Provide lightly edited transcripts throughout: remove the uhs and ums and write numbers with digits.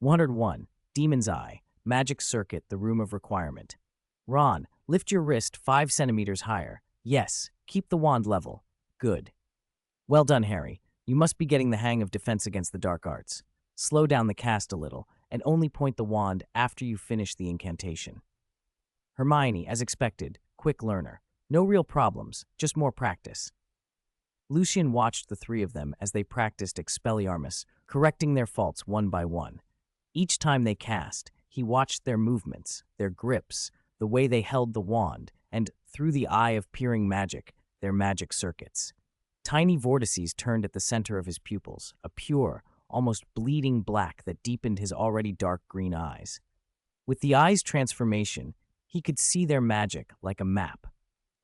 101. Demon's Eye. Magic Circuit, the Room of Requirement. Ron, lift your wrist 5 centimeters higher. Yes, keep the wand level. Good. Well done, Harry. You must be getting the hang of Defense Against the Dark Arts. Slow down the cast a little, and only point the wand after you finish the incantation. Hermione, as expected, quick learner. No real problems, just more practice. Lucien watched the three of them as they practiced Expelliarmus, correcting their faults one by one. Each time they cast, he watched their movements, their grips, the way they held the wand, and, through the eye of peering magic, their magic circuits. Tiny vortices turned at the center of his pupils, a pure, almost bleeding black that deepened his already dark green eyes. With the eye's transformation, he could see their magic like a map.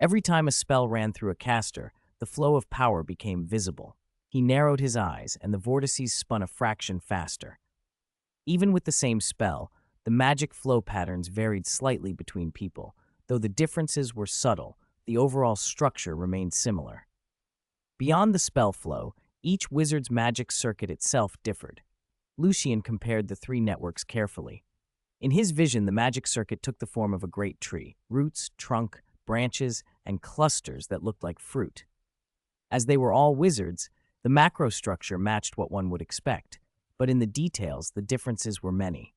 Every time a spell ran through a caster, the flow of power became visible. He narrowed his eyes, and the vortices spun a fraction faster. Even with the same spell, the magic flow patterns varied slightly between people. Though the differences were subtle, the overall structure remained similar. Beyond the spell flow, each wizard's magic circuit itself differed. Lucien compared the three networks carefully. In his vision, the magic circuit took the form of a great tree, roots, trunk, branches, and clusters that looked like fruit. As they were all wizards, the macro structure matched what one would expect, but in the details, the differences were many.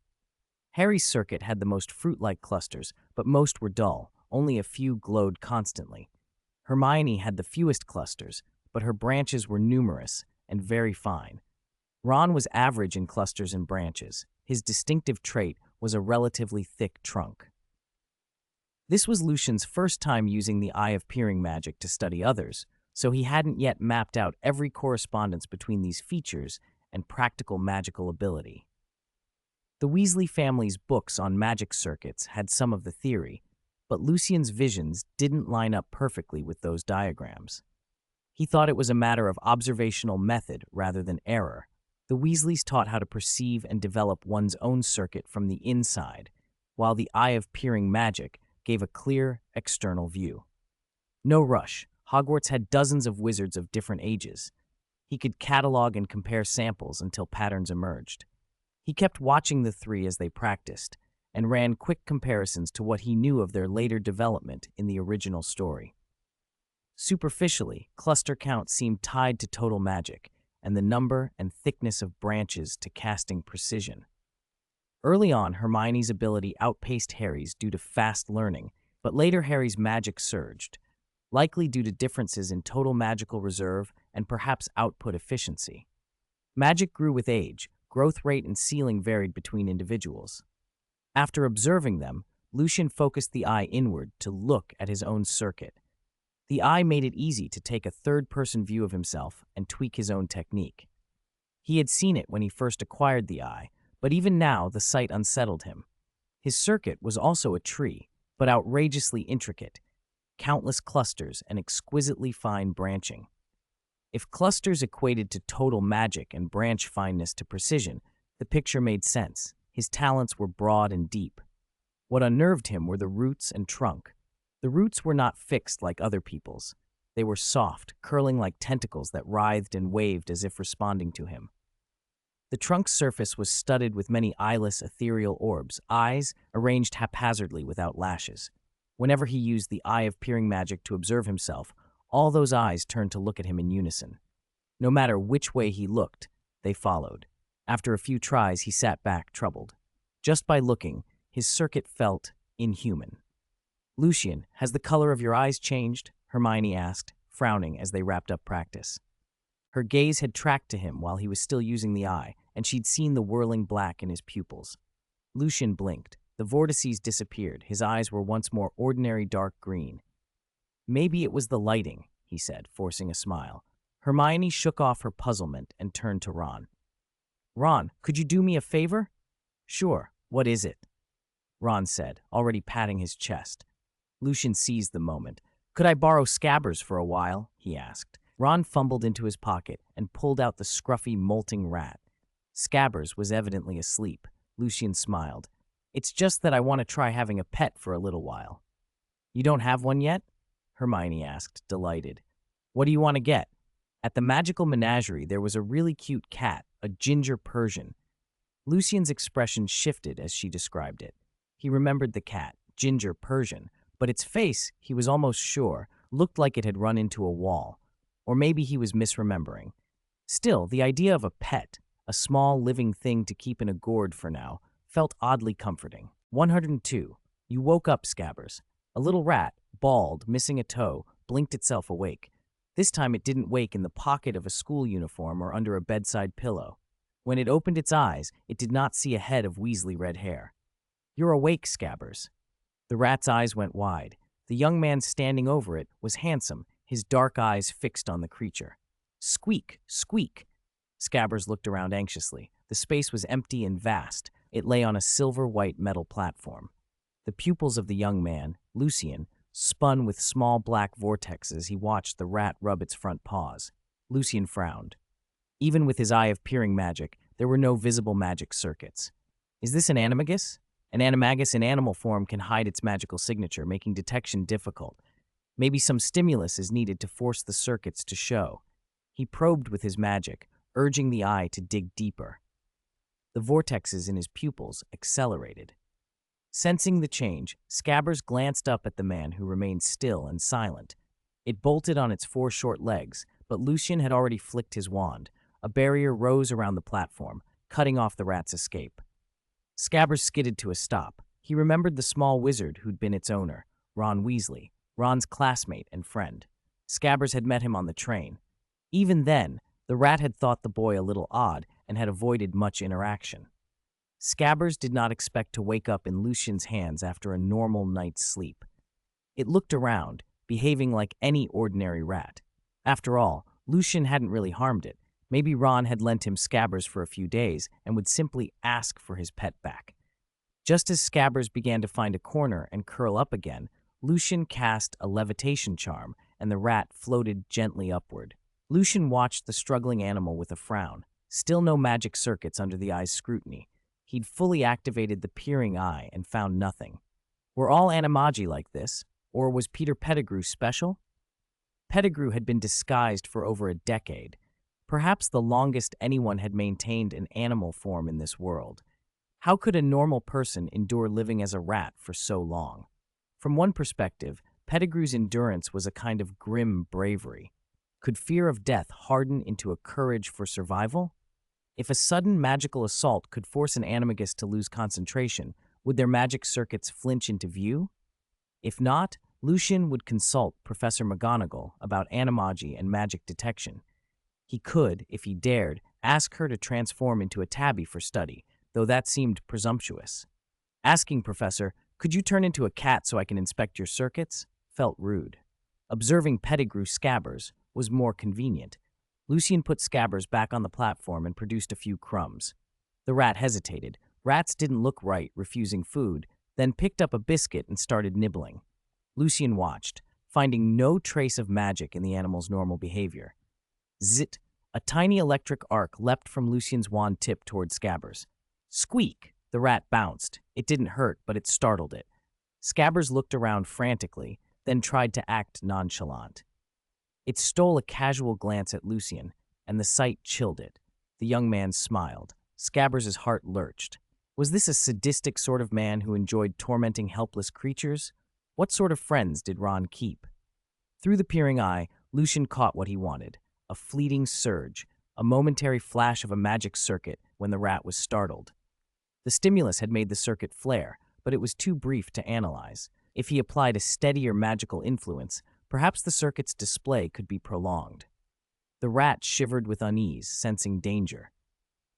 Harry's circuit had the most fruit-like clusters, but most were dull, only a few glowed constantly. Hermione had the fewest clusters, but her branches were numerous and very fine. Ron was average in clusters and branches. His distinctive trait was a relatively thick trunk. This was Lucien's first time using the Eye of Peering magic to study others, so he hadn't yet mapped out every correspondence between these features and practical magical ability. The Weasley family's books on magic circuits had some of the theory, but Lucien's visions didn't line up perfectly with those diagrams. He thought it was a matter of observational method rather than error. The Weasleys taught how to perceive and develop one's own circuit from the inside, while the Eye of Peering magic gave a clear, external view. No rush. Hogwarts had dozens of wizards of different ages. He could catalog and compare samples until patterns emerged. He kept watching the three as they practiced, and ran quick comparisons to what he knew of their later development in the original story. Superficially, cluster count seemed tied to total magic, and the number and thickness of branches to casting precision. Early on, Hermione's ability outpaced Harry's due to fast learning, but later Harry's magic surged, likely due to differences in total magical reserve and perhaps output efficiency. Magic grew with age. Growth rate and ceiling varied between individuals. After observing them, Lucien focused the eye inward to look at his own circuit. The eye made it easy to take a third-person view of himself and tweak his own technique. He had seen it when he first acquired the eye, but even now the sight unsettled him. His circuit was also a tree, but outrageously intricate, countless clusters and exquisitely fine branching. If clusters equated to total magic and branch fineness to precision, the picture made sense. His talents were broad and deep. What unnerved him were the roots and trunk. The roots were not fixed like other people's. They were soft, curling like tentacles that writhed and waved as if responding to him. The trunk's surface was studded with many eyeless, ethereal orbs, eyes arranged haphazardly without lashes. Whenever he used the Eye of Peering magic to observe himself, all those eyes turned to look at him in unison. No matter which way he looked, they followed. After a few tries, he sat back, troubled. Just by looking, his circuit felt inhuman. "Lucien, has the color of your eyes changed?" Hermione asked, frowning as they wrapped up practice. Her gaze had tracked to him while he was still using the eye, and she'd seen the whirling black in his pupils. Lucien blinked. The vortices disappeared. His eyes were once more ordinary dark green. "Maybe it was the lighting," he said, forcing a smile. Hermione shook off her puzzlement and turned to Ron. "Ron, could you do me a favor?" "Sure. What is it?" Ron said, already patting his chest. Lucien seized the moment. "Could I borrow Scabbers for a while?" he asked. Ron fumbled into his pocket and pulled out the scruffy, molting rat. Scabbers was evidently asleep. Lucien smiled. "It's just that I want to try having a pet for a little while." "You don't have one yet?" Hermione asked, delighted. "What do you want to get?" At the magical menagerie, there was a really cute cat, a ginger Persian. Lucien's expression shifted as she described it. He remembered the cat, ginger Persian, but its face, he was almost sure, looked like it had run into a wall. Or maybe he was misremembering. Still, the idea of a pet, a small living thing to keep in a gourd for now, felt oddly comforting. 102. You woke up, Scabbers. A little rat, bald, missing a toe, blinked itself awake. This time it didn't wake in the pocket of a school uniform or under a bedside pillow. When it opened its eyes, it did not see a head of Weasley red hair. You're awake, Scabbers. The rat's eyes went wide. The young man standing over it was handsome, his dark eyes fixed on the creature. Squeak, squeak. Scabbers looked around anxiously. The space was empty and vast. It lay on a silver-white metal platform. The pupils of the young man, Lucien, spun with small black vortexes. He watched the rat rub its front paws. Lucien frowned. Even with his eye of peering magic, there were no visible magic circuits. Is this an animagus? An animagus in animal form can hide its magical signature, making detection difficult. Maybe some stimulus is needed to force the circuits to show. He probed with his magic, urging the eye to dig deeper. The vortexes in his pupils accelerated. Sensing the change, Scabbers glanced up at the man who remained still and silent. It bolted on its 4 short legs, but Lucien had already flicked his wand. A barrier rose around the platform, cutting off the rat's escape. Scabbers skidded to a stop. He remembered the small wizard who'd been its owner, Ron Weasley, Ron's classmate and friend. Scabbers had met him on the train. Even then, the rat had thought the boy a little odd and had avoided much interaction. Scabbers did not expect to wake up in Lucien's hands after a normal night's sleep. It looked around, behaving like any ordinary rat. After all, Lucien hadn't really harmed it. Maybe Ron had lent him Scabbers for a few days and would simply ask for his pet back. Just as Scabbers began to find a corner and curl up again, Lucien cast a levitation charm, and the rat floated gently upward. Lucien watched the struggling animal with a frown. Still no magic circuits under the eye's scrutiny. He'd fully activated the peering eye and found nothing. Were all animagi like this, or was Peter Pettigrew special? Pettigrew had been disguised for over a decade, perhaps the longest anyone had maintained an animal form in this world. How could a normal person endure living as a rat for so long? From one perspective, Pettigrew's endurance was a kind of grim bravery. Could fear of death harden into a courage for survival? If a sudden magical assault could force an animagus to lose concentration, would their magic circuits flinch into view? If not, Lucien would consult Professor McGonagall about animagi and magic detection. He could, if he dared, ask her to transform into a tabby for study, though that seemed presumptuous. Asking Professor, "Could you turn into a cat so I can inspect your circuits?" felt rude. Observing Pettigrew Scabbers was more convenient. Lucien put Scabbers back on the platform and produced a few crumbs. The rat hesitated. Rats didn't look right, refusing food, then picked up a biscuit and started nibbling. Lucien watched, finding no trace of magic in the animal's normal behavior. Zit! A tiny electric arc leapt from Lucien's wand tip toward Scabbers. Squeak! The rat bounced. It didn't hurt, but it startled it. Scabbers looked around frantically, then tried to act nonchalant. It stole a casual glance at Lucien, and the sight chilled it. The young man smiled. Scabbers' heart lurched. Was this a sadistic sort of man who enjoyed tormenting helpless creatures? What sort of friends did Ron keep? Through the peering eye, Lucien caught what he wanted. A fleeting surge, a momentary flash of a magic circuit when the rat was startled. The stimulus had made the circuit flare, but it was too brief to analyze. If he applied a steadier magical influence, perhaps the circuit's display could be prolonged. The rat shivered with unease, sensing danger.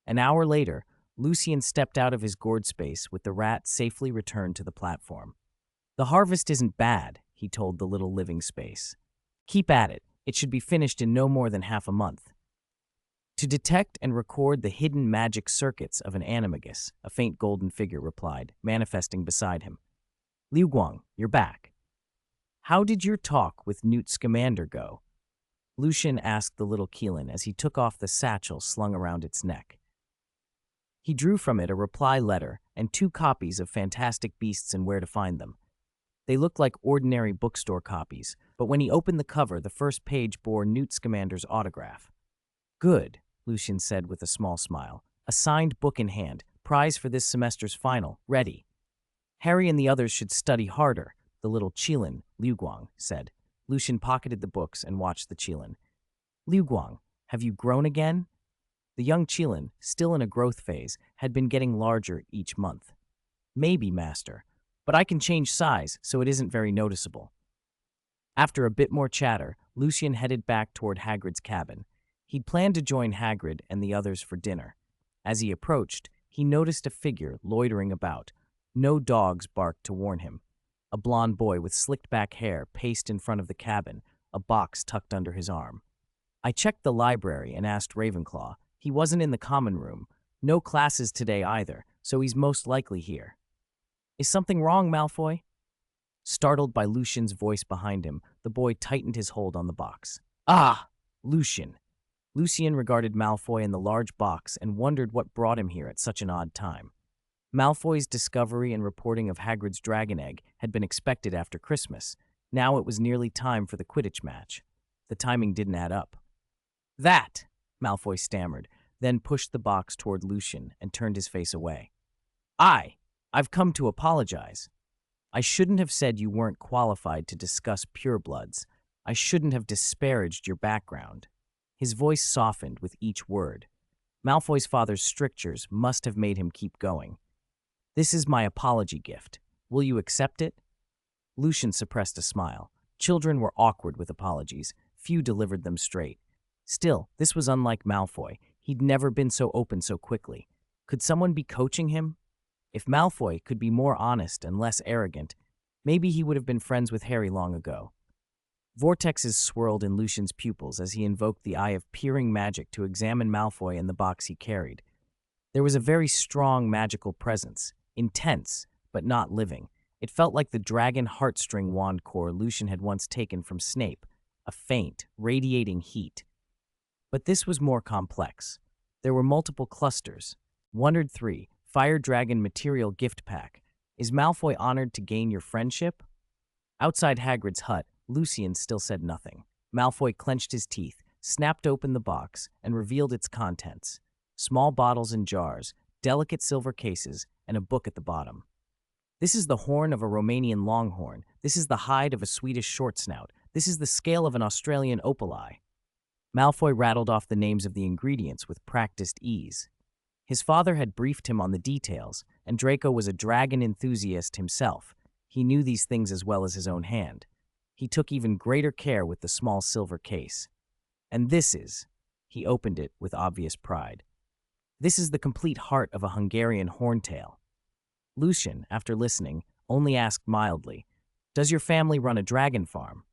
An hour later, Lucien stepped out of his gourd space with the rat safely returned to the platform. "The harvest isn't bad," he told the little living space. "Keep at it. It should be finished in no more than half a month." "To detect and record the hidden magic circuits of an animagus," a faint golden figure replied, manifesting beside him. "Liu Guang, you're back. How did your talk with Newt Scamander go?" Lucien asked the little Keelan as he took off the satchel slung around its neck. He drew from it a reply letter and 2 copies of Fantastic Beasts and Where to Find Them. They looked like ordinary bookstore copies, but when he opened the cover, the first page bore Newt Scamander's autograph. "Good," Lucien said with a small smile. A signed book in hand, prize for this semester's final. Ready. Harry and the others should study harder, the little Qilin, Liu Guang, said. Lucien pocketed the books and watched the Qilin. Liu Guang, have you grown again? The young Qilin, still in a growth phase, had been getting larger each month. Maybe, master, but I can change size so it isn't very noticeable. After a bit more chatter, Lucien headed back toward Hagrid's cabin. He'd planned to join Hagrid and the others for dinner. As he approached, he noticed a figure loitering about. No dogs barked to warn him. A blond boy with slicked-back hair paced in front of the cabin, a box tucked under his arm. I checked the library and asked Ravenclaw. He wasn't in the common room. No classes today either, so he's most likely here. Is something wrong, Malfoy? Startled by Lucien's voice behind him, the boy tightened his hold on the box. Ah, Lucien. Lucien regarded Malfoy in the large box and wondered what brought him here at such an odd time. Malfoy's discovery and reporting of Hagrid's dragon egg had been expected after Christmas. Now it was nearly time for the Quidditch match. The timing didn't add up. That, Malfoy stammered, then pushed the box toward Lucien and turned his face away. I've come to apologize. I shouldn't have said you weren't qualified to discuss purebloods. I shouldn't have disparaged your background. His voice softened with each word. Malfoy's father's strictures must have made him keep going. This is my apology gift. Will you accept it? Lucien suppressed a smile. Children were awkward with apologies. Few delivered them straight. Still, this was unlike Malfoy. He'd never been so open so quickly. Could someone be coaching him? If Malfoy could be more honest and less arrogant, maybe he would have been friends with Harry long ago. Vortexes swirled in Lucien's pupils as he invoked the eye of peering magic to examine Malfoy and the box he carried. There was a very strong magical presence, intense, but not living. It felt like the dragon heartstring wand core Lucien had once taken from Snape, a faint, radiating heat. But this was more complex. There were multiple clusters. Wondered 3, Fire Dragon Material Gift Pack. Is Malfoy honored to gain your friendship? Outside Hagrid's hut, Lucien still said nothing. Malfoy clenched his teeth, snapped open the box, and revealed its contents. Small bottles and jars, delicate silver cases, and a book at the bottom. This is the horn of a Romanian longhorn. This is the hide of a Swedish shortsnout. This is the scale of an Australian opali. Malfoy rattled off the names of the ingredients with practiced ease. His father had briefed him on the details, and Draco was a dragon enthusiast himself. He knew these things as well as his own hand. He took even greater care with the small silver case. And this is, he opened it with obvious pride. This is the complete heart of a Hungarian horntail. Lucien, after listening, only asked mildly, "Does your family run a dragon farm?"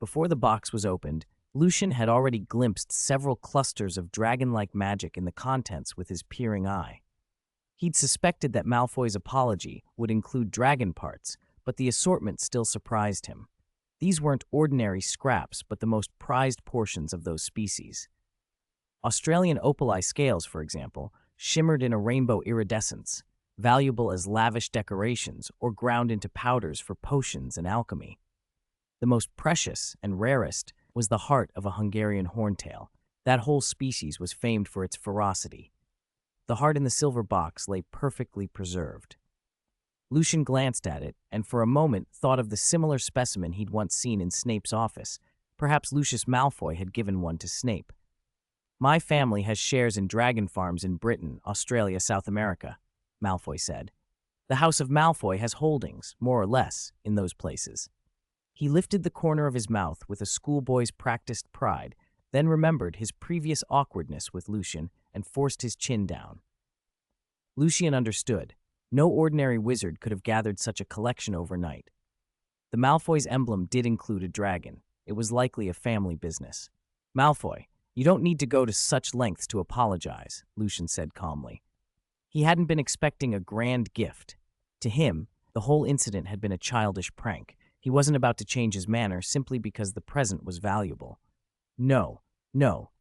Before the box was opened, Lucien had already glimpsed several clusters of dragon-like magic in the contents with his peering eye. He'd suspected that Malfoy's apology would include dragon parts, but the assortment still surprised him. These weren't ordinary scraps, but the most prized portions of those species. Australian opali scales, for example, shimmered in a rainbow iridescence, valuable as lavish decorations or ground into powders for potions and alchemy. The most precious and rarest was the heart of a Hungarian horntail. That whole species was famed for its ferocity. The heart in the silver box lay perfectly preserved. Lucien glanced at it, and for a moment thought of the similar specimen he'd once seen in Snape's office. Perhaps Lucius Malfoy had given one to Snape. "My family has shares in dragon farms in Britain, Australia, South America," Malfoy said. "The House of Malfoy has holdings, more or less, in those places." He lifted the corner of his mouth with a schoolboy's practiced pride, then remembered his previous awkwardness with Lucien and forced his chin down. Lucien understood. No ordinary wizard could have gathered such a collection overnight. The Malfoy's emblem did include a dragon. It was likely a family business. "Malfoy, you don't need to go to such lengths to apologize," Lucien said calmly. He hadn't been expecting a grand gift. To him, the whole incident had been a childish prank. He wasn't about to change his manner simply because the present was valuable. No,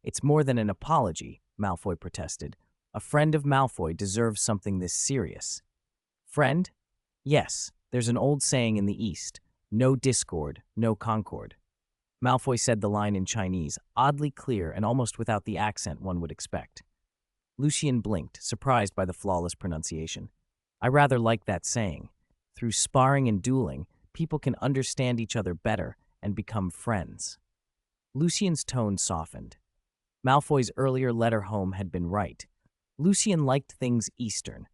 it's more than an apology," Malfoy protested. "A friend of Malfoy deserves something this serious." "Friend? Yes, there's an old saying in the East, no discord, no concord." Malfoy said the line in Chinese, oddly clear and almost without the accent one would expect. Lucien blinked, surprised by the flawless pronunciation. I rather like that saying. Through sparring and dueling, people can understand each other better and become friends. Lucien's tone softened. Malfoy's earlier letter home had been right. Lucien liked things Eastern.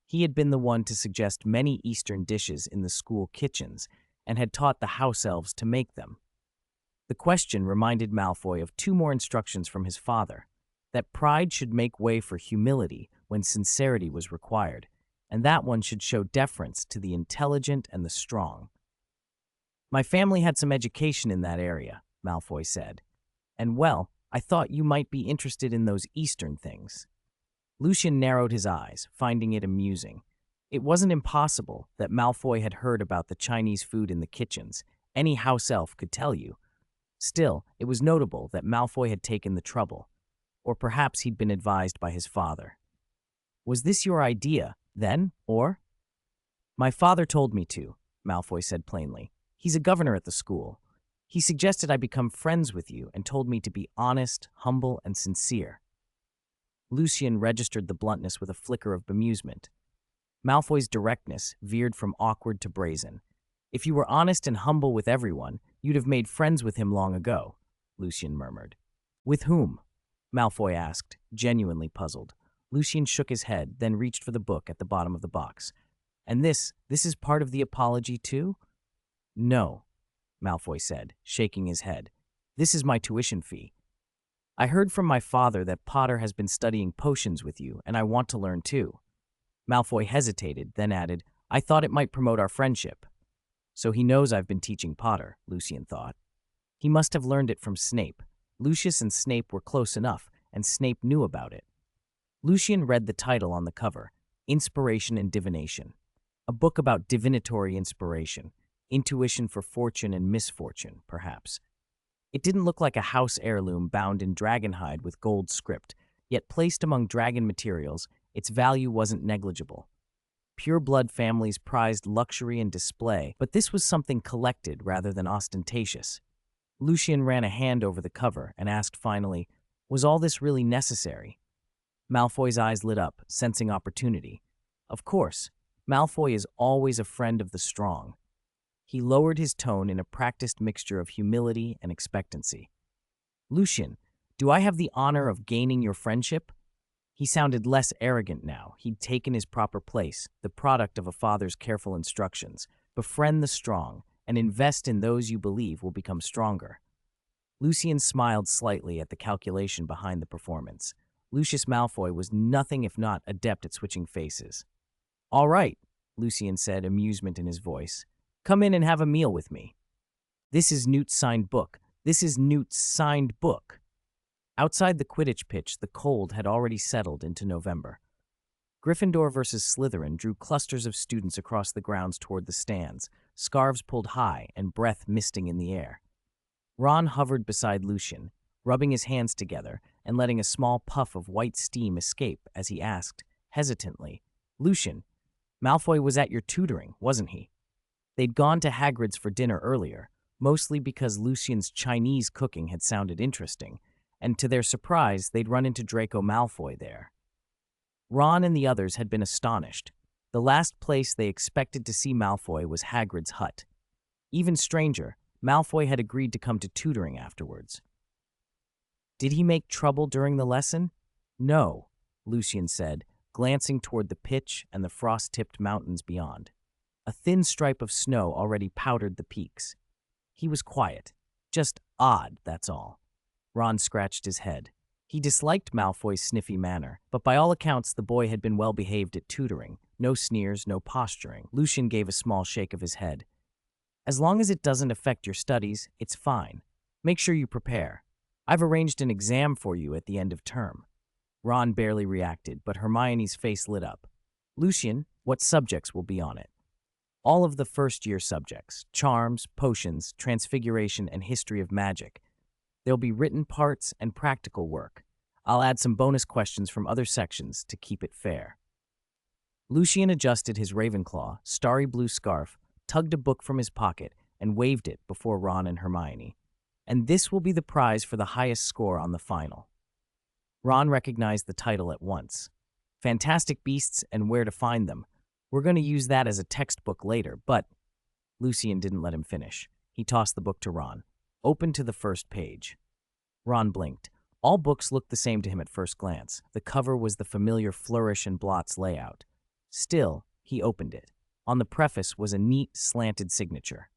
He had been the one to suggest many Eastern dishes in the school kitchens and had taught the house elves to make them. The question reminded Malfoy of two more instructions from his father, that pride should make way for humility when sincerity was required, and that one should show deference to the intelligent and the strong. My family had some education in that area, Malfoy said, and well, I thought you might be interested in those Eastern things. Lucien narrowed his eyes, finding it amusing. It wasn't impossible that Malfoy had heard about the Chinese food in the kitchens. Any house elf could tell you. Still, it was notable that Malfoy had taken the trouble, or perhaps he'd been advised by his father. Was this your idea, then, or? My father told me to, Malfoy said plainly. He's a governor at the school. He suggested I become friends with you and told me to be honest, humble, and sincere. Lucien registered the bluntness with a flicker of bemusement. Malfoy's directness veered from awkward to brazen. If you were honest and humble with everyone, you'd have made friends with him long ago, Lucien murmured. With whom? Malfoy asked, genuinely puzzled. Lucien shook his head, then reached for the book at the bottom of the box. And this is part of the apology too? No, Malfoy said, shaking his head. This is my tuition fee. I heard from my father that Potter has been studying potions with you, and I want to learn too. Malfoy hesitated, then added, I thought it might promote our friendship. So he knows I've been teaching Potter, Lucien thought. He must have learned it from Snape. Lucius and Snape were close enough, and Snape knew about it. Lucien read the title on the cover, Inspiration and Divination. A book about divinatory inspiration, intuition for fortune and misfortune, perhaps. It didn't look like a house heirloom bound in dragonhide with gold script, yet placed among dragon materials, its value wasn't negligible. Pure-blood families prized luxury and display, but this was something collected rather than ostentatious. Lucien ran a hand over the cover and asked finally, was all this really necessary? Malfoy's eyes lit up, sensing opportunity. Of course, Malfoy is always a friend of the strong. He lowered his tone in a practiced mixture of humility and expectancy. Lucien, do I have the honor of gaining your friendship? He sounded less arrogant now. He'd taken his proper place, the product of a father's careful instructions. Befriend the strong, and invest in those you believe will become stronger. Lucien smiled slightly at the calculation behind the performance. Lucius Malfoy was nothing if not adept at switching faces. All right, Lucien said, amusement in his voice. Come in and have a meal with me. This is Newt's signed book. This is Newt's signed book. Outside the Quidditch pitch, the cold had already settled into November. Gryffindor versus Slytherin drew clusters of students across the grounds toward the stands, scarves pulled high and breath misting in the air. Ron hovered beside Lucien, rubbing his hands together and letting a small puff of white steam escape as he asked, hesitantly, Lucien, Malfoy was at your tutoring, wasn't he? They'd gone to Hagrid's for dinner earlier, mostly because Lucien's Chinese cooking had sounded interesting, and to their surprise, they'd run into Draco Malfoy there. Ron and the others had been astonished. The last place they expected to see Malfoy was Hagrid's hut. Even stranger, Malfoy had agreed to come to tutoring afterwards. Did he make trouble during the lesson? No, Lucien said, glancing toward the pitch and the frost-tipped mountains beyond. A thin stripe of snow already powdered the peaks. He was quiet. Just odd, that's all. Ron scratched his head. He disliked Malfoy's sniffy manner, but by all accounts the boy had been well behaved at tutoring. No sneers, no posturing. Lucien gave a small shake of his head. As long as it doesn't affect your studies, it's fine. Make sure you prepare. I've arranged an exam for you at the end of term. Ron barely reacted, but Hermione's face lit up. Lucien, what subjects will be on it? All of the first-year subjects, charms, potions, transfiguration, and history of magic. There'll be written parts and practical work. I'll add some bonus questions from other sections to keep it fair. Lucien adjusted his Ravenclaw, starry blue scarf, tugged a book from his pocket, and waved it before Ron and Hermione. And this will be the prize for the highest score on the final. Ron recognized the title at once. Fantastic Beasts and Where to Find Them. We're going to use that as a textbook later, but Lucien didn't let him finish. He tossed the book to Ron. Open to the first page. Ron blinked. All books looked the same to him at first glance. The cover was the familiar flourish and blots layout. Still, he opened it. On the preface was a neat, slanted signature.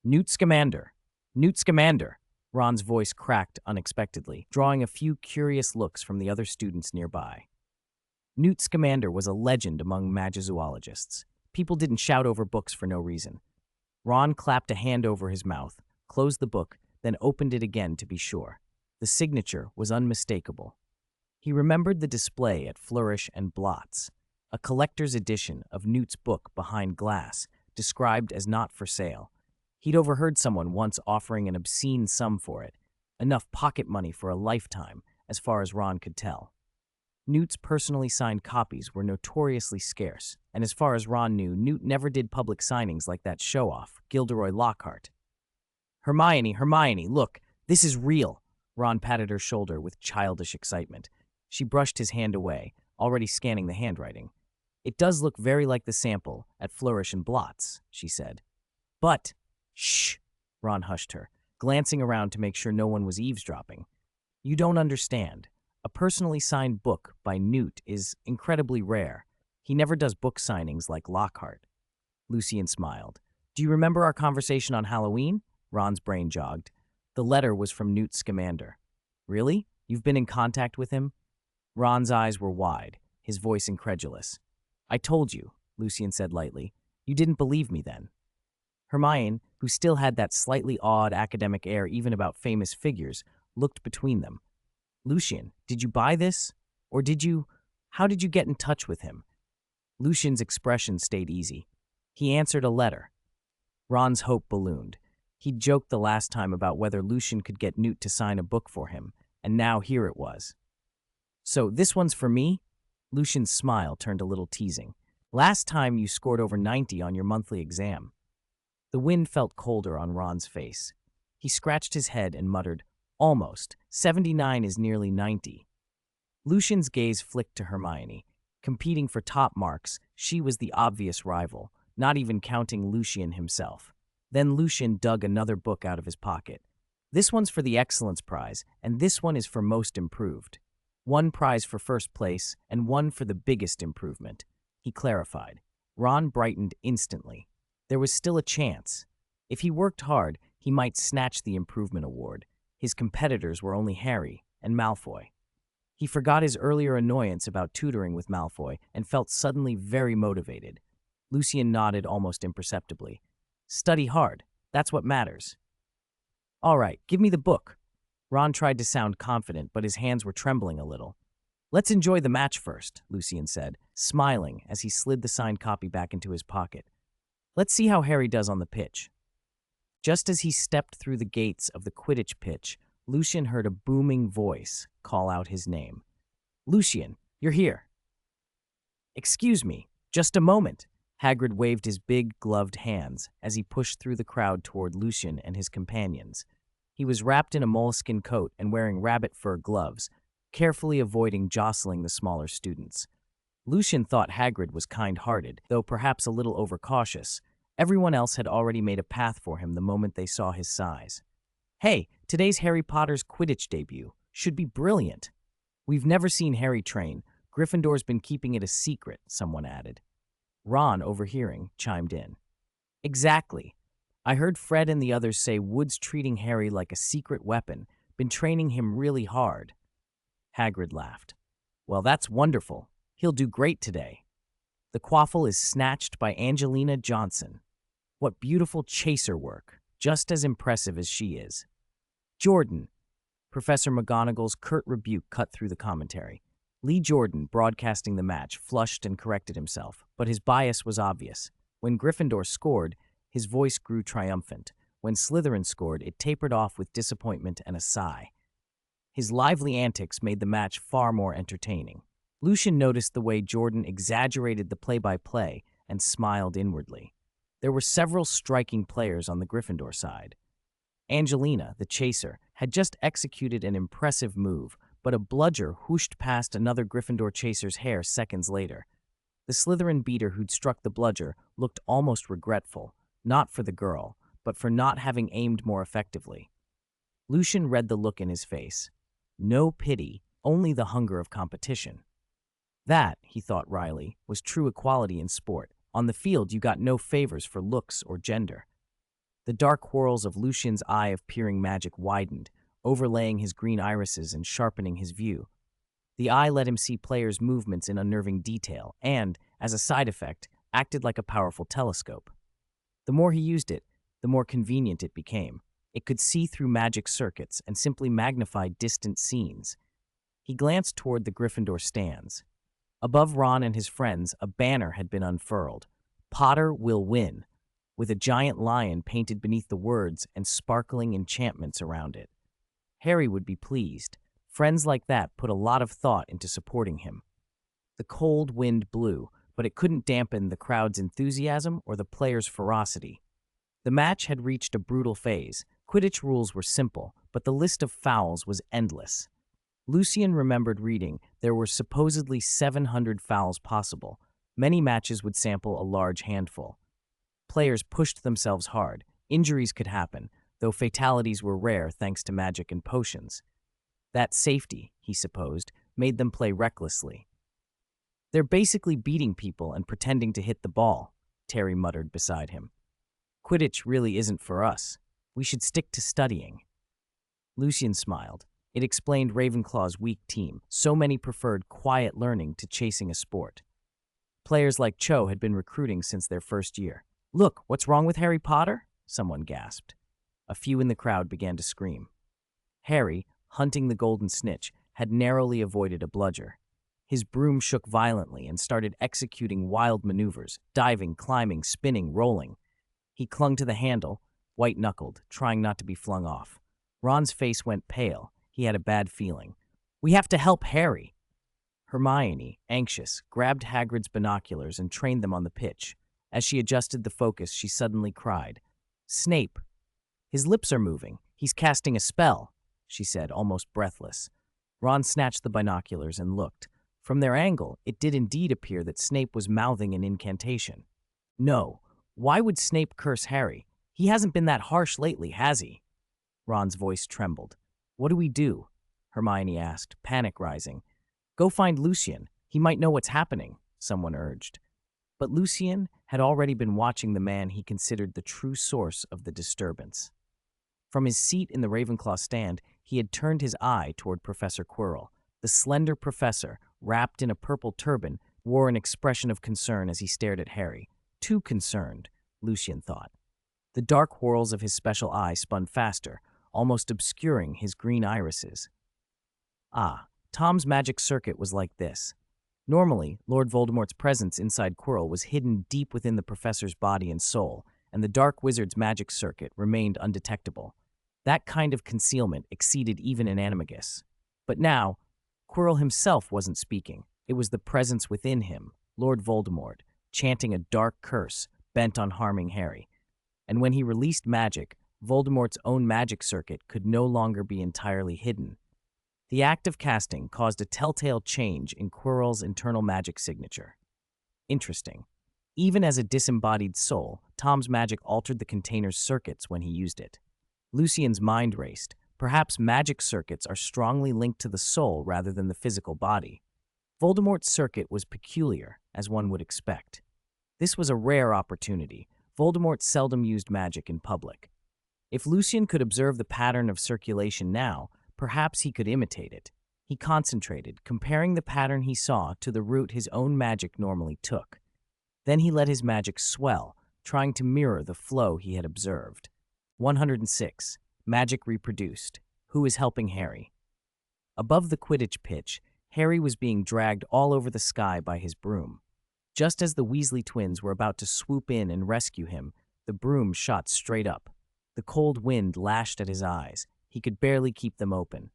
Newt Scamander. Newt Scamander. Ron's voice cracked unexpectedly, drawing a few curious looks from the other students nearby. Newt Scamander was a legend among magizoologists. People didn't shout over books for no reason. Ron clapped a hand over his mouth, closed the book, then opened it again to be sure. The signature was unmistakable. He remembered the display at Flourish and Blots, a collector's edition of Newt's book Behind Glass, described as not for sale. He'd overheard someone once offering an obscene sum for it, enough pocket money for a lifetime, as far as Ron could tell. Newt's personally signed copies were notoriously scarce, and as far as Ron knew, Newt never did public signings like that show-off, Gilderoy Lockhart. Hermione, look, this is real. Ron patted her shoulder with childish excitement. She brushed his hand away, already scanning the handwriting. It does look very like the sample at Flourish and Blots, she said. But, shh, Ron hushed her, glancing around to make sure no one was eavesdropping. You don't understand. A personally signed book by Newt is incredibly rare. He never does book signings like Lockhart. Lucien smiled. Do you remember our conversation on Halloween? Ron's brain jogged. The letter was from Newt Scamander. Really? You've been in contact with him? Ron's eyes were wide, his voice incredulous. I told you, Lucien said lightly. You didn't believe me then. Hermione, who still had that slightly odd academic air even about famous figures, looked between them. Lucien, did you buy this? Or how did you get in touch with him? Lucien's expression stayed easy. He answered a letter. Ron's hope ballooned. He'd joked the last time about whether Lucien could get Newt to sign a book for him, and now here it was. So this one's for me? Lucien's smile turned a little teasing. Last time you scored over 90 on your monthly exam. The wind felt colder on Ron's face. He scratched his head and muttered, Almost. 79 is nearly 90. Lucien's gaze flicked to Hermione. Competing for top marks, she was the obvious rival, not even counting Lucien himself. Then Lucien dug another book out of his pocket. This one's for the Excellence Prize, and this one is for Most Improved. One prize for first place, and one for the biggest improvement, he clarified. Ron brightened instantly. There was still a chance. If he worked hard, he might snatch the improvement award. His competitors were only Harry and Malfoy. He forgot his earlier annoyance about tutoring with Malfoy and felt suddenly very motivated. Lucien nodded almost imperceptibly. Study hard. That's what matters. All right, give me the book. Ron tried to sound confident, but his hands were trembling a little. Let's enjoy the match first, Lucien said, smiling as he slid the signed copy back into his pocket. Let's see how Harry does on the pitch. Just as he stepped through the gates of the Quidditch pitch, Lucien heard a booming voice call out his name. Lucien, you're here. Excuse me, just a moment. Hagrid waved his big, gloved hands as he pushed through the crowd toward Lucien and his companions. He was wrapped in a moleskin coat and wearing rabbit fur gloves, carefully avoiding jostling the smaller students. Lucien thought Hagrid was kind-hearted, though perhaps a little overcautious. Everyone else had already made a path for him the moment they saw his size. Hey, today's Harry Potter's Quidditch debut. Should be brilliant. We've never seen Harry train. Gryffindor's been keeping it a secret, someone added. Ron, overhearing, chimed in. Exactly. I heard Fred and the others say Wood's treating Harry like a secret weapon, been training him really hard. Hagrid laughed. Well, that's wonderful. He'll do great today. The Quaffle is snatched by Angelina Johnson. What beautiful chaser work, just as impressive as she is. Jordan. Professor McGonagall's curt rebuke cut through the commentary. Lee Jordan, broadcasting the match, flushed and corrected himself, but his bias was obvious. When Gryffindor scored, his voice grew triumphant. When Slytherin scored, it tapered off with disappointment and a sigh. His lively antics made the match far more entertaining. Lucien noticed the way Jordan exaggerated the play-by-play and smiled inwardly. There were several striking players on the Gryffindor side. Angelina, the chaser, had just executed an impressive move, but a bludger whooshed past another Gryffindor chaser's hair seconds later. The Slytherin beater who'd struck the bludger looked almost regretful, not for the girl, but for not having aimed more effectively. Lucien read the look in his face. No pity, only the hunger of competition. That, he thought wryly, was true equality in sport. On the field, you got no favors for looks or gender. The dark whorls of Lucien's eye of peering magic widened, overlaying his green irises and sharpening his view. The eye let him see players' movements in unnerving detail and, as a side effect, acted like a powerful telescope. The more he used it, the more convenient it became. It could see through magic circuits and simply magnify distant scenes. He glanced toward the Gryffindor stands. Above Ron and his friends, a banner had been unfurled. Potter will win, with a giant lion painted beneath the words and sparkling enchantments around it. Harry would be pleased. Friends like that put a lot of thought into supporting him. The cold wind blew, but it couldn't dampen the crowd's enthusiasm or the players' ferocity. The match had reached a brutal phase. Quidditch rules were simple, but the list of fouls was endless. Lucien remembered reading there were supposedly 700 fouls possible. Many matches would sample a large handful. Players pushed themselves hard. Injuries could happen, though fatalities were rare thanks to magic and potions. That safety, he supposed, made them play recklessly. They're basically beating people and pretending to hit the ball, Terry muttered beside him. Quidditch really isn't for us. We should stick to studying. Lucien smiled. It explained Ravenclaw's weak team. So many preferred quiet learning to chasing a sport. Players like Cho had been recruiting since their first year. Look, what's wrong with Harry Potter? Someone gasped. A few in the crowd began to scream. Harry, hunting the golden snitch, had narrowly avoided a bludger. His broom shook violently and started executing wild maneuvers, diving, climbing, spinning, rolling. He clung to the handle, white-knuckled, trying not to be flung off. Ron's face went pale. He had a bad feeling. We have to help Harry. Hermione, anxious, grabbed Hagrid's binoculars and trained them on the pitch. As she adjusted the focus, she suddenly cried. Snape! His lips are moving. He's casting a spell, she said, almost breathless. Ron snatched the binoculars and looked. From their angle, it did indeed appear that Snape was mouthing an incantation. No, why would Snape curse Harry? He hasn't been that harsh lately, has he? Ron's voice trembled. What do we do? Hermione asked, panic rising. Go find Lucien. He might know what's happening, someone urged. But Lucien had already been watching the man he considered the true source of the disturbance. From his seat in the Ravenclaw stand, he had turned his eye toward Professor Quirrell. The slender professor, wrapped in a purple turban, wore an expression of concern as he stared at Harry. Too concerned, Lucien thought. The dark whorls of his special eye spun faster, almost obscuring his green irises. Ah, Tom's magic circuit was like this. Normally, Lord Voldemort's presence inside Quirrell was hidden deep within the professor's body and soul, and the dark wizard's magic circuit remained undetectable. That kind of concealment exceeded even an animagus. But now, Quirrell himself wasn't speaking. It was the presence within him, Lord Voldemort, chanting a dark curse, bent on harming Harry. And when he released magic, Voldemort's own magic circuit could no longer be entirely hidden. The act of casting caused a telltale change in Quirrell's internal magic signature. Interesting. Even as a disembodied soul, Tom's magic altered the container's circuits when he used it. Lucien's mind raced. Perhaps magic circuits are strongly linked to the soul rather than the physical body. Voldemort's circuit was peculiar, as one would expect. This was a rare opportunity. Voldemort seldom used magic in public. If Lucien could observe the pattern of circulation now, perhaps he could imitate it. He concentrated, comparing the pattern he saw to the route his own magic normally took. Then he let his magic swell, trying to mirror the flow he had observed. 106. Magic reproduced. Who is helping Harry? Above the Quidditch pitch, Harry was being dragged all over the sky by his broom. Just as the Weasley twins were about to swoop in and rescue him, the broom shot straight up. The cold wind lashed at his eyes. He could barely keep them open.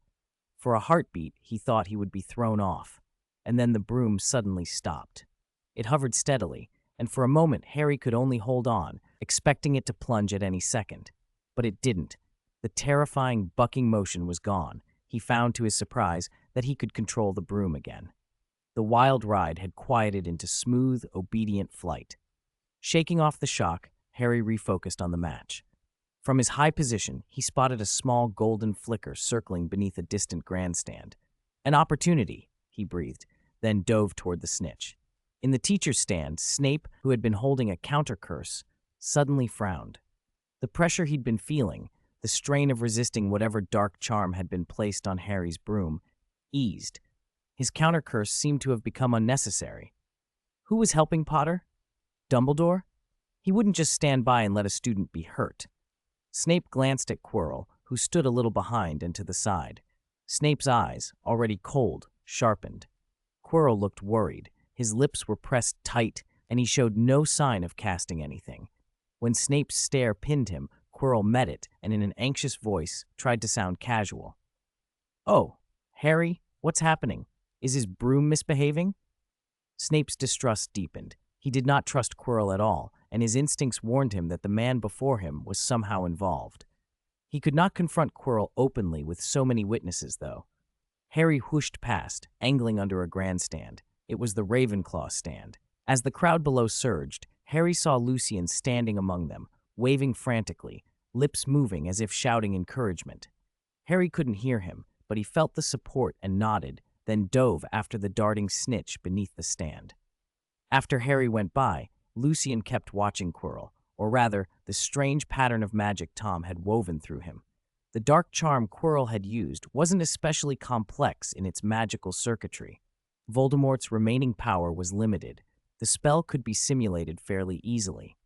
For a heartbeat, he thought he would be thrown off. And then the broom suddenly stopped. It hovered steadily, and for a moment Harry could only hold on, expecting it to plunge at any second. But it didn't. The terrifying bucking motion was gone. He found, to his surprise, that he could control the broom again. The wild ride had quieted into smooth, obedient flight. Shaking off the shock, Harry refocused on the match. From his high position, he spotted a small golden flicker circling beneath a distant grandstand. An opportunity, he breathed, then dove toward the snitch. In the teacher's stand, Snape, who had been holding a counter curse, suddenly frowned. The pressure he'd been feeling, the strain of resisting whatever dark charm had been placed on Harry's broom, eased. His counter curse seemed to have become unnecessary. Who was helping Potter? Dumbledore? He wouldn't just stand by and let a student be hurt. Snape glanced at Quirrell, who stood a little behind and to the side. Snape's eyes, already cold, sharpened. Quirrell looked worried. His lips were pressed tight, and he showed no sign of casting anything. When Snape's stare pinned him, Quirrell met it and in an anxious voice tried to sound casual. "Oh, Harry, what's happening? Is his broom misbehaving?" Snape's distrust deepened. He did not trust Quirrell at all, and his instincts warned him that the man before him was somehow involved. He could not confront Quirrell openly with so many witnesses, though. Harry whooshed past, angling under a grandstand. It was the Ravenclaw stand. As the crowd below surged, Harry saw Lucien standing among them, waving frantically, lips moving as if shouting encouragement. Harry couldn't hear him, but he felt the support and nodded, then dove after the darting snitch beneath the stand. After Harry went by, Lucien kept watching Quirrell, or rather, the strange pattern of magic Tom had woven through him. The dark charm Quirrell had used wasn't especially complex in its magical circuitry. Voldemort's remaining power was limited. The spell could be simulated fairly easily.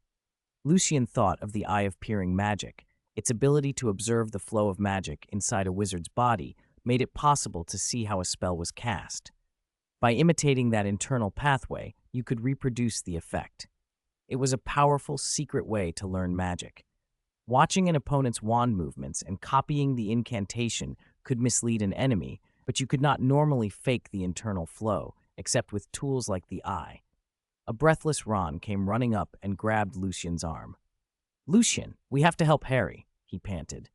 Lucien thought of the Eye of Peering Magic. Its ability to observe the flow of magic inside a wizard's body made it possible to see how a spell was cast. By imitating that internal pathway, you could reproduce the effect. It was a powerful, secret way to learn magic. Watching an opponent's wand movements and copying the incantation could mislead an enemy, but you could not normally fake the internal flow, except with tools like the eye. A breathless Ron came running up and grabbed Lucien's arm. "Lucien, we have to help Harry," he panted.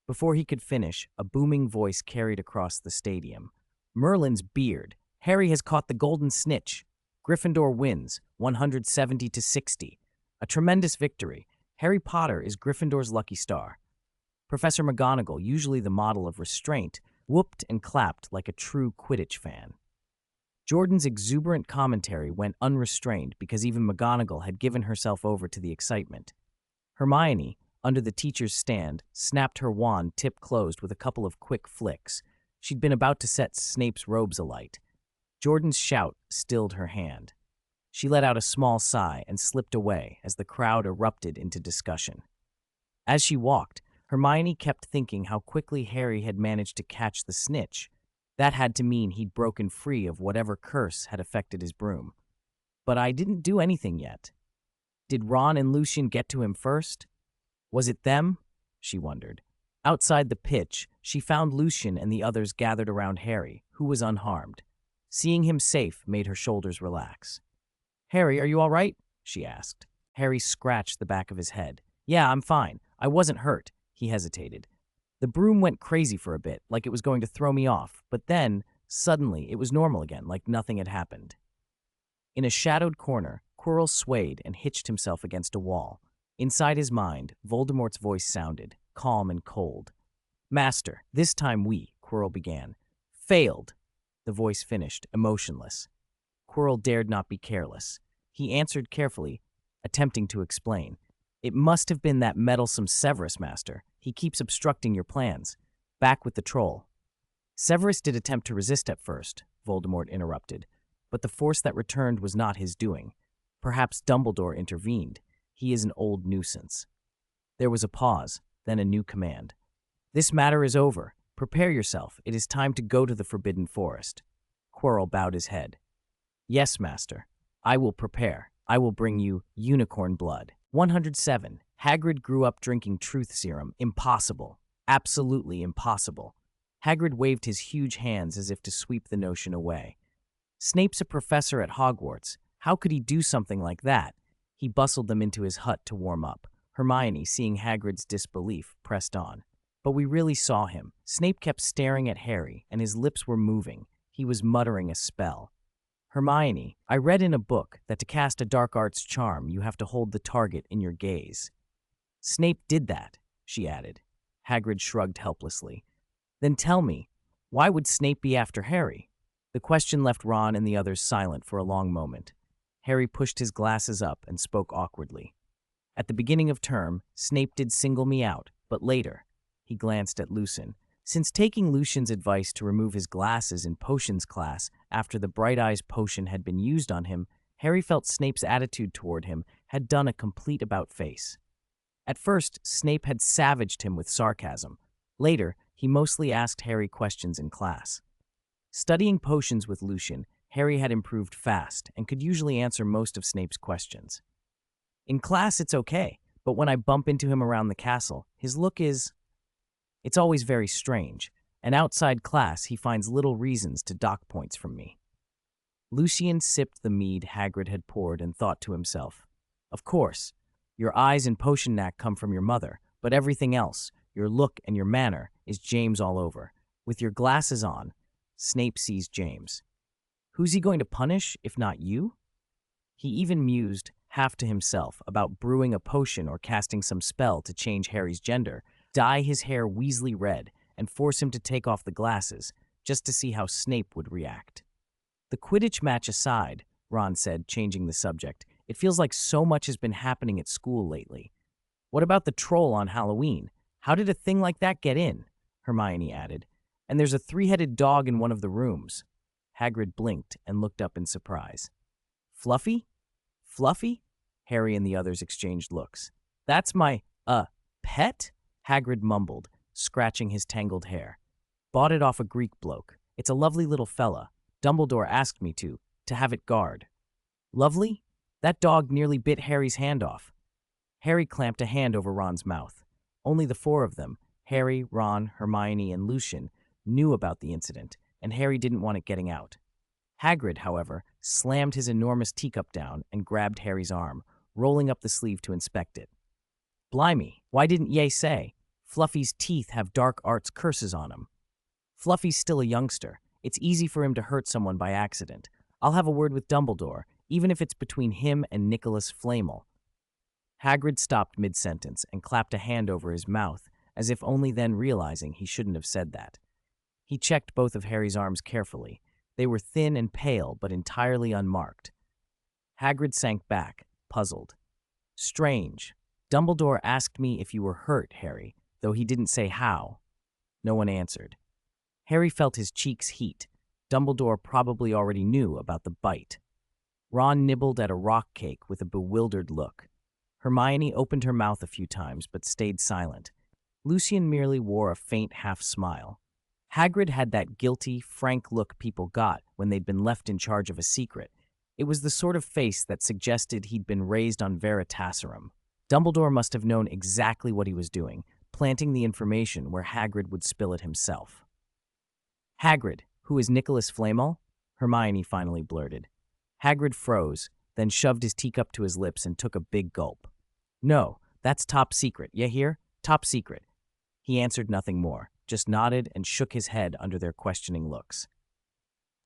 Before he could finish, a booming voice carried across the stadium. "Merlin's beard. Harry has caught the golden snitch. Gryffindor wins, 170-60. A tremendous victory. Harry Potter is Gryffindor's lucky star." Professor McGonagall, usually the model of restraint, whooped and clapped like a true Quidditch fan. Jordan's exuberant commentary went unrestrained because even McGonagall had given herself over to the excitement. Hermione, under the teacher's stand, snapped her wand tip closed with a couple of quick flicks. She'd been about to set Snape's robes alight. Jordan's shout stilled her hand. She let out a small sigh and slipped away as the crowd erupted into discussion. As she walked, Hermione kept thinking how quickly Harry had managed to catch the snitch. That had to mean he'd broken free of whatever curse had affected his broom. But I didn't do anything yet. Did Ron and Lucien get to him first? Was it them? She wondered. Outside the pitch, she found Lucien and the others gathered around Harry, who was unharmed. Seeing him safe made her shoulders relax. "Harry, are you all right?" she asked. Harry scratched the back of his head. "Yeah, I'm fine. I wasn't hurt." He hesitated. "The broom went crazy for a bit, like it was going to throw me off, but then, suddenly, it was normal again, like nothing had happened." In a shadowed corner, Quirrell swayed and hitched himself against a wall. Inside his mind, Voldemort's voice sounded, calm and cold. "Master, this time we," Quirrell began. "Failed." The voice finished, emotionless. Quirrell dared not be careless. He answered carefully, attempting to explain. "It must have been that meddlesome Severus, Master. He keeps obstructing your plans. Back with the troll." "Severus did attempt to resist at first," Voldemort interrupted, "but the force that returned was not his doing. Perhaps Dumbledore intervened. He is an old nuisance." There was a pause, then a new command. "This matter is over. Prepare yourself. It is time to go to the Forbidden Forest." Quirrell bowed his head. "Yes, Master. I will prepare. I will bring you unicorn blood." 107. Hagrid grew up drinking truth serum. Impossible. Absolutely impossible. Hagrid waved his huge hands as if to sweep the notion away. Snape's a professor at Hogwarts. How could he do something like that? He bustled them into his hut to warm up. Hermione, seeing Hagrid's disbelief, pressed on. But we really saw him. Snape kept staring at Harry, and his lips were moving. He was muttering a spell. Hermione, I read in a book that to cast a dark arts charm, you have to hold the target in your gaze. Snape did that, she added. Hagrid shrugged helplessly. Then tell me, why would Snape be after Harry? The question left Ron and the others silent for a long moment. Harry pushed his glasses up and spoke awkwardly. At the beginning of term, Snape did single me out, but later, he glanced at Lucien. Since taking Lucien's advice to remove his glasses in potions class after the Bright Eyes potion had been used on him, Harry felt Snape's attitude toward him had done a complete about-face. At first, Snape had savaged him with sarcasm. Later, he mostly asked Harry questions in class. Studying potions with Lucien, Harry had improved fast and could usually answer most of Snape's questions. In class, it's okay, but when I bump into him around the castle, his look is... It's always very strange, and outside class he finds little reasons to dock points from me. Lucien sipped the mead Hagrid had poured and thought to himself, of course, your eyes and potion knack come from your mother, but everything else, your look and your manner, is James all over. With your glasses on, Snape sees James. Who's he going to punish, if not you? He even mused, half to himself, about brewing a potion or casting some spell to change Harry's gender, dye his hair Weasley red, and force him to take off the glasses, just to see how Snape would react. The Quidditch match aside, Ron said, changing the subject, it feels like so much has been happening at school lately. What about the troll on Halloween? How did a thing like that get in? Hermione added. And there's a three-headed dog in one of the rooms. Hagrid blinked and looked up in surprise. Fluffy? Fluffy? Harry and the others exchanged looks. That's my, pet? Hagrid mumbled, scratching his tangled hair. Bought it off a Greek bloke. It's a lovely little fella. Dumbledore asked me to have it guard. Lovely? That dog nearly bit Harry's hand off. Harry clamped a hand over Ron's mouth. Only the four of them, Harry, Ron, Hermione, and Lucien, knew about the incident, and Harry didn't want it getting out. Hagrid, however, slammed his enormous teacup down and grabbed Harry's arm, rolling up the sleeve to inspect it. Blimey, why didn't ye say? Fluffy's teeth have dark arts curses on 'em. Fluffy's still a youngster. It's easy for him to hurt someone by accident. I'll have a word with Dumbledore, even if it's between him and Nicholas Flamel. Hagrid stopped mid-sentence and clapped a hand over his mouth, as if only then realizing he shouldn't have said that. He checked both of Harry's arms carefully. They were thin and pale, but entirely unmarked. Hagrid sank back, puzzled. Strange. Dumbledore asked me if you were hurt, Harry, though he didn't say how. No one answered. Harry felt his cheeks heat. Dumbledore probably already knew about the bite. Ron nibbled at a rock cake with a bewildered look. Hermione opened her mouth a few times, but stayed silent. Lucien merely wore a faint half-smile. Hagrid had that guilty, frank look people got when they'd been left in charge of a secret. It was the sort of face that suggested he'd been raised on Veritaserum. Dumbledore must have known exactly what he was doing, planting the information where Hagrid would spill it himself. Hagrid, who is Nicholas Flamel? Hermione finally blurted. Hagrid froze, then shoved his teacup to his lips and took a big gulp. No, that's top secret, you hear? Top secret. He answered nothing more, just nodded and shook his head under their questioning looks.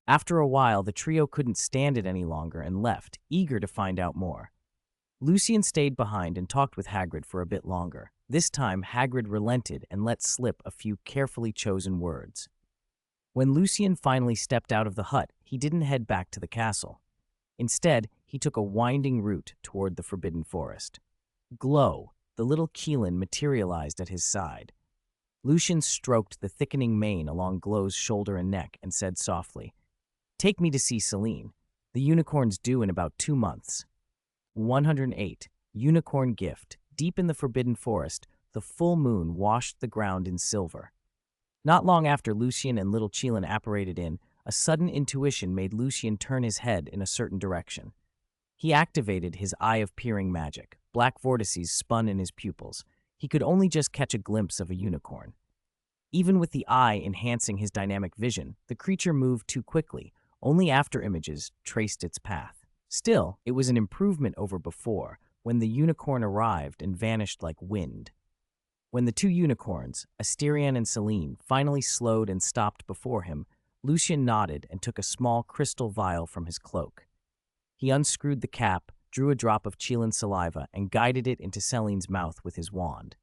After a while, the trio couldn't stand it any longer and left, eager to find out more. Lucien stayed behind and talked with Hagrid for a bit longer. This time, Hagrid relented and let slip a few carefully chosen words. When Lucien finally stepped out of the hut, he didn't head back to the castle. Instead, he took a winding route toward the Forbidden Forest. Glow, the little Keelan, materialized at his side. Lucien stroked the thickening mane along Glow's shoulder and neck and said softly, "Take me to see Celine. The unicorn's due in about 2 months." 108. Unicorn Gift. Deep in the Forbidden Forest, the full moon washed the ground in silver. Not long after Lucien and little Keelan apparated in, a sudden intuition made Lucien turn his head in a certain direction. He activated his Eye of Peering magic. Black vortices spun in his pupils. He could only just catch a glimpse of a unicorn. Even with the eye enhancing his dynamic vision, the creature moved too quickly. Only after images traced its path. Still, it was an improvement over before, when the unicorn arrived and vanished like wind. When the two unicorns, Asterion and Selene, finally slowed and stopped before him, Lucien nodded and took a small crystal vial from his cloak. He unscrewed the cap, drew a drop of Cheelin's saliva, and guided it into Selene's mouth with his wand.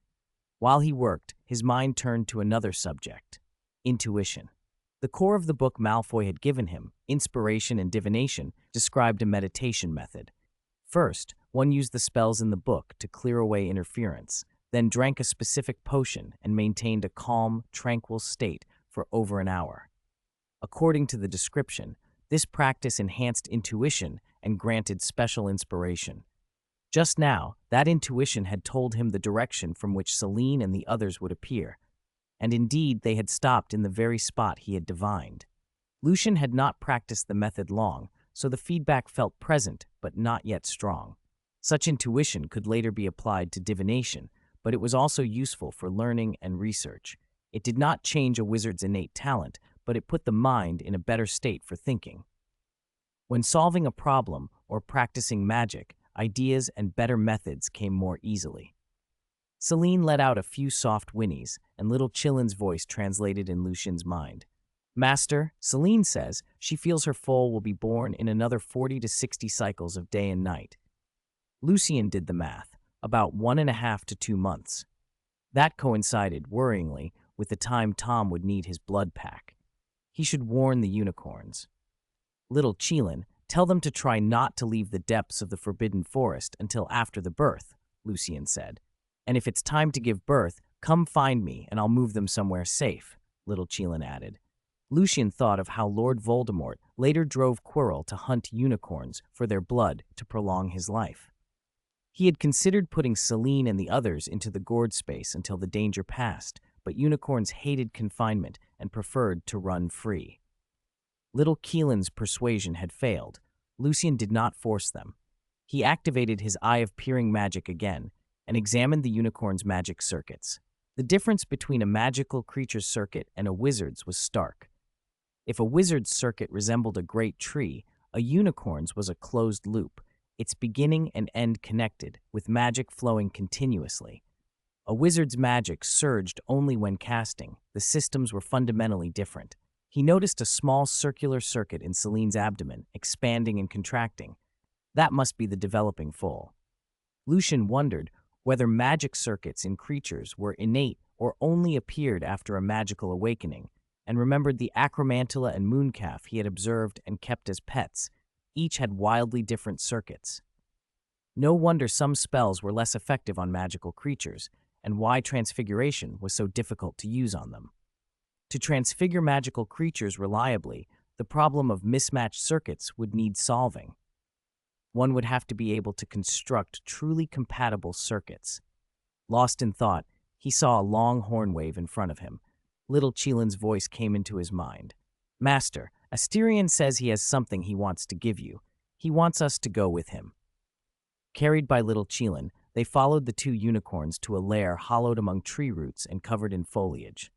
While he worked, his mind turned to another subject: intuition. The core of the book Malfoy had given him, Inspiration and Divination, described a meditation method. First, one used the spells in the book to clear away interference, then drank a specific potion and maintained a calm, tranquil state for over an hour. According to the description, this practice enhanced intuition and granted special inspiration. Just now, that intuition had told him the direction from which Selene and the others would appear, and indeed they had stopped in the very spot he had divined. Lucien had not practiced the method long, so the feedback felt present but not yet strong. Such intuition could later be applied to divination, but it was also useful for learning and research. It did not change a wizard's innate talent, but it put the mind in a better state for thinking. When solving a problem or practicing magic, ideas and better methods came more easily. Selene let out a few soft whinnies, and little Cheelin's voice translated in Lucien's mind. "Master, Selene says she feels her foal will be born in another 40 to 60 cycles of day and night." Lucien did the math, about 1.5 to 2 months. That coincided, worryingly, with the time Tom would need his blood pack. He should warn the unicorns. "Little Cheelin, tell them to try not to leave the depths of the Forbidden Forest until after the birth," Lucien said. "And if it's time to give birth, come find me and I'll move them somewhere safe," little Cheelin added. Lucien thought of how Lord Voldemort later drove Quirrell to hunt unicorns for their blood to prolong his life. He had considered putting Selene and the others into the gourd space until the danger passed, but unicorns hated confinement and preferred to run free. Little Keelan's persuasion had failed. Lucien did not force them. He activated his Eye of Peering magic again and examined the unicorn's magic circuits. The difference between a magical creature's circuit and a wizard's was stark. If a wizard's circuit resembled a great tree, a unicorn's was a closed loop, its beginning and end connected, with magic flowing continuously. A wizard's magic surged only when casting. The systems were fundamentally different. He noticed a small circular circuit in Selene's abdomen, expanding and contracting. That must be the developing foal. Lucien wondered whether magic circuits in creatures were innate or only appeared after a magical awakening, and remembered the acromantula and mooncalf he had observed and kept as pets. Each had wildly different circuits. No wonder some spells were less effective on magical creatures, and why transfiguration was so difficult to use on them. To transfigure magical creatures reliably, the problem of mismatched circuits would need solving. One would have to be able to construct truly compatible circuits. Lost in thought, he saw a long horn wave in front of him. Little Cheelin's voice came into his mind. "Master, Asterion says he has something he wants to give you. He wants us to go with him." Carried by little Cheelin, they followed the two unicorns to a lair hollowed among tree roots and covered in foliage.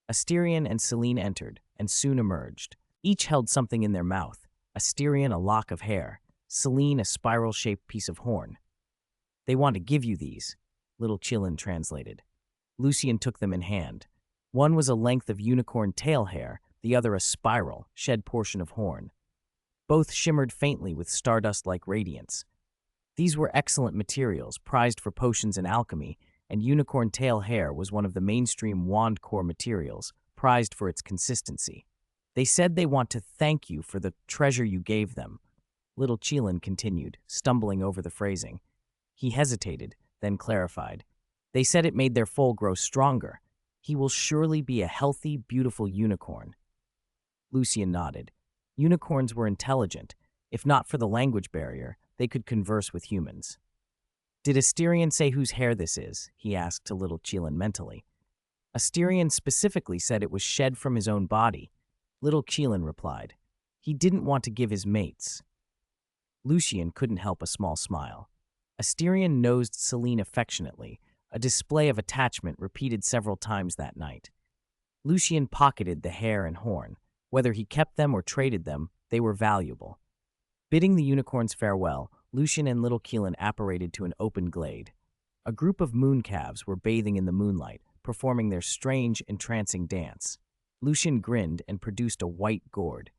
Asterion and Selene entered, and soon emerged. Each held something in their mouth, Asterion a lock of hair, Selene a spiral-shaped piece of horn. "They want to give you these," little Cheelin translated. Lucien took them in hand. One was a length of unicorn tail hair, the other a spiral, shed portion of horn. Both shimmered faintly with stardust-like radiance. These were excellent materials, prized for potions and alchemy, and unicorn tail hair was one of the mainstream wand core materials, prized for its consistency. "They said they want to thank you for the treasure you gave them," little Cheelin continued, stumbling over the phrasing. He hesitated, then clarified. "They said it made their foal grow stronger. He will surely be a healthy, beautiful unicorn." Lucien nodded. Unicorns were intelligent. If not for the language barrier, they could converse with humans. "Did Asterion say whose hair this is?" he asked to little Cheelin mentally. "Asterion specifically said it was shed from his own body," little Cheelin replied. "He didn't want to give his mates." Lucien couldn't help a small smile. Asterion nosed Selene affectionately, a display of attachment repeated several times that night. Lucien pocketed the hair and horn. Whether he kept them or traded them, they were valuable. Bidding the unicorns farewell, Lucien and little Cheelin apparated to an open glade. A group of mooncalves were bathing in the moonlight, performing their strange, entrancing dance. Lucien grinned and produced a white gourd.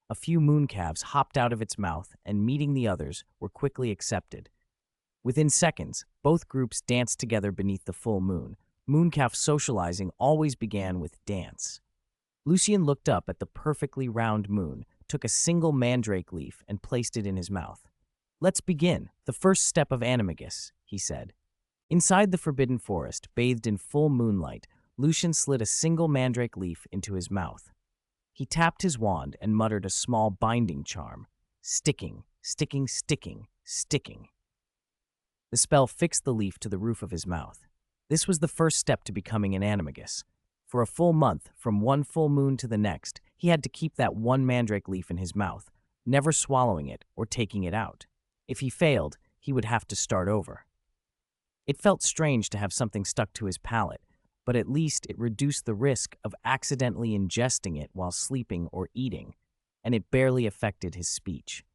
A few mooncalves hopped out of its mouth and, meeting the others, were quickly accepted. Within seconds, both groups danced together beneath the full moon. Mooncalf socializing always began with dance. Lucien looked up at the perfectly round moon, took a single mandrake leaf, and placed it in his mouth. "Let's begin, the first step of animagus," he said. Inside the forbidden forest, bathed in full moonlight, Lucien slid a single mandrake leaf into his mouth. He tapped his wand and muttered a small binding charm. Sticking, sticking, sticking, sticking. The spell fixed the leaf to the roof of his mouth. This was the first step to becoming an animagus. For a full month, from one full moon to the next, he had to keep that one mandrake leaf in his mouth, never swallowing it or taking it out. If he failed, he would have to start over. It felt strange to have something stuck to his palate, but at least it reduced the risk of accidentally ingesting it while sleeping or eating, and it barely affected his speech.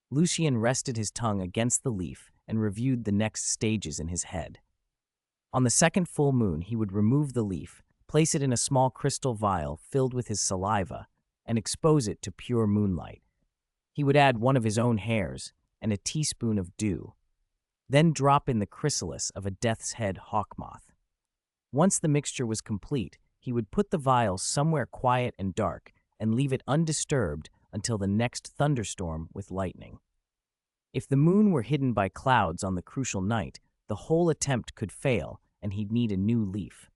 Lucien rested his tongue against the leaf and reviewed the next stages in his head. On the second full moon, he would remove the leaf, place it in a small crystal vial filled with his saliva, and expose it to pure moonlight. He would add one of his own hairs and a teaspoon of dew, then drop in the chrysalis of a death's head hawk moth. Once the mixture was complete, he would put the vial somewhere quiet and dark and leave it undisturbed until the next thunderstorm with lightning. If the moon were hidden by clouds on the crucial night, the whole attempt could fail and he'd need a new leaf.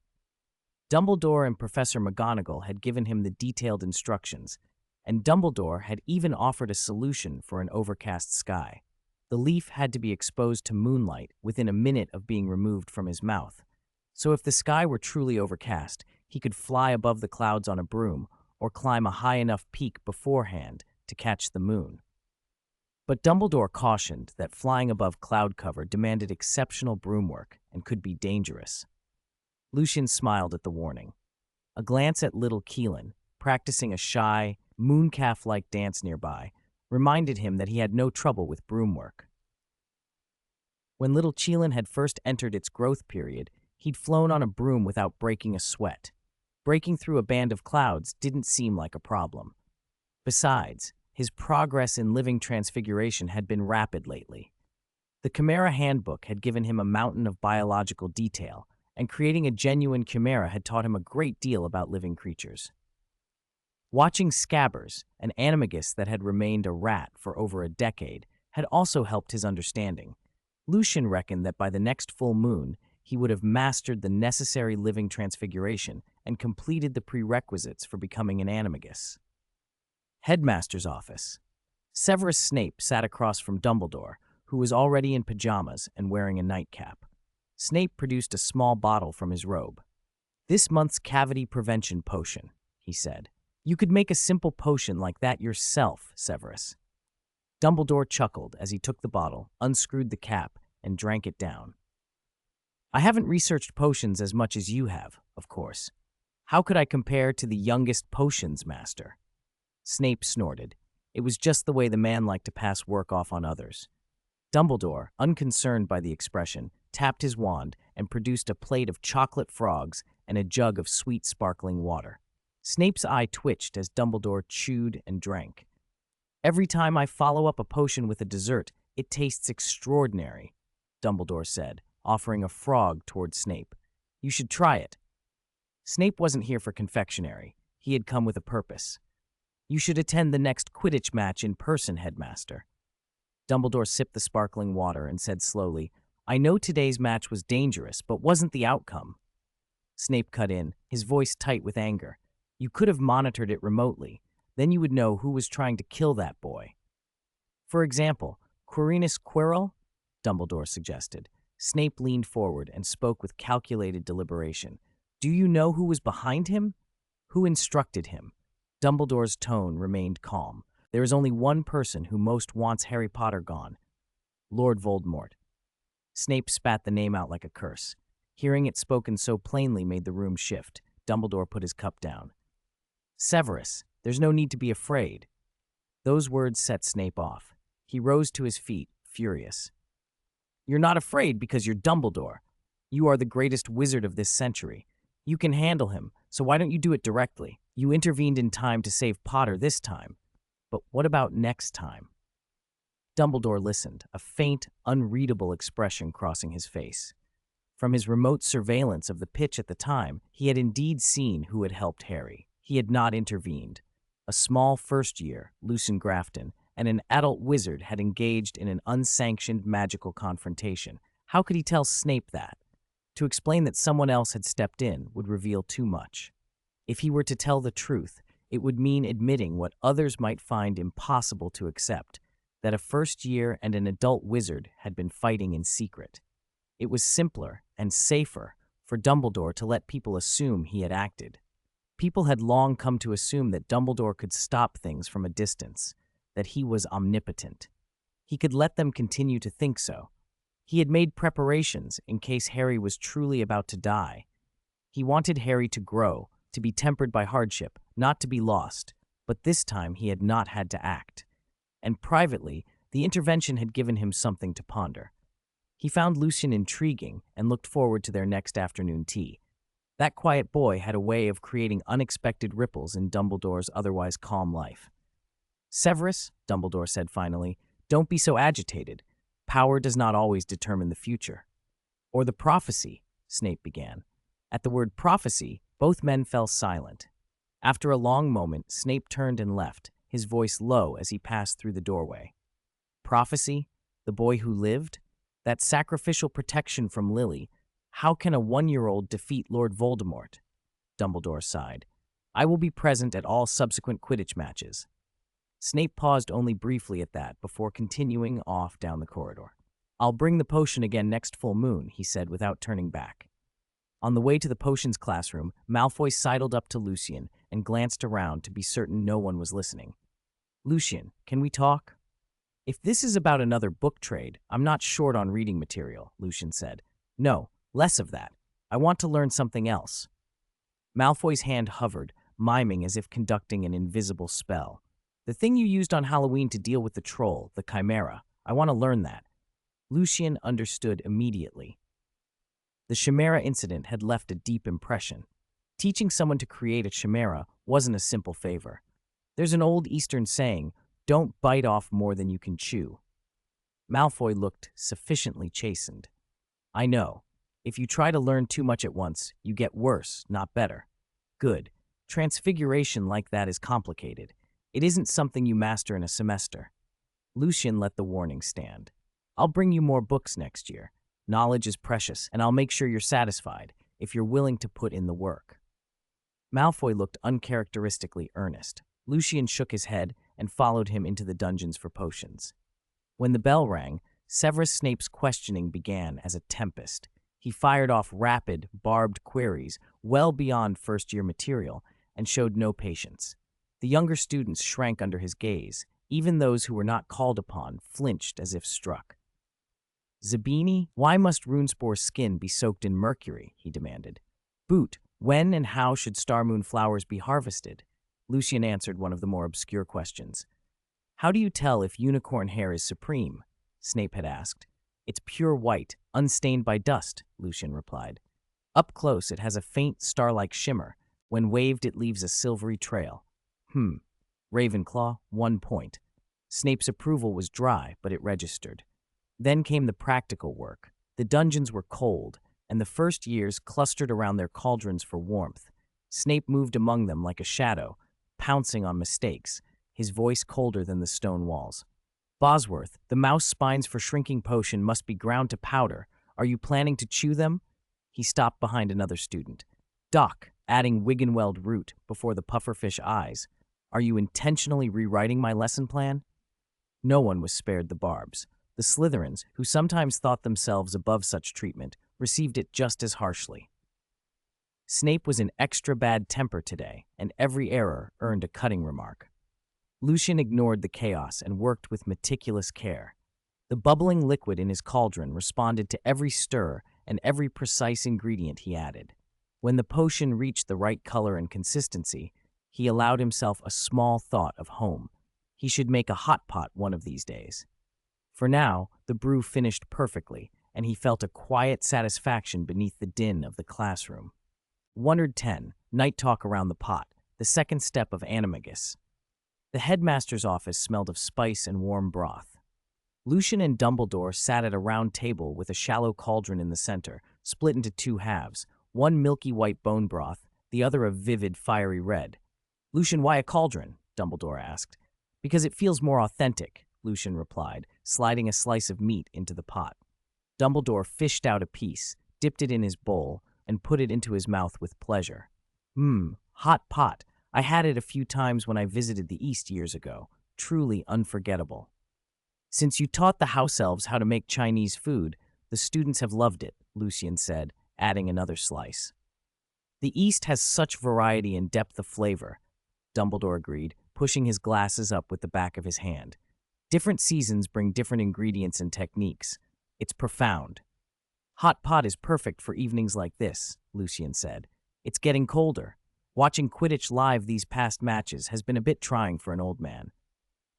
Dumbledore and Professor McGonagall had given him the detailed instructions, and Dumbledore had even offered a solution for an overcast sky. The leaf had to be exposed to moonlight within a minute of being removed from his mouth. So if the sky were truly overcast, he could fly above the clouds on a broom or climb a high enough peak beforehand to catch the moon. But Dumbledore cautioned that flying above cloud cover demanded exceptional broom work and could be dangerous. Lucien smiled at the warning. A glance at little Keelan, practicing a shy, mooncalf-like dance nearby, reminded him that he had no trouble with broom work. When little Keelan had first entered its growth period, he'd flown on a broom without breaking a sweat. Breaking through a band of clouds didn't seem like a problem. Besides, his progress in living transfiguration had been rapid lately. The Chimera Handbook had given him a mountain of biological detail, and creating a genuine chimera had taught him a great deal about living creatures. Watching Scabbers, an animagus that had remained a rat for over a decade, had also helped his understanding. Lucien reckoned that by the next full moon, he would have mastered the necessary living transfiguration and completed the prerequisites for becoming an animagus. Headmaster's office. Severus Snape sat across from Dumbledore, who was already in pajamas and wearing a nightcap. Snape produced a small bottle from his robe. "This month's cavity prevention potion," he said. "You could make a simple potion like that yourself, Severus." Dumbledore chuckled as he took the bottle, unscrewed the cap, and drank it down. "I haven't researched potions as much as you have, of course. How could I compare to the youngest potions master?" Snape snorted. It was just the way the man liked to pass work off on others. Dumbledore, unconcerned by the expression, tapped his wand and produced a plate of chocolate frogs and a jug of sweet sparkling water. Snape's eye twitched as Dumbledore chewed and drank. "Every time I follow up a potion with a dessert, it tastes extraordinary," Dumbledore said, offering a frog toward Snape. "You should try it." Snape wasn't here for confectionery. He had come with a purpose. "You should attend the next Quidditch match in person, Headmaster." Dumbledore sipped the sparkling water and said slowly, "I know today's match was dangerous, but wasn't the outcome." Snape cut in, his voice tight with anger. "You could have monitored it remotely. Then you would know who was trying to kill that boy." "For example, Quirinus Quirrell?" Dumbledore suggested. Snape leaned forward and spoke with calculated deliberation. "Do you know who was behind him? Who instructed him?" Dumbledore's tone remained calm. "There is only one person who most wants Harry Potter gone. Lord Voldemort." Snape spat the name out like a curse. Hearing it spoken so plainly made the room shift. Dumbledore put his cup down. "Severus, there's no need to be afraid." Those words set Snape off. He rose to his feet, furious. You're not afraid because you're Dumbledore. You are the greatest wizard of this century. You can handle him, so why don't you do it directly? You intervened in time to save Potter this time. But what about next time? Dumbledore listened, a faint, unreadable expression crossing his face. From his remote surveillance of the pitch at the time, he had indeed seen who had helped Harry. He had not intervened. A small first year, Lucien Grafton, and an adult wizard had engaged in an unsanctioned magical confrontation. How could he tell Snape that? To explain that someone else had stepped in would reveal too much. If he were to tell the truth, it would mean admitting what others might find impossible to accept, that a first year and an adult wizard had been fighting in secret. It was simpler and safer for Dumbledore to let people assume he had acted. People had long come to assume that Dumbledore could stop things from a distance, that he was omnipotent. He could let them continue to think so. He had made preparations in case Harry was truly about to die. He wanted Harry to grow, to be tempered by hardship, not to be lost, but this time he had not had to act. And privately, the intervention had given him something to ponder. He found Lucien intriguing and looked forward to their next afternoon tea. That quiet boy had a way of creating unexpected ripples in Dumbledore's otherwise calm life. "Severus," Dumbledore said finally, "don't be so agitated. Power does not always determine the future." "Or the prophecy," Snape began. At the word prophecy, both men fell silent. After a long moment, Snape turned and left, his voice low as he passed through the doorway. Prophecy? The boy who lived? That sacrificial protection from Lily? How can a 1-year-old defeat Lord Voldemort? Dumbledore sighed. "I will be present at all subsequent Quidditch matches." Snape paused only briefly at that before continuing off down the corridor. "I'll bring the potion again next full moon," he said without turning back. On the way to the potions classroom, Malfoy sidled up to Lucien and glanced around to be certain no one was listening. "Lucien, can we talk?" "If this is about another book trade, I'm not short on reading material," Lucien said. "No, less of that. I want to learn something else." Malfoy's hand hovered, miming as if conducting an invisible spell. "The thing you used on Halloween to deal with the troll, the chimera. I want to learn that." Lucien understood immediately. The chimera incident had left a deep impression. Teaching someone to create a chimera wasn't a simple favor. There's an old Eastern saying, "Don't bite off more than you can chew." Malfoy looked sufficiently chastened. "I know. If you try to learn too much at once, you get worse, not better." "Good. Transfiguration like that is complicated. It isn't something you master in a semester." Lucien let the warning stand. "I'll bring you more books next year. Knowledge is precious, and I'll make sure you're satisfied if you're willing to put in the work." Malfoy looked uncharacteristically earnest. Lucien shook his head and followed him into the dungeons for potions. When the bell rang, Severus Snape's questioning began as a tempest. He fired off rapid, barbed queries well beyond first-year material and showed no patience. The younger students shrank under his gaze. Even those who were not called upon flinched as if struck. "Zabini, why must Runespor's skin be soaked in mercury?" he demanded. "Boot, when and how should Star Moon flowers be harvested?" Lucien answered one of the more obscure questions. "How do you tell if unicorn hair is supreme?" Snape had asked. "It's pure white, unstained by dust," Lucien replied. "Up close, it has a faint star-like shimmer. When waved, it leaves a silvery trail." Ravenclaw, 1 point. Snape's approval was dry, but it registered. Then came the practical work. The dungeons were cold, and the first years clustered around their cauldrons for warmth. Snape moved among them like a shadow, pouncing on mistakes, his voice colder than the stone walls. "Bosworth, the mouse spines for shrinking potion must be ground to powder. Are you planning to chew them?" He stopped behind another student. "Doc," adding Wiggenweld root before the pufferfish eyes. "Are you intentionally rewriting my lesson plan?" No one was spared the barbs. The Slytherins, who sometimes thought themselves above such treatment, received it just as harshly. Snape was in extra bad temper today, and every error earned a cutting remark. Lucien ignored the chaos and worked with meticulous care. The bubbling liquid in his cauldron responded to every stir and every precise ingredient he added. When the potion reached the right color and consistency, he allowed himself a small thought of home. He should make a hot pot one of these days. For now, the brew finished perfectly, and he felt a quiet satisfaction beneath the din of the classroom. 110. Night talk around the pot, the second step of animagus. The headmaster's office smelled of spice and warm broth. Lucien and Dumbledore sat at a round table with a shallow cauldron in the center, split into two halves, one milky white bone broth, the other a vivid, fiery red. "Lucien, why a cauldron?" Dumbledore asked. "Because it feels more authentic," Lucien replied, sliding a slice of meat into the pot. Dumbledore fished out a piece, dipped it in his bowl, and put it into his mouth with pleasure. Hot pot. I had it a few times when I visited the East years ago. Truly unforgettable. "Since you taught the house elves how to make Chinese food, the students have loved it," Lucien said, adding another slice. "The East has such variety and depth of flavor," Dumbledore agreed, pushing his glasses up with the back of his hand. "Different seasons bring different ingredients and techniques. It's profound." "Hot pot is perfect for evenings like this," Lucien said. "It's getting colder. Watching Quidditch live these past matches has been a bit trying for an old man."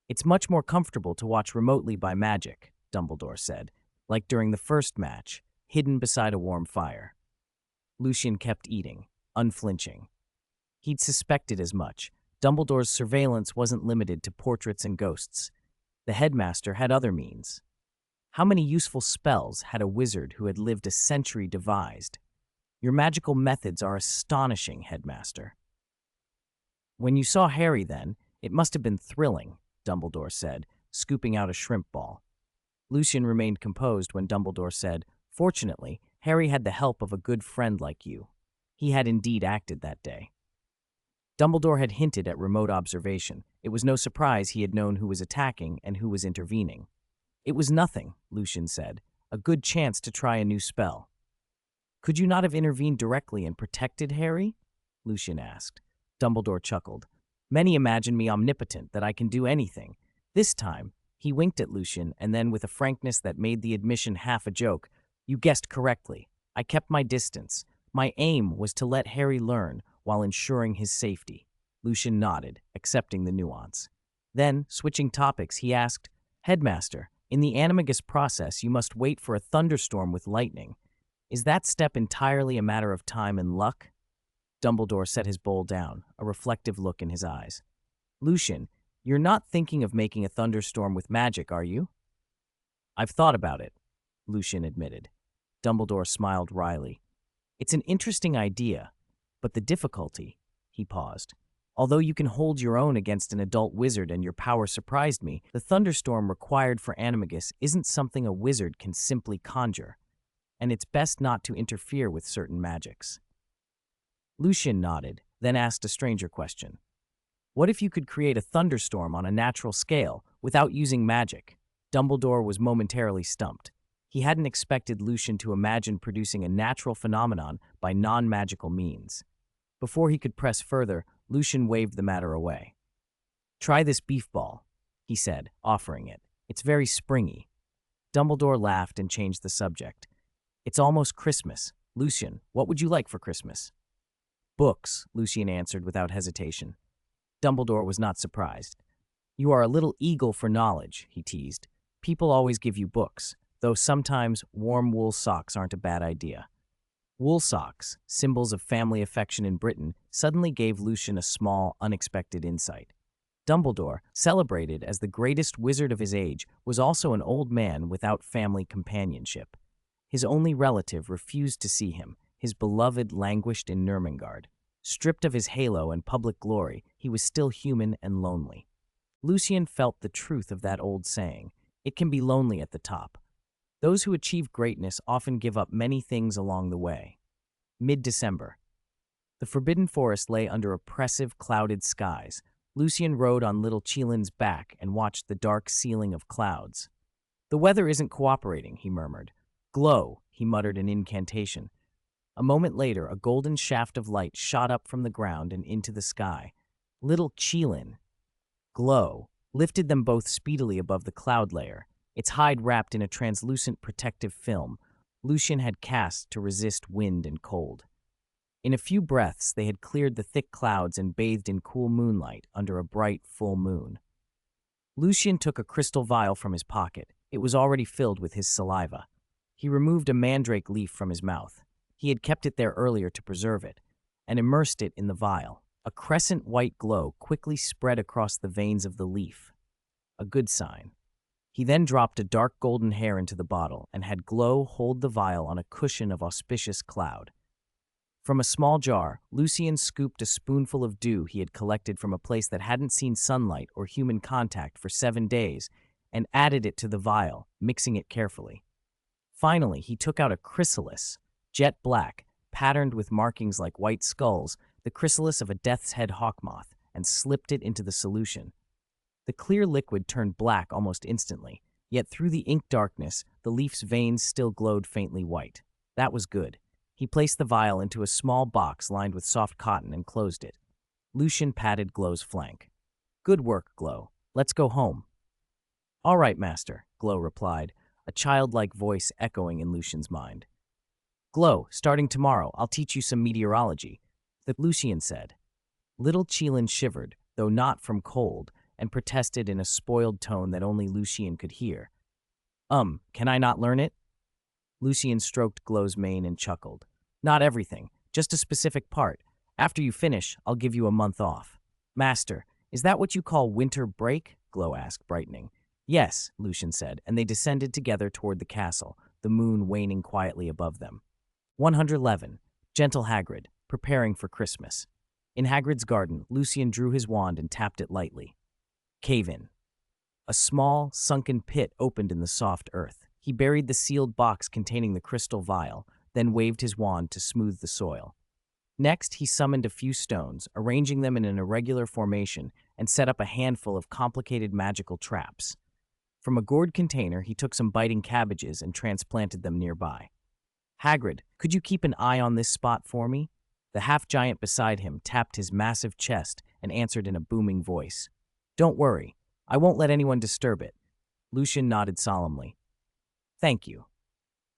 "It's much more comfortable to watch remotely by magic," Dumbledore said, "like during the first match, hidden beside a warm fire." Lucien kept eating, unflinching. He'd suspected as much. Dumbledore's surveillance wasn't limited to portraits and ghosts. The headmaster had other means. How many useful spells had a wizard who had lived a century devised? "Your magical methods are astonishing, headmaster." "When you saw Harry then, it must have been thrilling," Dumbledore said, scooping out a shrimp ball. Lucien remained composed when Dumbledore said, "Fortunately, Harry had the help of a good friend like you." He had indeed acted that day. Dumbledore had hinted at remote observation. It was no surprise he had known who was attacking and who was intervening. "It was nothing," Lucien said. "A good chance to try a new spell." "Could you not have intervened directly and protected Harry?" Lucien asked. Dumbledore chuckled. "Many imagine me omnipotent, that I can do anything. This time," he winked at Lucien, and then with a frankness that made the admission half a joke, "You guessed correctly. I kept my distance. My aim was to let Harry learn while ensuring his safety." Lucien nodded, accepting the nuance. Then, switching topics, he asked, "Headmaster, in the animagus process you must wait for a thunderstorm with lightning. Is that step entirely a matter of time and luck?" Dumbledore set his bowl down, a reflective look in his eyes. "Lucien, you're not thinking of making a thunderstorm with magic, are you?" "I've thought about it," Lucien admitted. Dumbledore smiled wryly. "It's an interesting idea, but the difficulty—" He paused. "Although you can hold your own against an adult wizard and your power surprised me, the thunderstorm required for animagus isn't something a wizard can simply conjure, and it's best not to interfere with certain magics." Lucien nodded, then asked a stranger question. "What if you could create a thunderstorm on a natural scale without using magic?" Dumbledore was momentarily stumped. He hadn't expected Lucien to imagine producing a natural phenomenon by non-magical means. Before he could press further, Lucien waved the matter away. "Try this beef ball," he said, offering it. "It's very springy." Dumbledore laughed and changed the subject. "It's almost Christmas. Lucien, what would you like for Christmas?" "Books," Lucien answered without hesitation. Dumbledore was not surprised. "You are a little eagle for knowledge," he teased. "People always give you books, though sometimes warm wool socks aren't a bad idea." Wool socks, symbols of family affection in Britain, suddenly gave Lucien a small, unexpected insight. Dumbledore, celebrated as the greatest wizard of his age, was also an old man without family companionship. His only relative refused to see him. His beloved languished in Nurmengard. Stripped of his halo and public glory, he was still human and lonely. Lucien felt the truth of that old saying. It can be lonely at the top. Those who achieve greatness often give up many things along the way. Mid-December. The Forbidden Forest lay under oppressive, clouded skies. Lucien rode on little Chelin's back and watched the dark ceiling of clouds. "The weather isn't cooperating," he murmured. "Glow," he muttered an incantation. A moment later, a golden shaft of light shot up from the ground and into the sky. Little Chelin, Glow, lifted them both speedily above the cloud layer, its hide wrapped in a translucent protective film Lucien had cast to resist wind and cold. In a few breaths, they had cleared the thick clouds and bathed in cool moonlight under a bright, full moon. Lucien took a crystal vial from his pocket. It was already filled with his saliva. He removed a mandrake leaf from his mouth. He had kept it there earlier to preserve it, and immersed it in the vial. A crescent white glow quickly spread across the veins of the leaf. A good sign. He then dropped a dark golden hair into the bottle and had Glow hold the vial on a cushion of auspicious cloud. From a small jar, Lucien scooped a spoonful of dew he had collected from a place that hadn't seen sunlight or human contact for 7 days and added it to the vial, mixing it carefully. Finally, he took out a chrysalis, jet black, patterned with markings like white skulls, the chrysalis of a death's head hawkmoth, and slipped it into the solution. The clear liquid turned black almost instantly, yet through the ink darkness, the leaf's veins still glowed faintly white. That was good. He placed the vial into a small box lined with soft cotton and closed it. Lucien patted Glow's flank. "Good work, Glow. Let's go home." "All right, Master," Glow replied, a childlike voice echoing in Lucien's mind. "Glow, starting tomorrow, I'll teach you some meteorology," Lucien said. Little Cheelin shivered, though not from cold, and protested in a spoiled tone that only Lucien could hear. Can I not learn it?" Lucien stroked Glow's mane and chuckled. "Not everything, just a specific part. After you finish, I'll give you a month off." "Master, is that what you call winter break?" Glow asked, brightening. "Yes," Lucien said, and they descended together toward the castle, the moon waning quietly above them. 111. Gentle Hagrid, preparing for Christmas. In Hagrid's garden, Lucien drew his wand and tapped it lightly. Cave-in. A small, sunken pit opened in the soft earth. He buried the sealed box containing the crystal vial, then waved his wand to smooth the soil. Next, he summoned a few stones, arranging them in an irregular formation, and set up a handful of complicated magical traps. From a gourd container, he took some biting cabbages and transplanted them nearby. "Hagrid, could you keep an eye on this spot for me?" The half-giant beside him tapped his massive chest and answered in a booming voice. "Don't worry, I won't let anyone disturb it." Lucien nodded solemnly. "Thank you."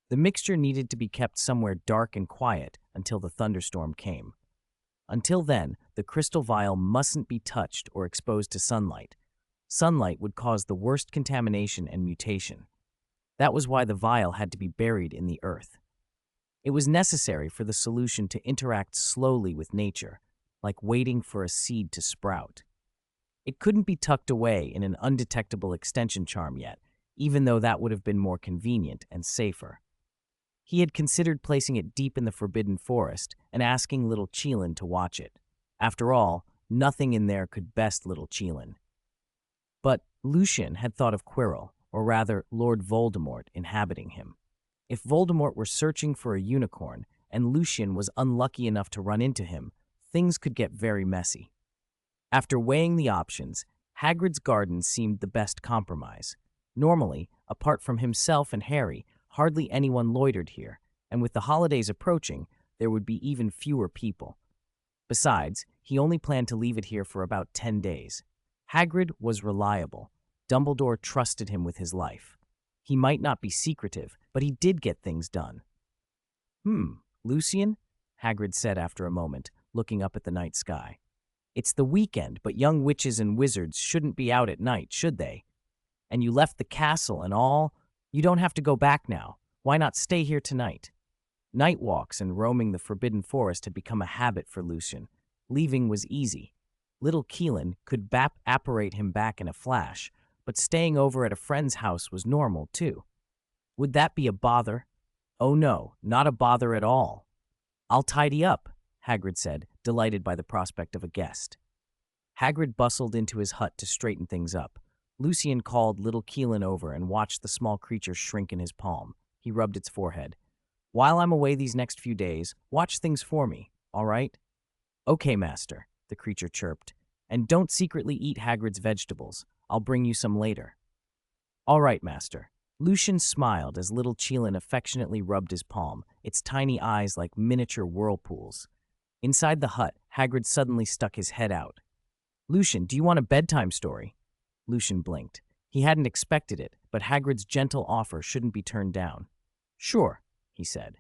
The mixture needed to be kept somewhere dark and quiet until the thunderstorm came. Until then, the crystal vial mustn't be touched or exposed to sunlight. Sunlight would cause the worst contamination and mutation. That was why the vial had to be buried in the earth. It was necessary for the solution to interact slowly with nature, like waiting for a seed to sprout. It couldn't be tucked away in an undetectable extension charm yet, even though that would have been more convenient and safer. He had considered placing it deep in the Forbidden Forest and asking little Cheelin to watch it. After all, nothing in there could best little Cheelin. But Lucien had thought of Quirrell, or rather Lord Voldemort, inhabiting him. If Voldemort were searching for a unicorn, and Lucien was unlucky enough to run into him, things could get very messy. After weighing the options, Hagrid's garden seemed the best compromise. Normally, apart from himself and Harry, hardly anyone loitered here, and with the holidays approaching, there would be even fewer people. Besides, he only planned to leave it here for about 10 days. Hagrid was reliable. Dumbledore trusted him with his life. He might not be secretive, but he did get things done. Lucien?" Hagrid said after a moment, looking up at the night sky. "It's the weekend, but young witches and wizards shouldn't be out at night, should they? And you left the castle and all. You don't have to go back now. Why not stay here tonight?" Night walks and roaming the Forbidden Forest had become a habit for Lucien. Leaving was easy. Little Cheelin could apparate him back in a flash, but staying over at a friend's house was normal, too. Would that be a bother? Oh no, not a bother at all. "I'll tidy up," Hagrid said, delighted by the prospect of a guest. Hagrid bustled into his hut to straighten things up. Lucien called little Cheelin over and watched the small creature shrink in his palm. He rubbed its forehead. "While I'm away these next few days, watch things for me, all right?" "Okay, Master," the creature chirped. "And don't secretly eat Hagrid's vegetables. I'll bring you some later." "All right, Master." Lucien smiled as little Cheelin affectionately rubbed his palm, its tiny eyes like miniature whirlpools. Inside the hut, Hagrid suddenly stuck his head out. "Lucien, do you want a bedtime story?" Lucien blinked. He hadn't expected it, but Hagrid's gentle offer shouldn't be turned down. "Sure," he said.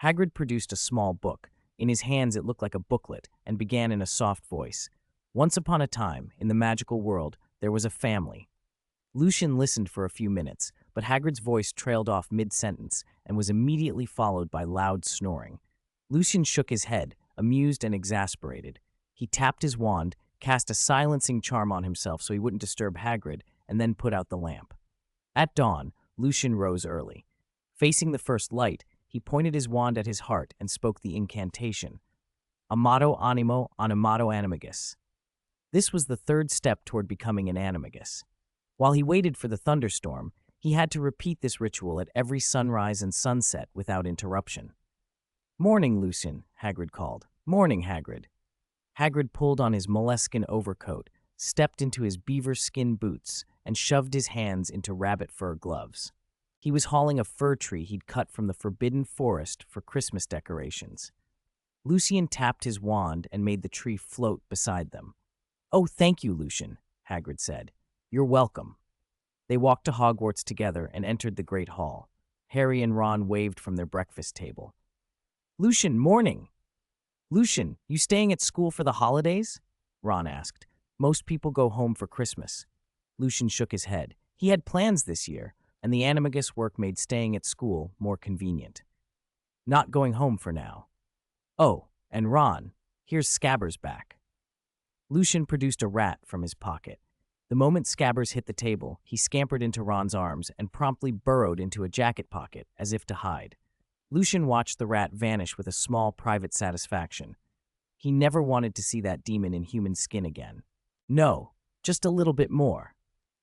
Hagrid produced a small book. In his hands it looked like a booklet, and began in a soft voice. "Once upon a time, in the magical world, there was a family." Lucien listened for a few minutes, but Hagrid's voice trailed off mid-sentence and was immediately followed by loud snoring. Lucien shook his head, amused and exasperated. He tapped his wand, cast a silencing charm on himself so he wouldn't disturb Hagrid, and then put out the lamp. At dawn, Lucien rose early. Facing the first light, he pointed his wand at his heart and spoke the incantation, Amato animo animato animagus. This was the third step toward becoming an animagus. While he waited for the thunderstorm, he had to repeat this ritual at every sunrise and sunset without interruption. "Morning, Lucien," Hagrid called. "Morning, Hagrid." Hagrid pulled on his moleskin overcoat, stepped into his beaver skin boots, and shoved his hands into rabbit fur gloves. He was hauling a fir tree he'd cut from the forbidden forest for Christmas decorations. Lucien tapped his wand and made the tree float beside them. "Oh, thank you, Lucien," Hagrid said. "You're welcome." They walked to Hogwarts together and entered the Great Hall. Harry and Ron waved from their breakfast table. "Lucien, morning!" "Lucien, you staying at school for the holidays?" Ron asked. "Most people go home for Christmas." Lucien shook his head. He had plans this year, and the animagus work made staying at school more convenient. "Not going home for now." "Oh, and Ron, here's Scabbers back." Lucien produced a rat from his pocket. The moment Scabbers hit the table, he scampered into Ron's arms and promptly burrowed into a jacket pocket, as if to hide. Lucien watched the rat vanish with a small private satisfaction. He never wanted to see that demon in human skin again. "No, just a little bit more."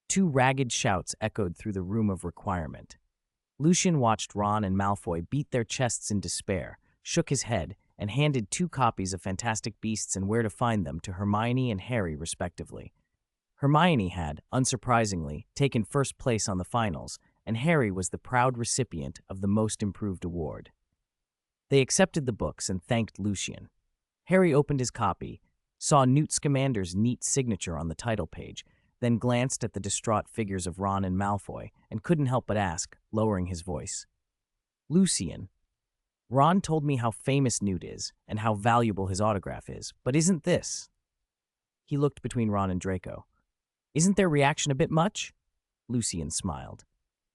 Two ragged shouts echoed through the room of requirement. Lucien watched Ron and Malfoy beat their chests in despair, shook his head, and handed 2 copies of Fantastic Beasts and Where to Find Them to Hermione and Harry, respectively. Hermione had, unsurprisingly, taken first place on the finals, and Harry was the proud recipient of the Most Improved award. They accepted the books and thanked Lucien. Harry opened his copy, saw Newt Scamander's neat signature on the title page, then glanced at the distraught figures of Ron and Malfoy, and couldn't help but ask, lowering his voice, "Lucien, Ron told me how famous Newt is and how valuable his autograph is, but isn't this?" He looked between Ron and Draco. "Isn't their reaction a bit much?" Lucien smiled.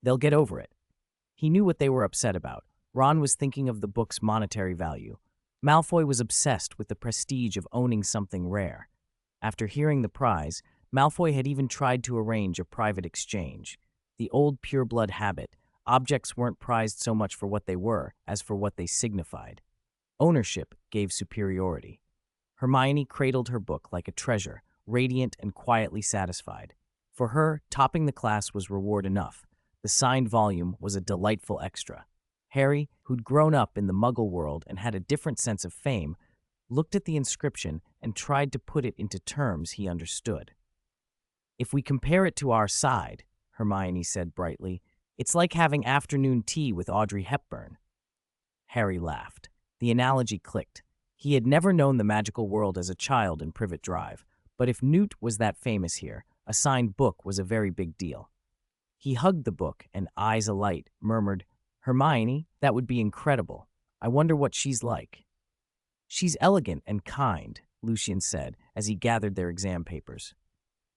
"They'll get over it." He knew what they were upset about. Ron was thinking of the book's monetary value. Malfoy was obsessed with the prestige of owning something rare. After hearing the prize, Malfoy had even tried to arrange a private exchange. The old pureblood habit, objects weren't prized so much for what they were as for what they signified. Ownership gave superiority. Hermione cradled her book like a treasure, radiant and quietly satisfied. For her, topping the class was reward enough. The signed volume was a delightful extra. Harry, who'd grown up in the Muggle world and had a different sense of fame, looked at the inscription and tried to put it into terms he understood. "If we compare it to our side," Hermione said brightly, "it's like having afternoon tea with Audrey Hepburn." Harry laughed. The analogy clicked. He had never known the magical world as a child in Privet Drive, but if Newt was that famous here, a signed book was a very big deal. He hugged the book and, eyes alight, murmured, "Hermione, that would be incredible. I wonder what she's like." "She's elegant and kind," Lucien said as he gathered their exam papers.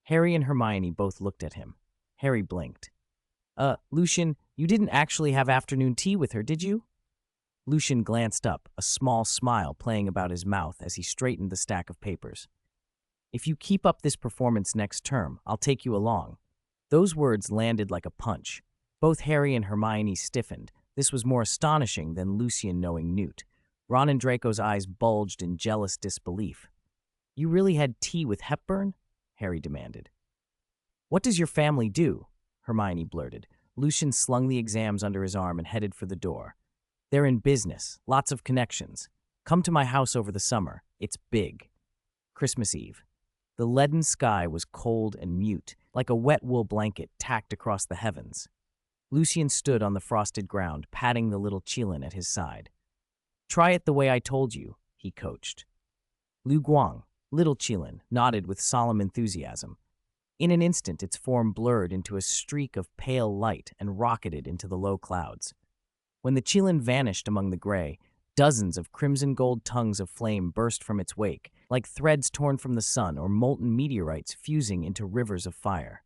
Harry and Hermione both looked at him. Harry blinked. Lucien, you didn't actually have afternoon tea with her, did you?" Lucien glanced up, a small smile playing about his mouth as he straightened the stack of papers. "If you keep up this performance next term, I'll take you along." Those words landed like a punch. Both Harry and Hermione stiffened. This was more astonishing than Lucien knowing Newt. Ron and Draco's eyes bulged in jealous disbelief. "You really had tea with Hepburn?" Harry demanded. "What does your family do?" Hermione blurted. Lucien slung the exams under his arm and headed for the door. "They're in business, lots of connections. Come to my house over the summer. It's big." Christmas Eve. The leaden sky was cold and mute, like a wet wool blanket tacked across the heavens. Lucien stood on the frosted ground, patting the little Qilin at his side. "Try it the way I told you," he coached. Lu Guang, little Qilin, nodded with solemn enthusiasm. In an instant, its form blurred into a streak of pale light and rocketed into the low clouds. When the Qilin vanished among the gray, dozens of crimson-gold tongues of flame burst from its wake, like threads torn from the sun or molten meteorites fusing into rivers of fire.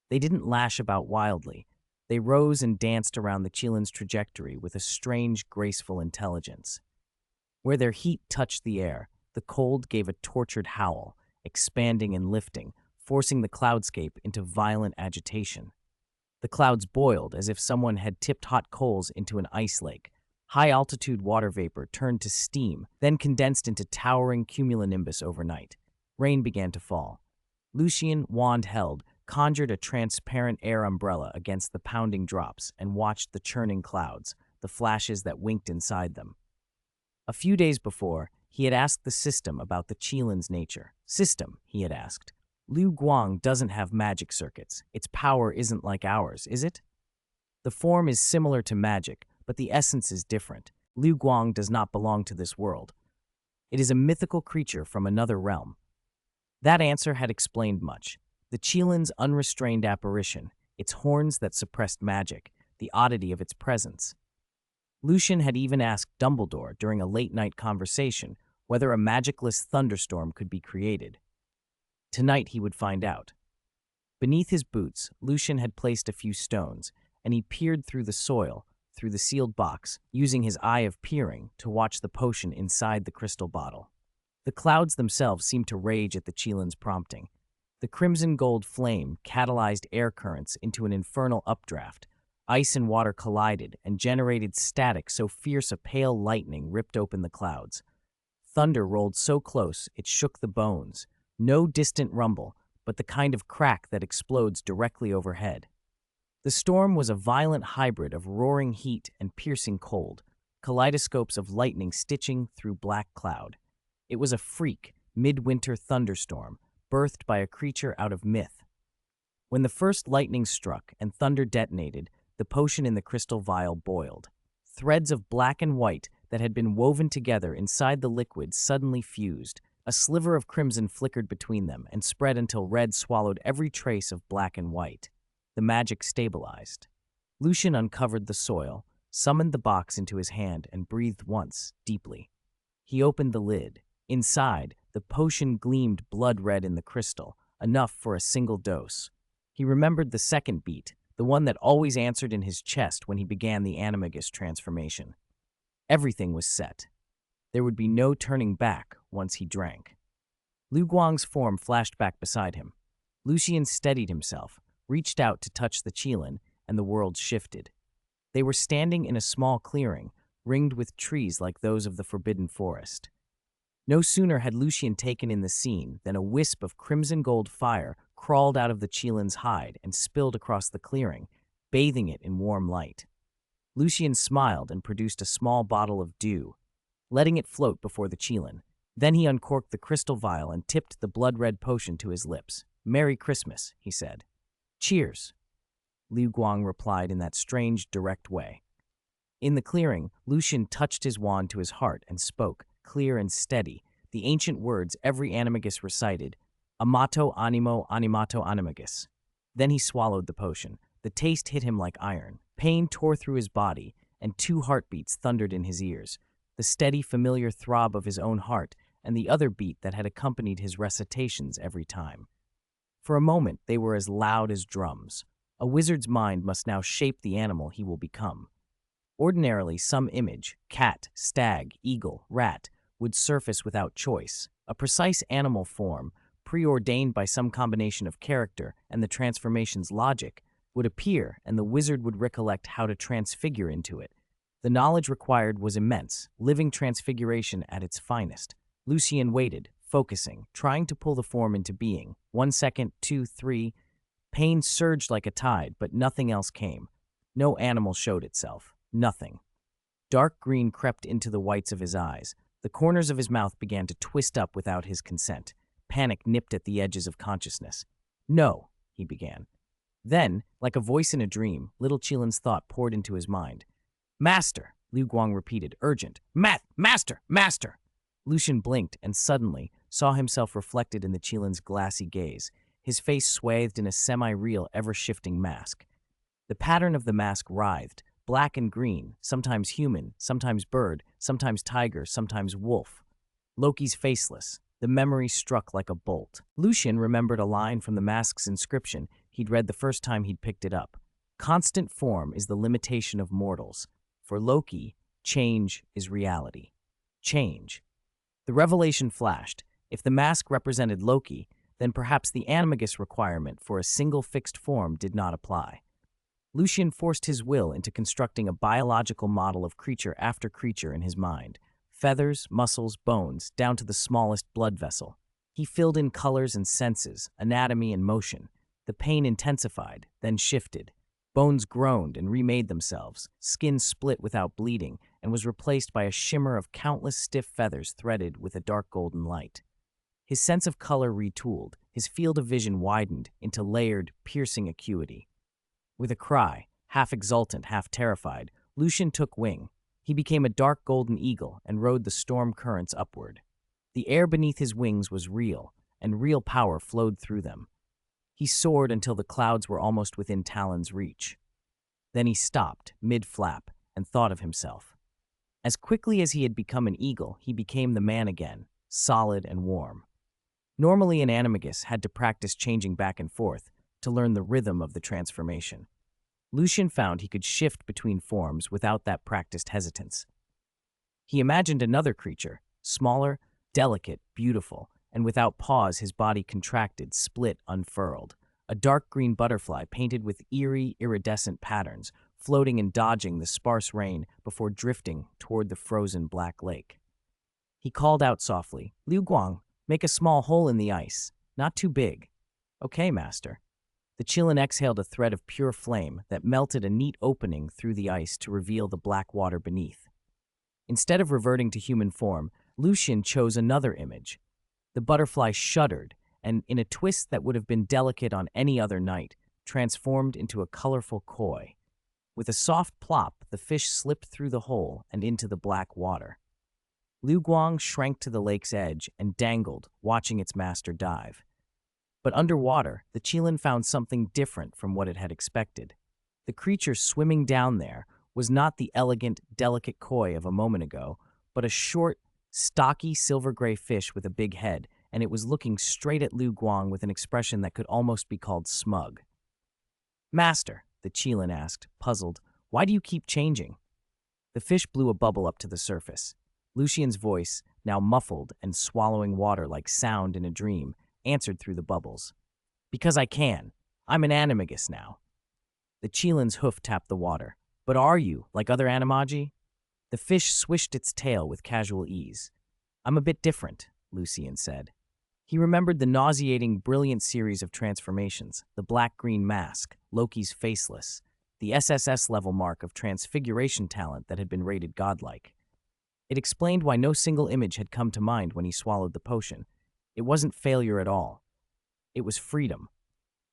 They didn't lash about wildly. They rose and danced around the Chilin's trajectory with a strange, graceful intelligence. Where their heat touched the air, the cold gave a tortured howl, expanding and lifting, forcing the cloudscape into violent agitation. The clouds boiled as if someone had tipped hot coals into an ice lake. High-altitude water vapor turned to steam, then condensed into towering cumulonimbus overnight. Rain began to fall. Lucien, wand held, conjured a transparent air umbrella against the pounding drops and watched the churning clouds, the flashes that winked inside them. A few days before, he had asked the system about the Chilin's nature. "System," he had asked, "Liu Guang doesn't have magic circuits. Its power isn't like ours, is it? The form is similar to magic, but the essence is different. Liu Guang does not belong to this world. It is a mythical creature from another realm." That answer had explained much. The Chilin's unrestrained apparition, its horns that suppressed magic, the oddity of its presence. Lucien had even asked Dumbledore during a late-night conversation whether a magicless thunderstorm could be created. Tonight he would find out. Beneath his boots, Lucien had placed a few stones, and he peered through the soil, through the sealed box, using his eye of peering to watch the potion inside the crystal bottle. The clouds themselves seemed to rage at the Chilin's prompting. The crimson-gold flame catalyzed air currents into an infernal updraft. Ice and water collided and generated static so fierce a pale lightning ripped open the clouds. Thunder rolled so close it shook the bones. No distant rumble, but the kind of crack that explodes directly overhead. The storm was a violent hybrid of roaring heat and piercing cold, kaleidoscopes of lightning stitching through black cloud. It was a freak, midwinter thunderstorm, birthed by a creature out of myth. When the first lightning struck and thunder detonated, the potion in the crystal vial boiled. Threads of black and white that had been woven together inside the liquid suddenly fused. A sliver of crimson flickered between them and spread until red swallowed every trace of black and white. The magic stabilized. Lucien uncovered the soil, summoned the box into his hand, and breathed once, deeply. He opened the lid. Inside, the potion gleamed blood-red in the crystal, enough for a single dose. He remembered the second beat, the one that always answered in his chest when he began the animagus transformation. Everything was set. There would be no turning back once he drank. Liu Guang's form flashed back beside him. Lucien steadied himself, reached out to touch the Chilin, and the world shifted. They were standing in a small clearing, ringed with trees like those of the Forbidden Forest. No sooner had Lucien taken in the scene than a wisp of crimson-gold fire crawled out of the Chilin's hide and spilled across the clearing, bathing it in warm light. Lucien smiled and produced a small bottle of dew, letting it float before the Chilin. Then he uncorked the crystal vial and tipped the blood-red potion to his lips. "Merry Christmas," he said. "Cheers," Liu Guang replied in that strange, direct way. In the clearing, Lucien touched his wand to his heart and spoke, clear and steady, the ancient words every animagus recited, "Amato animo animato animagus." Then he swallowed the potion. The taste hit him like iron. Pain tore through his body, and 2 heartbeats thundered in his ears, the steady, familiar throb of his own heart and the other beat that had accompanied his recitations every time. For a moment, they were as loud as drums. A wizard's mind must now shape the animal he will become. Ordinarily, some image, cat, stag, eagle, rat, would surface without choice, a precise animal form, preordained by some combination of character and the transformation's logic, would appear and the wizard would recollect how to transfigure into it. The knowledge required was immense, living transfiguration at its finest. Lucien waited, focusing, trying to pull the form into being. 1 second, 2, 3. Pain surged like a tide, but nothing else came. No animal showed itself. Nothing. Dark green crept into the whites of his eyes. The corners of his mouth began to twist up without his consent. Panic nipped at the edges of consciousness. "No," he began. Then, like a voice in a dream, little Chilin's thought poured into his mind. "Master," Liu Guang repeated, urgent. Master! Master!" Lucien blinked and suddenly saw himself reflected in the Chilin's glassy gaze, his face swathed in a semi-real, ever-shifting mask. The pattern of the mask writhed, black and green, sometimes human, sometimes bird, sometimes tiger, sometimes wolf. Loki's Faceless. The memory struck like a bolt. Lucien remembered a line from the mask's inscription he'd read the first time he'd picked it up. Constant form is the limitation of mortals. For Loki, change is reality. Change. The revelation flashed. If the mask represented Loki, then perhaps the animagus requirement for a single fixed form did not apply. Lucien forced his will into constructing a biological model of creature after creature in his mind. Feathers, muscles, bones, down to the smallest blood vessel. He filled in colors and senses, anatomy and motion. The pain intensified, then shifted. Bones groaned and remade themselves. Skin split without bleeding and was replaced by a shimmer of countless stiff feathers threaded with a dark golden light. His sense of color retooled. His field of vision widened into layered, piercing acuity. With a cry, half exultant, half terrified, Lucien took wing. He became a dark golden eagle and rode the storm currents upward. The air beneath his wings was real, and real power flowed through them. He soared until the clouds were almost within Talon's reach. Then he stopped, mid-flap, and thought of himself. As quickly as he had become an eagle, he became the man again, solid and warm. Normally, an animagus had to practice changing back and forth to learn the rhythm of the transformation. Lucien found he could shift between forms without that practiced hesitance. He imagined another creature, smaller, delicate, beautiful, and without pause his body contracted, split, unfurled. A dark green butterfly painted with eerie, iridescent patterns, floating and dodging the sparse rain before drifting toward the frozen black lake. He called out softly, "Liu Guang, make a small hole in the ice. Not too big." "Okay, master." The Qilin exhaled a thread of pure flame that melted a neat opening through the ice to reveal the black water beneath. Instead of reverting to human form, Lucien chose another image. The butterfly shuddered, and in a twist that would have been delicate on any other night, transformed into a colorful koi. With a soft plop, the fish slipped through the hole and into the black water. Liu Guang shrank to the lake's edge and dangled, watching its master dive. But underwater, the Qilin found something different from what it had expected. The creature swimming down there was not the elegant, delicate koi of a moment ago, but a short, stocky, silver-gray fish with a big head, and it was looking straight at Liu Guang with an expression that could almost be called smug. "Master," the Qilin asked, puzzled, "why do you keep changing?" The fish blew a bubble up to the surface. Lucien's voice, now muffled and swallowing water like sound in a dream, answered through the bubbles. "Because I can. I'm an animagus now." The Qilin's hoof tapped the water. "But are you, like other animagi?" The fish swished its tail with casual ease. "I'm a bit different," Lucien said. He remembered the nauseating, brilliant series of transformations, the black-green mask, Loki's Faceless, the SSS-level mark of transfiguration talent that had been rated godlike. It explained why no single image had come to mind when he swallowed the potion. It wasn't failure at all. It was freedom.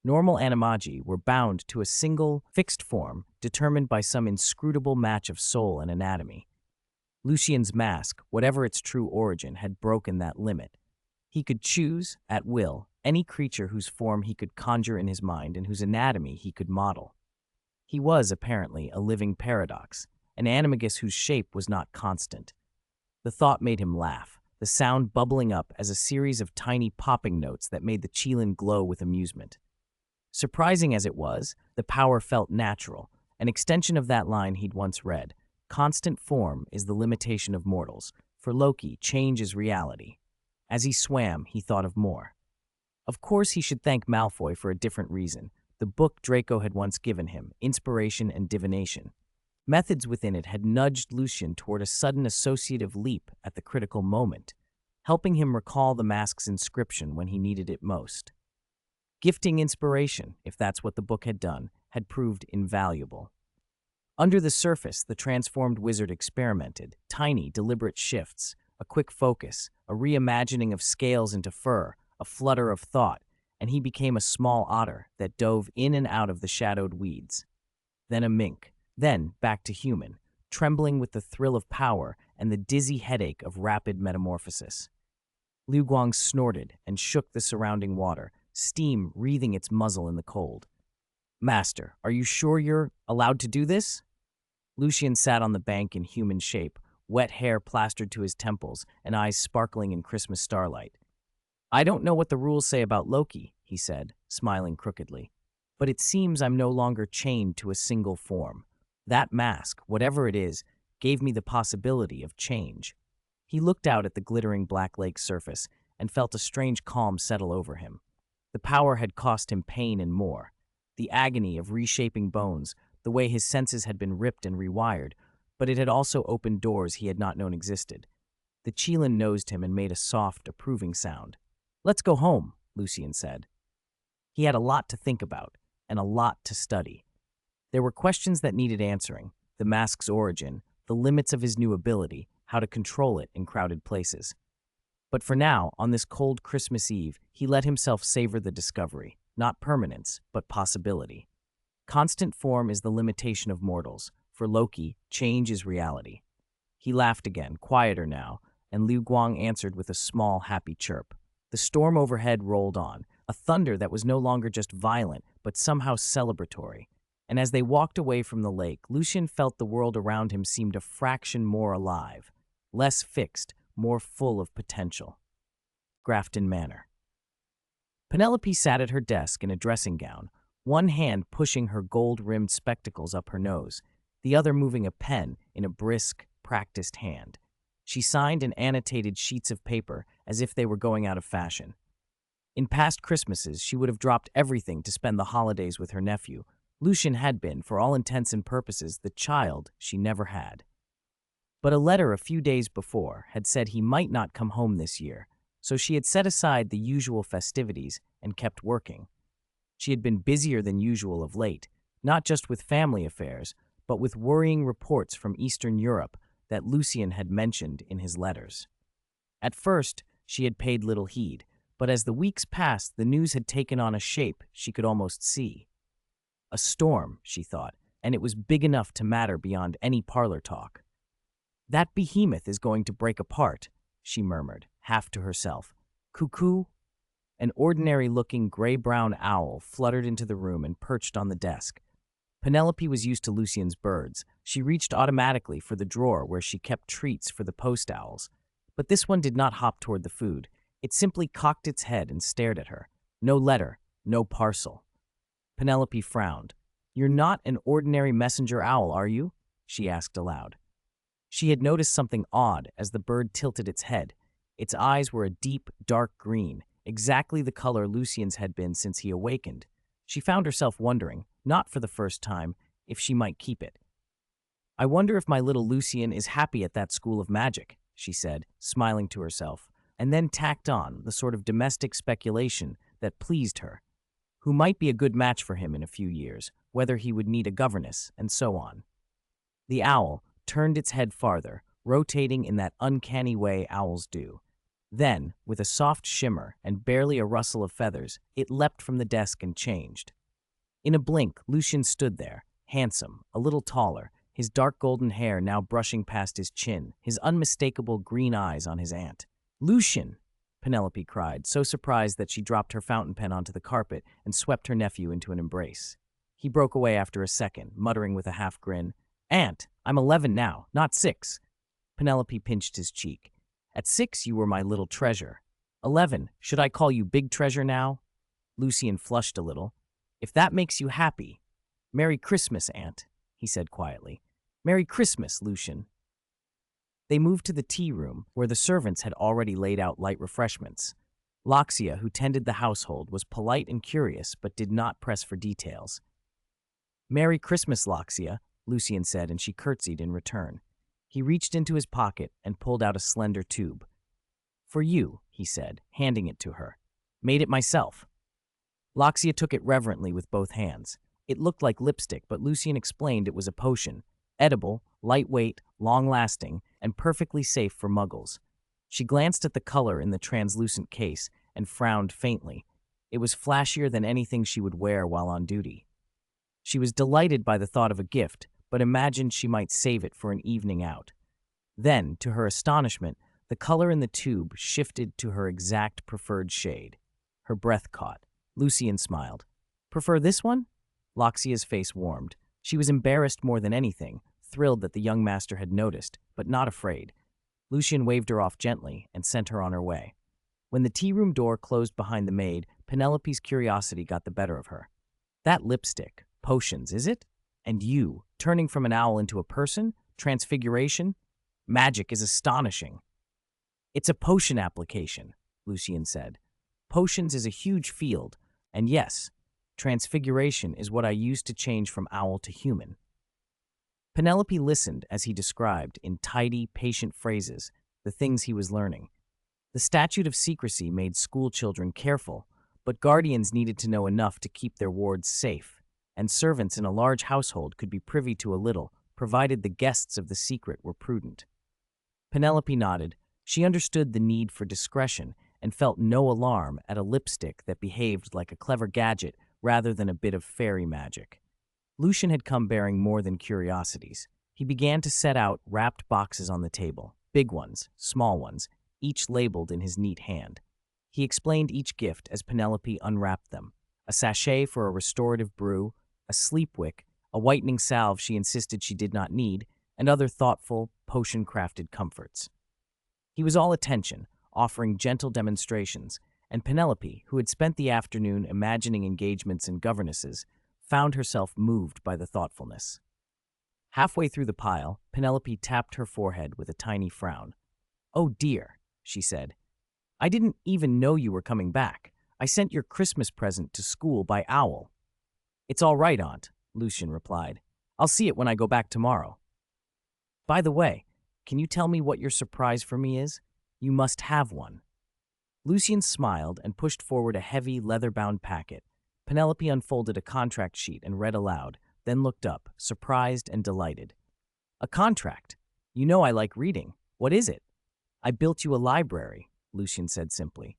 Normal animagi were bound to a single, fixed form determined by some inscrutable match of soul and anatomy. Lucien's mask, whatever its true origin, had broken that limit. He could choose, at will, any creature whose form he could conjure in his mind and whose anatomy he could model. He was, apparently, a living paradox, an animagus whose shape was not constant. The thought made him laugh, the sound bubbling up as a series of tiny popping notes that made the Qilin glow with amusement. Surprising as it was, the power felt natural, an extension of that line he'd once read. Constant form is the limitation of mortals. For Loki, change is reality. As he swam, he thought of more. Of course he should thank Malfoy for a different reason. The book Draco had once given him, Inspiration and Divination. Methods within it had nudged Lucien toward a sudden associative leap at the critical moment, helping him recall the mask's inscription when he needed it most. Gifting inspiration, if that's what the book had done, had proved invaluable. Under the surface, the transformed wizard experimented, tiny, deliberate shifts, a quick focus, a reimagining of scales into fur, a flutter of thought, and he became a small otter that dove in and out of the shadowed weeds. Then a mink, then back to human, trembling with the thrill of power and the dizzy headache of rapid metamorphosis. Liu Guang snorted and shook the surrounding water, steam wreathing its muzzle in the cold. "Master, are you sure you're allowed to do this?" Lucien sat on the bank in human shape, wet hair plastered to his temples and eyes sparkling in Christmas starlight. "I don't know what the rules say about Loki," he said, smiling crookedly. But it seems I'm no longer chained to a single form. That mask, whatever it is, gave me the possibility of change." He looked out at the glittering black lake surface and felt a strange calm settle over him. The power had cost him pain and more. The agony of reshaping bones, the way his senses had been ripped and rewired, but it had also opened doors he had not known existed. The Chelan nosed him and made a soft, approving sound. "Let's go home," Lucien said. He had a lot to think about and a lot to study. There were questions that needed answering: the mask's origin, the limits of his new ability, how to control it in crowded places. But for now, on this cold Christmas Eve, he let himself savor the discovery, not permanence, but possibility. Constant form is the limitation of mortals. For Loki, change is reality. He laughed again, quieter now, and Liu Guang answered with a small, happy chirp. The storm overhead rolled on, a thunder that was no longer just violent, but somehow celebratory. And as they walked away from the lake, Lucien felt the world around him seemed a fraction more alive, less fixed, more full of potential. Grafton Manor. Penelope sat at her desk in a dressing gown, one hand pushing her gold-rimmed spectacles up her nose, the other moving a pen in a brisk, practiced hand. She signed and annotated sheets of paper as if they were going out of fashion. In past Christmases, she would have dropped everything to spend the holidays with her nephew. Lucien had been, for all intents and purposes, the child she never had. But a letter a few days before had said he might not come home this year, so she had set aside the usual festivities and kept working. She had been busier than usual of late, not just with family affairs, but with worrying reports from Eastern Europe that Lucien had mentioned in his letters. At first, she had paid little heed, but as the weeks passed, the news had taken on a shape she could almost see. A storm, she thought, and it was big enough to matter beyond any parlor talk. "That behemoth is going to break apart," she murmured, half to herself. "Cuckoo?" An ordinary-looking gray-brown owl fluttered into the room and perched on the desk. Penelope was used to Lucien's birds. She reached automatically for the drawer where she kept treats for the post owls. But this one did not hop toward the food. It simply cocked its head and stared at her. No letter, no parcel. Penelope frowned. "You're not an ordinary messenger owl, are you?" she asked aloud. She had noticed something odd as the bird tilted its head. Its eyes were a deep, dark green, exactly the color Lucien's had been since he awakened. She found herself wondering, not for the first time, if she might keep it. "I wonder if my little Lucien is happy at that school of magic," she said, smiling to herself, and then tacked on the sort of domestic speculation that pleased her. Who might be a good match for him in a few years, whether he would need a governess, and so on. The owl turned its head farther, rotating in that uncanny way owls do. Then, with a soft shimmer and barely a rustle of feathers, it leapt from the desk and changed. In a blink, Lucien stood there, handsome, a little taller, his dark golden hair now brushing past his chin, his unmistakable green eyes on his aunt. "Lucien!" Penelope cried, so surprised that she dropped her fountain pen onto the carpet and swept her nephew into an embrace. He broke away after a second, muttering with a half grin, "Aunt, I'm 11 now, not 6. Penelope pinched his cheek. "At 6 you were my little treasure. 11, should I call you Big Treasure now?" Lucien flushed a little. "If that makes you happy. Merry Christmas, Aunt," he said quietly. "Merry Christmas, Lucien." They moved to the tea room, where the servants had already laid out light refreshments. Loxia, who tended the household, was polite and curious, but did not press for details. "Merry Christmas, Loxia," Lucien said, and she curtsied in return. He reached into his pocket and pulled out a slender tube. "For you," he said, handing it to her. "Made it myself." Loxia took it reverently with both hands. It looked like lipstick, but Lucien explained it was a potion, edible, lightweight, long-lasting, and perfectly safe for muggles. She glanced at the color in the translucent case and frowned faintly. It was flashier than anything she would wear while on duty. She was delighted by the thought of a gift, but imagined she might save it for an evening out. Then, to her astonishment, the color in the tube shifted to her exact preferred shade. Her breath caught. Lucien smiled. "Prefer this one?" Loxia's face warmed. She was embarrassed more than anything, thrilled that the young master had noticed, but not afraid. Lucien waved her off gently and sent her on her way. When the tea room door closed behind the maid, Penelope's curiosity got the better of her. That lipstick, potions, is it? And you, turning from an owl into a person? Transfiguration? Magic is astonishing. It's a potion application, Lucien said. Potions is a huge field, and yes, transfiguration is what I used to change from owl to human. Penelope listened as he described, in tidy, patient phrases, the things he was learning. The statute of secrecy made schoolchildren careful, but guardians needed to know enough to keep their wards safe, and servants in a large household could be privy to a little, provided the guests of the secret were prudent. Penelope nodded. She understood the need for discretion and felt no alarm at a lipstick that behaved like a clever gadget rather than a bit of fairy magic. Lucien had come bearing more than curiosities. He began to set out wrapped boxes on the table, big ones, small ones, each labeled in his neat hand. He explained each gift as Penelope unwrapped them: a sachet for a restorative brew, a sleep wick, a whitening salve she insisted she did not need, and other thoughtful, potion-crafted comforts. He was all attention, offering gentle demonstrations, and Penelope, who had spent the afternoon imagining engagements and governesses, found herself moved by the thoughtfulness. Halfway through the pile, Penelope tapped her forehead with a tiny frown. "Oh dear," she said. "I didn't even know you were coming back. I sent your Christmas present to school by owl." "It's all right, Aunt," Lucien replied. "I'll see it when I go back tomorrow. By the way, can you tell me what your surprise for me is? You must have one." Lucien smiled and pushed forward a heavy, leather-bound packet. Penelope unfolded a contract sheet and read aloud, then looked up, surprised and delighted. "A contract? You know I like reading. What is it?" "I built you a library," Lucien said simply.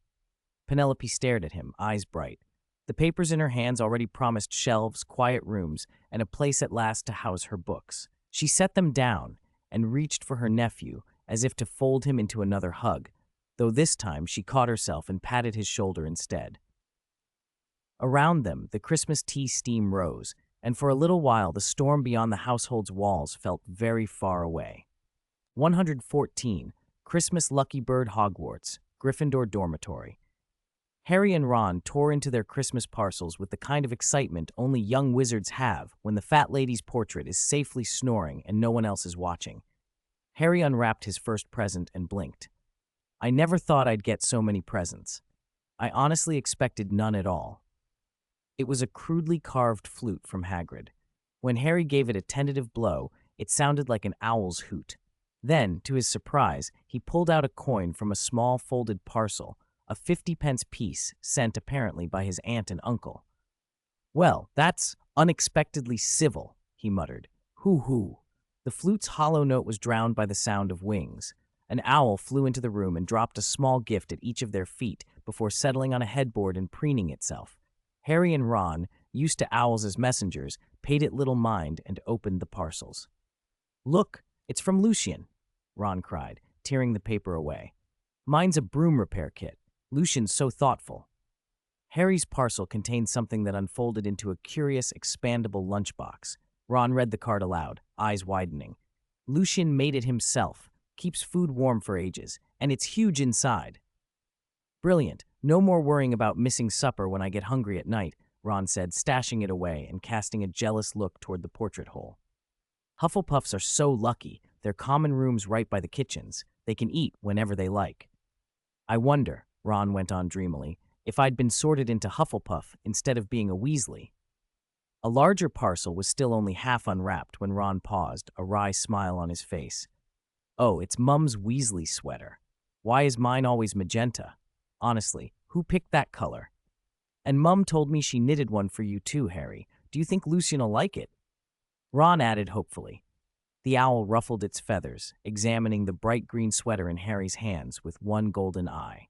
Penelope stared at him, eyes bright. The papers in her hands already promised shelves, quiet rooms, and a place at last to house her books. She set them down and reached for her nephew, as if to fold him into another hug, though this time she caught herself and patted his shoulder instead. Around them, the Christmas tea steam rose, and for a little while the storm beyond the household's walls felt very far away. 114. Christmas Lucky Bird Hogwarts, Gryffindor Dormitory. Harry and Ron tore into their Christmas parcels with the kind of excitement only young wizards have when the fat lady's portrait is safely snoring and no one else is watching. Harry unwrapped his first present and blinked. "I never thought I'd get so many presents. I honestly expected none at all." It was a crudely carved flute from Hagrid. When Harry gave it a tentative blow, it sounded like an owl's hoot. Then, to his surprise, he pulled out a coin from a small folded parcel, a 50-pence piece sent apparently by his aunt and uncle. "Well, that's unexpectedly civil," he muttered. "Hoo-hoo." The flute's hollow note was drowned by the sound of wings. An owl flew into the room and dropped a small gift at each of their feet before settling on a headboard and preening itself. Harry and Ron, used to owls as messengers, paid it little mind and opened the parcels. "Look, it's from Lucien," Ron cried, tearing the paper away. "Mine's a broom repair kit. Lucien's so thoughtful." Harry's parcel contained something that unfolded into a curious, expandable lunchbox. Ron read the card aloud, eyes widening. "Lucien made it himself, keeps food warm for ages, and it's huge inside." "Brilliant. No more worrying about missing supper when I get hungry at night," Ron said, stashing it away and casting a jealous look toward the portrait hole. "Hufflepuffs are so lucky. They're common rooms right by the kitchens. They can eat whenever they like." "I wonder," Ron went on dreamily, "if I'd been sorted into Hufflepuff instead of being a Weasley." A larger parcel was still only half unwrapped when Ron paused, a wry smile on his face. "Oh, it's Mum's Weasley sweater. Why is mine always magenta? Honestly, who picked that color? And Mum told me she knitted one for you too, Harry. Do you think Lucien'll like it?" Ron added hopefully. The owl ruffled its feathers, examining the bright green sweater in Harry's hands with one golden eye.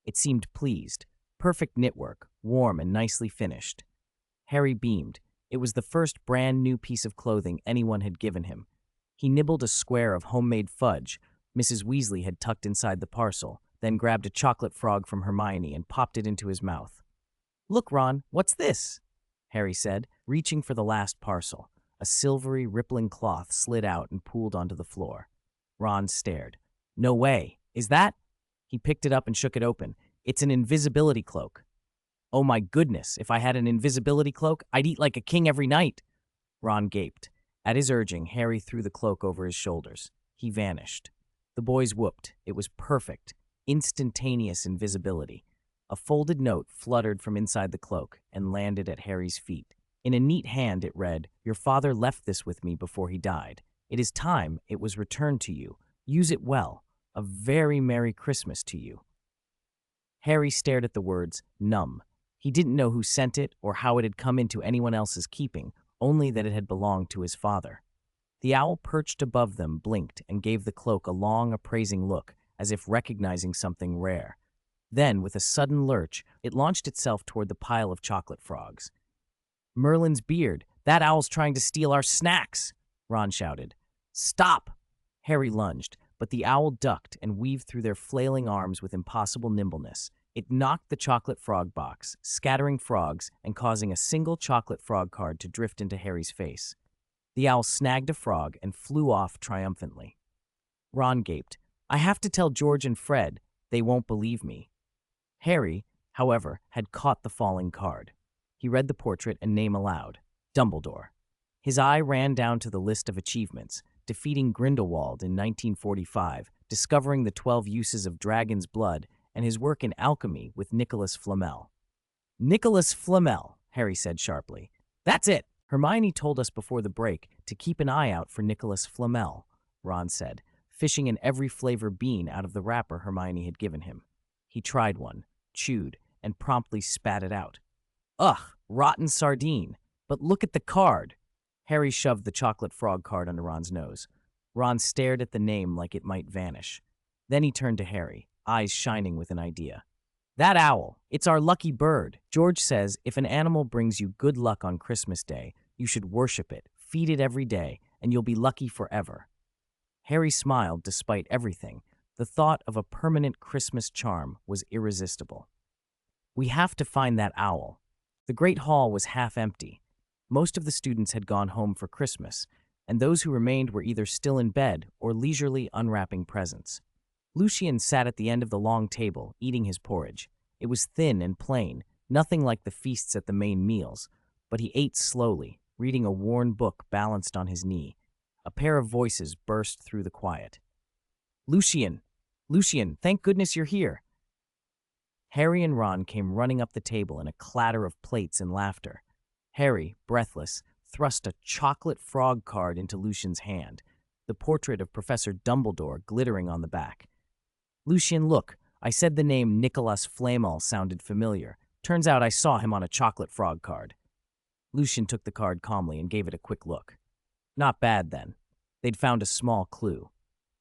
It seemed pleased. Perfect knitwork, warm and nicely finished. Harry beamed. It was the first brand new piece of clothing anyone had given him. He nibbled a square of homemade fudge Mrs. Weasley had tucked inside the parcel, then grabbed a chocolate frog from Hermione and popped it into his mouth. "Look, Ron, what's this?" Harry said, reaching for the last parcel. A silvery, rippling cloth slid out and pooled onto the floor. Ron stared. "No way. Is that?" He picked it up and shook it open. "It's an invisibility cloak." Oh my goodness, if I had an invisibility cloak, I'd eat like a king every night. Ron gaped. At his urging, Harry threw the cloak over his shoulders. He vanished. The boys whooped. It was perfect. Instantaneous invisibility. A folded note fluttered from inside the cloak and landed at Harry's feet. In a neat hand it read, "Your father left this with me before he died. It is time it was returned to you. Use it well. A very Merry Christmas to you." Harry stared at the words, numb. He didn't know who sent it or how it had come into anyone else's keeping, only that it had belonged to his father. The owl perched above them blinked and gave the cloak a long, appraising look, as if recognizing something rare. Then, with a sudden lurch, it launched itself toward the pile of chocolate frogs. "Merlin's beard! That owl's trying to steal our snacks!" Ron shouted. "Stop!" Harry lunged, but the owl ducked and weaved through their flailing arms with impossible nimbleness. It knocked the chocolate frog box, scattering frogs and causing a single chocolate frog card to drift into Harry's face. The owl snagged a frog and flew off triumphantly. Ron gaped. "I have to tell George and Fred. They won't believe me." Harry, however, had caught the falling card. He read the portrait and name aloud. Dumbledore. His eye ran down to the list of achievements, defeating Grindelwald in 1945, discovering the 12 uses of dragon's blood, and his work in alchemy with Nicholas Flamel. "Nicholas Flamel," Harry said sharply. "That's it. Hermione told us before the break to keep an eye out for Nicholas Flamel," Ron said, fishing in every flavor bean out of the wrapper Hermione had given him. He tried one, chewed, and promptly spat it out. "Ugh, rotten sardine. But look at the card." Harry shoved the chocolate frog card under Ron's nose. Ron stared at the name like it might vanish. Then he turned to Harry, eyes shining with an idea. "That owl, it's our lucky bird. George says if an animal brings you good luck on Christmas Day, you should worship it, feed it every day, and you'll be lucky forever." Harry smiled despite everything. The thought of a permanent Christmas charm was irresistible. "We have to find that owl." The Great Hall was half empty. Most of the students had gone home for Christmas, and those who remained were either still in bed or leisurely unwrapping presents. Lucien sat at the end of the long table, eating his porridge. It was thin and plain, nothing like the feasts at the main meals, but he ate slowly, reading a worn book balanced on his knee. A pair of voices burst through the quiet. "Lucien! Lucien, thank goodness you're here!" Harry and Ron came running up the table in a clatter of plates and laughter. Harry, breathless, thrust a chocolate frog card into Lucien's hand, the portrait of Professor Dumbledore glittering on the back. "Lucien, look, I said the name Nicholas Flamel sounded familiar. Turns out I saw him on a chocolate frog card." Lucien took the card calmly and gave it a quick look. Not bad, then. They'd found a small clue.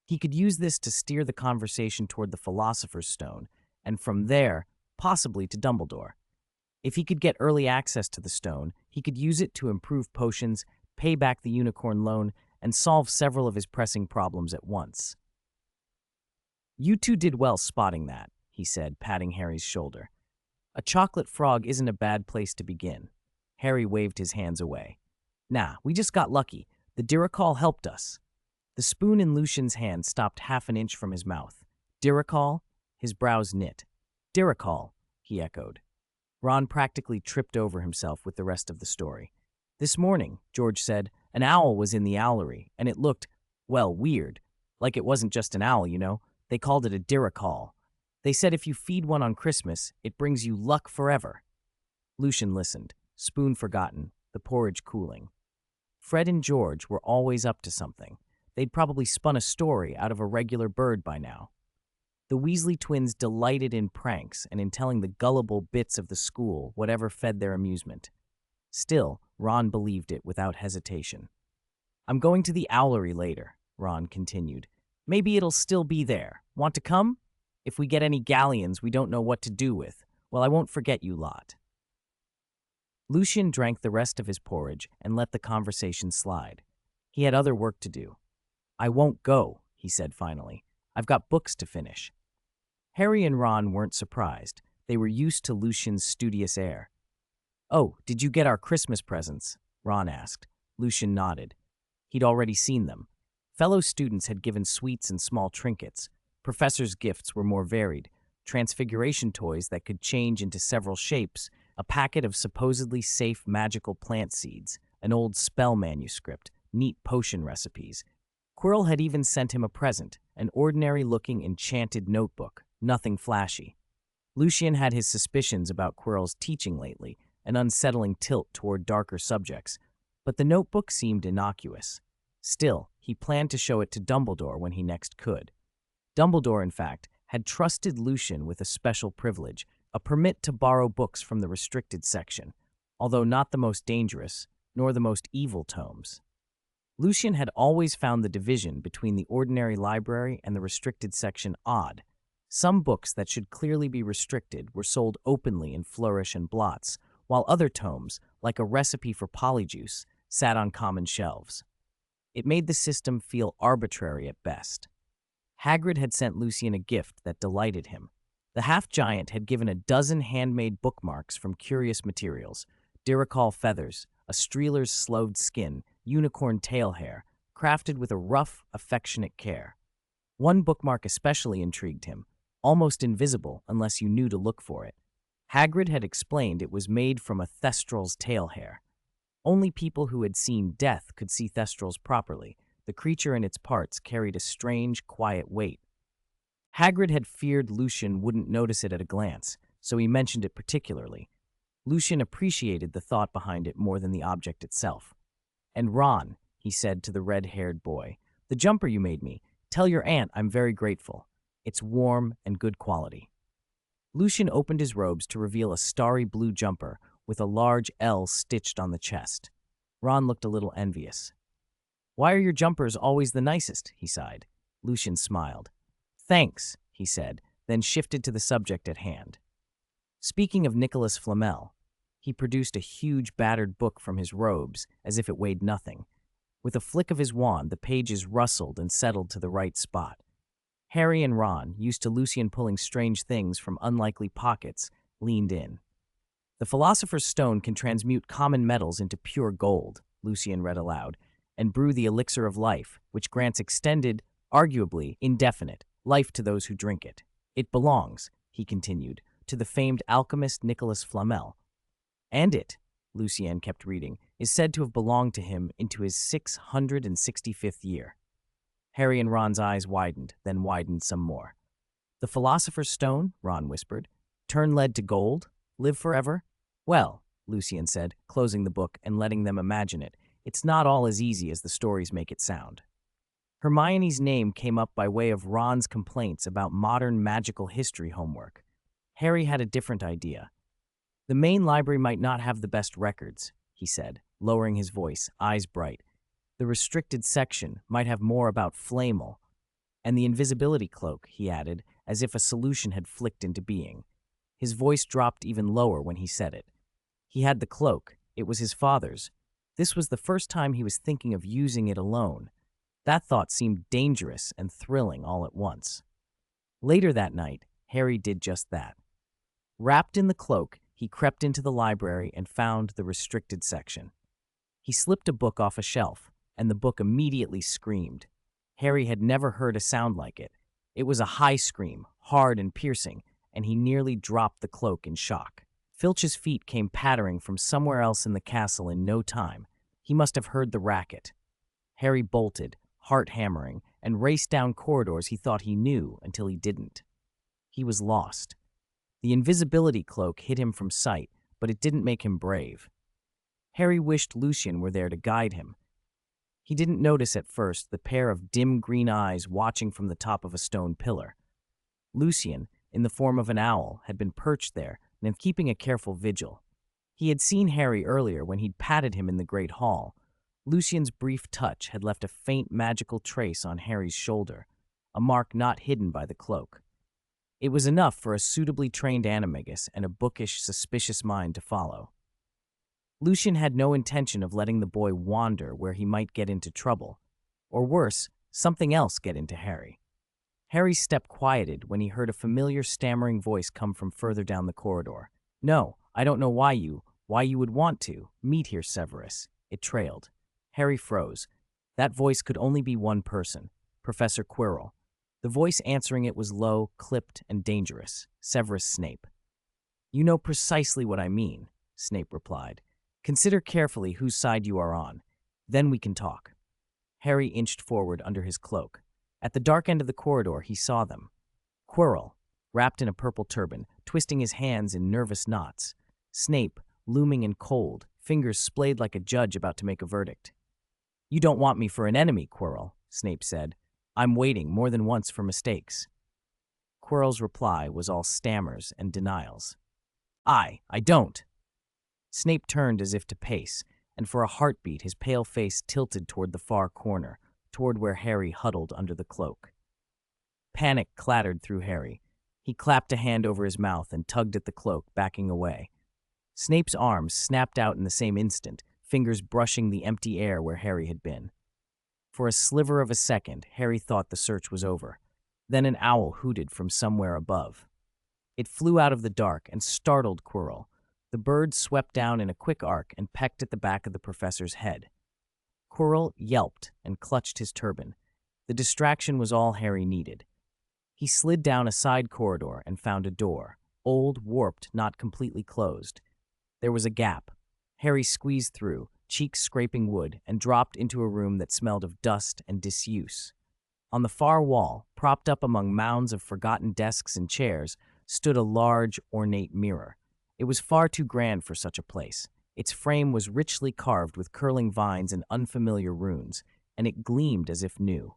He could use this to steer the conversation toward the Philosopher's Stone, and from there, possibly to Dumbledore. If he could get early access to the stone, he could use it to improve potions, pay back the unicorn loan, and solve several of his pressing problems at once. "You two did well spotting that," he said, patting Harry's shoulder. "A chocolate frog isn't a bad place to begin." Harry waved his hands away. "Nah, we just got lucky. The Diricol helped us." The spoon in Lucien's hand stopped half an inch from his mouth. "Diricol?" His brows knit. "Diricol," he echoed. Ron practically tripped over himself with the rest of the story. "This morning," George said, "an owl was in the owlery, and it looked, well, weird. Like it wasn't just an owl, you know. They called it a Diricol. They said if you feed one on Christmas, it brings you luck forever." Lucien listened, spoon forgotten, the porridge cooling. Fred and George were always up to something. They'd probably spun a story out of a regular bird by now. The Weasley twins delighted in pranks and in telling the gullible bits of the school whatever fed their amusement. Still, Ron believed it without hesitation. "I'm going to the owlery later," Ron continued. "Maybe it'll still be there. Want to come? If we get any galleons we don't know what to do with, well, I won't forget you lot." Lucien drank the rest of his porridge and let the conversation slide. He had other work to do. "I won't go," he said finally. "I've got books to finish." Harry and Ron weren't surprised. They were used to Lucien's studious air. "Oh, did you get our Christmas presents?" Ron asked. Lucien nodded. He'd already seen them. Fellow students had given sweets and small trinkets. Professors' gifts were more varied. transfiguration toys that could change into several shapes, a packet of supposedly safe magical plant seeds, an old spell manuscript, neat potion recipes. Quirrell had even sent him a present, an ordinary-looking enchanted notebook, nothing flashy. Lucien had his suspicions about Quirrell's teaching lately, an unsettling tilt toward darker subjects, but the notebook seemed innocuous. Still, he planned to show it to Dumbledore when he next could. Dumbledore, in fact, had trusted Lucien with a special privilege, a permit to borrow books from the restricted section, although not the most dangerous, nor the most evil tomes. Lucien had always found the division between the ordinary library and the restricted section odd. Some books that should clearly be restricted were sold openly in flourish and blots, while other tomes, like a recipe for polyjuice, sat on common shelves. It made the system feel arbitrary at best. Hagrid had sent Lucien a gift that delighted him. The half-giant had given a dozen handmade bookmarks from curious materials, Diricol feathers, a streeler's sloved skin, unicorn tail hair, crafted with a rough, affectionate care. One bookmark especially intrigued him, almost invisible unless you knew to look for it. Hagrid had explained it was made from a thestral's tail hair. Only people who had seen death could see thestrals properly. The creature and its parts carried a strange, quiet weight. Hagrid had feared Lucien wouldn't notice it at a glance, so he mentioned it particularly. Lucien appreciated the thought behind it more than the object itself. "And Ron," he said to the red-haired boy, "the jumper you made me, tell your aunt I'm very grateful. It's warm and good quality." Lucien opened his robes to reveal a starry blue jumper with a large L stitched on the chest. Ron looked a little envious. "Why are your jumpers always the nicest?" he sighed. Lucien smiled. "Thanks," he said, then shifted to the subject at hand. Speaking of Nicholas Flamel, he produced a huge battered book from his robes as if it weighed nothing. With a flick of his wand, the pages rustled and settled to the right spot. Harry and Ron, used to Lucien pulling strange things from unlikely pockets, leaned in. "The Philosopher's Stone can transmute common metals into pure gold," Lucien read aloud, "and brew the elixir of life, which grants extended, arguably indefinite, life to those who drink it. It belongs," he continued, "to the famed alchemist Nicholas Flamel. And it," Lucien kept reading, "is said to have belonged to him into his 665th year. Harry and Ron's eyes widened, then widened some more. "The Philosopher's Stone," Ron whispered. "Turn lead to gold? Live forever?" "Well," Lucien said, closing the book and letting them imagine it, "it's not all as easy as the stories make it sound." Hermione's name came up by way of Ron's complaints about modern magical history homework. Harry had a different idea. "The main library might not have the best records," he said, lowering his voice, eyes bright. "The restricted section might have more about Flamel. And the invisibility cloak," he added, as if a solution had flicked into being. His voice dropped even lower when he said it. He had the cloak. It was his father's. This was the first time he was thinking of using it alone. That thought seemed dangerous and thrilling all at once. Later that night, Harry did just that. Wrapped in the cloak, he crept into the library and found the restricted section. He slipped a book off a shelf, and the book immediately screamed. Harry had never heard a sound like it. It was a high scream, hard and piercing, and he nearly dropped the cloak in shock. Filch's feet came pattering from somewhere else in the castle in no time. He must have heard the racket. Harry bolted, heart hammering, and raced down corridors he thought he knew until he didn't. He was lost. The invisibility cloak hid him from sight, but it didn't make him brave. Harry wished Lucien were there to guide him. He didn't notice at first the pair of dim green eyes watching from the top of a stone pillar. Lucien, in the form of an owl, had been perched there and keeping a careful vigil. He had seen Harry earlier when he'd patted him in the Great Hall. Lucien's brief touch had left a faint magical trace on Harry's shoulder, a mark not hidden by the cloak. It was enough for a suitably trained animagus and a bookish, suspicious mind to follow. Lucien had no intention of letting the boy wander where he might get into trouble, or worse, something else get into Harry. Harry's step quieted when he heard a familiar stammering voice come from further down the corridor. "No, I don't know why you would want to meet here, Severus," it trailed. Harry froze. That voice could only be one person, Professor Quirrell. The voice answering it was low, clipped, and dangerous. Severus Snape. "You know precisely what I mean," Snape replied. "Consider carefully whose side you are on. Then we can talk." Harry inched forward under his cloak. At the dark end of the corridor, he saw them. Quirrell, wrapped in a purple turban, twisting his hands in nervous knots. Snape, looming and cold, fingers splayed like a judge about to make a verdict. "You don't want me for an enemy, Quirrell," Snape said. "I'm waiting more than once for mistakes." Quirrell's reply was all stammers and denials. I don't." Snape turned as if to pace, and for a heartbeat his pale face tilted toward the far corner, toward where Harry huddled under the cloak. Panic clattered through Harry. He clapped a hand over his mouth and tugged at the cloak, backing away. Snape's arms snapped out in the same instant, fingers brushing the empty air where Harry had been. For a sliver of a second, Harry thought the search was over. Then an owl hooted from somewhere above. It flew out of the dark and startled Quirrell. The bird swept down in a quick arc and pecked at the back of the professor's head. Quirrell yelped and clutched his turban. The distraction was all Harry needed. He slid down a side corridor and found a door, old, warped, not completely closed. There was a gap. Harry squeezed through, cheeks scraping wood, and dropped into a room that smelled of dust and disuse. On the far wall, propped up among mounds of forgotten desks and chairs, stood a large, ornate mirror. It was far too grand for such a place. Its frame was richly carved with curling vines and unfamiliar runes, and it gleamed as if new.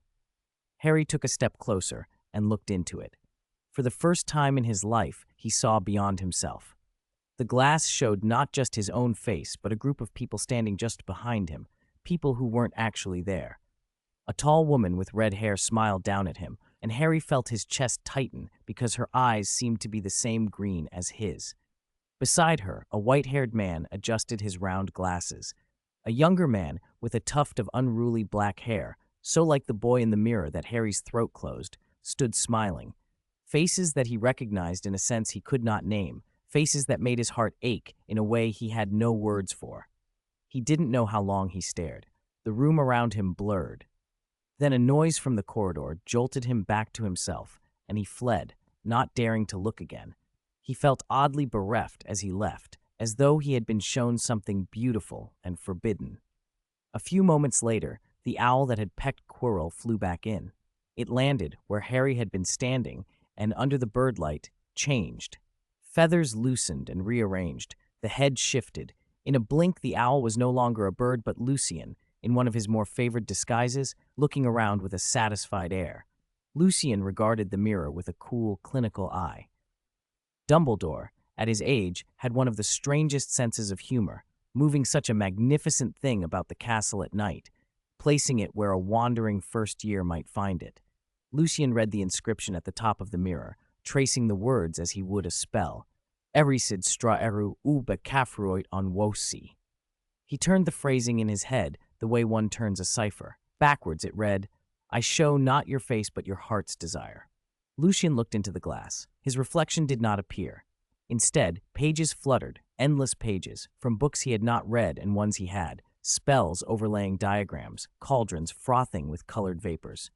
Harry took a step closer and looked into it. For the first time in his life, he saw beyond himself. The glass showed not just his own face, but a group of people standing just behind him, people who weren't actually there. A tall woman with red hair smiled down at him, and Harry felt his chest tighten because her eyes seemed to be the same green as his. Beside her, a white-haired man adjusted his round glasses. A younger man with a tuft of unruly black hair, so like the boy in the mirror that Harry's throat closed, stood smiling. Faces that he recognized in a sense he could not name, faces that made his heart ache in a way he had no words for. He didn't know how long he stared. The room around him blurred. Then a noise from the corridor jolted him back to himself, and he fled, not daring to look again. He felt oddly bereft as he left, as though he had been shown something beautiful and forbidden. A few moments later, the owl that had pecked Quirrell flew back in. It landed where Harry had been standing, and under the birdlight, changed. Feathers loosened and rearranged. The head shifted. In a blink, the owl was no longer a bird but Lucien, in one of his more favored disguises, looking around with a satisfied air. Lucien regarded the mirror with a cool, clinical eye. Dumbledore, at his age, had one of the strangest senses of humor, moving such a magnificent thing about the castle at night, placing it where a wandering first year might find it. Lucien read the inscription at the top of the mirror, tracing the words as he would a spell. Erisid stra eru uba cafruoit on wosi. He turned the phrasing in his head the way one turns a cipher. Backwards it read, "I show not your face but your heart's desire." Lucien looked into the glass. His reflection did not appear. Instead, pages fluttered, endless pages, from books he had not read and ones he had, spells overlaying diagrams, cauldrons frothing with colored vapors.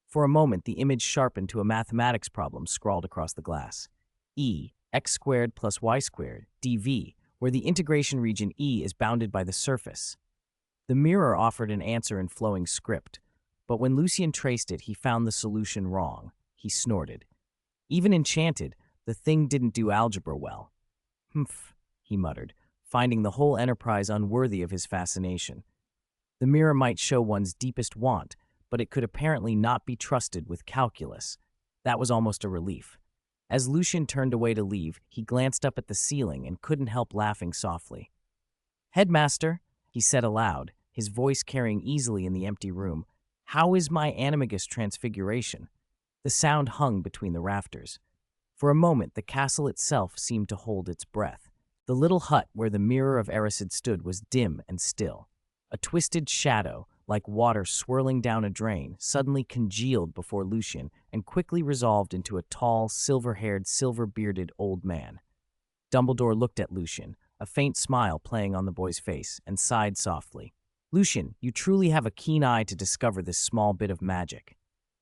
For a moment, the image sharpened to a mathematics problem scrawled across the glass. E, x squared plus y squared, dv, where the integration region E is bounded by the surface. The mirror offered an answer in flowing script, but when Lucien traced it, he found the solution wrong. He snorted. Even enchanted, the thing didn't do algebra well. Humph, he muttered, finding the whole enterprise unworthy of his fascination. The mirror might show one's deepest want, but it could apparently not be trusted with calculus. That was almost a relief. As Lucien turned away to leave, he glanced up at the ceiling and couldn't help laughing softly. "Headmaster," he said aloud, his voice carrying easily in the empty room, "how is my animagus transfiguration?" The sound hung between the rafters. For a moment, the castle itself seemed to hold its breath. The little hut where the mirror of Erisid stood was dim and still. A twisted shadow, like water swirling down a drain, suddenly congealed before Lucien and quickly resolved into a tall, silver-haired, silver-bearded old man. Dumbledore looked at Lucien, a faint smile playing on the boy's face, and sighed softly. "Lucien, you truly have a keen eye to discover this small bit of magic."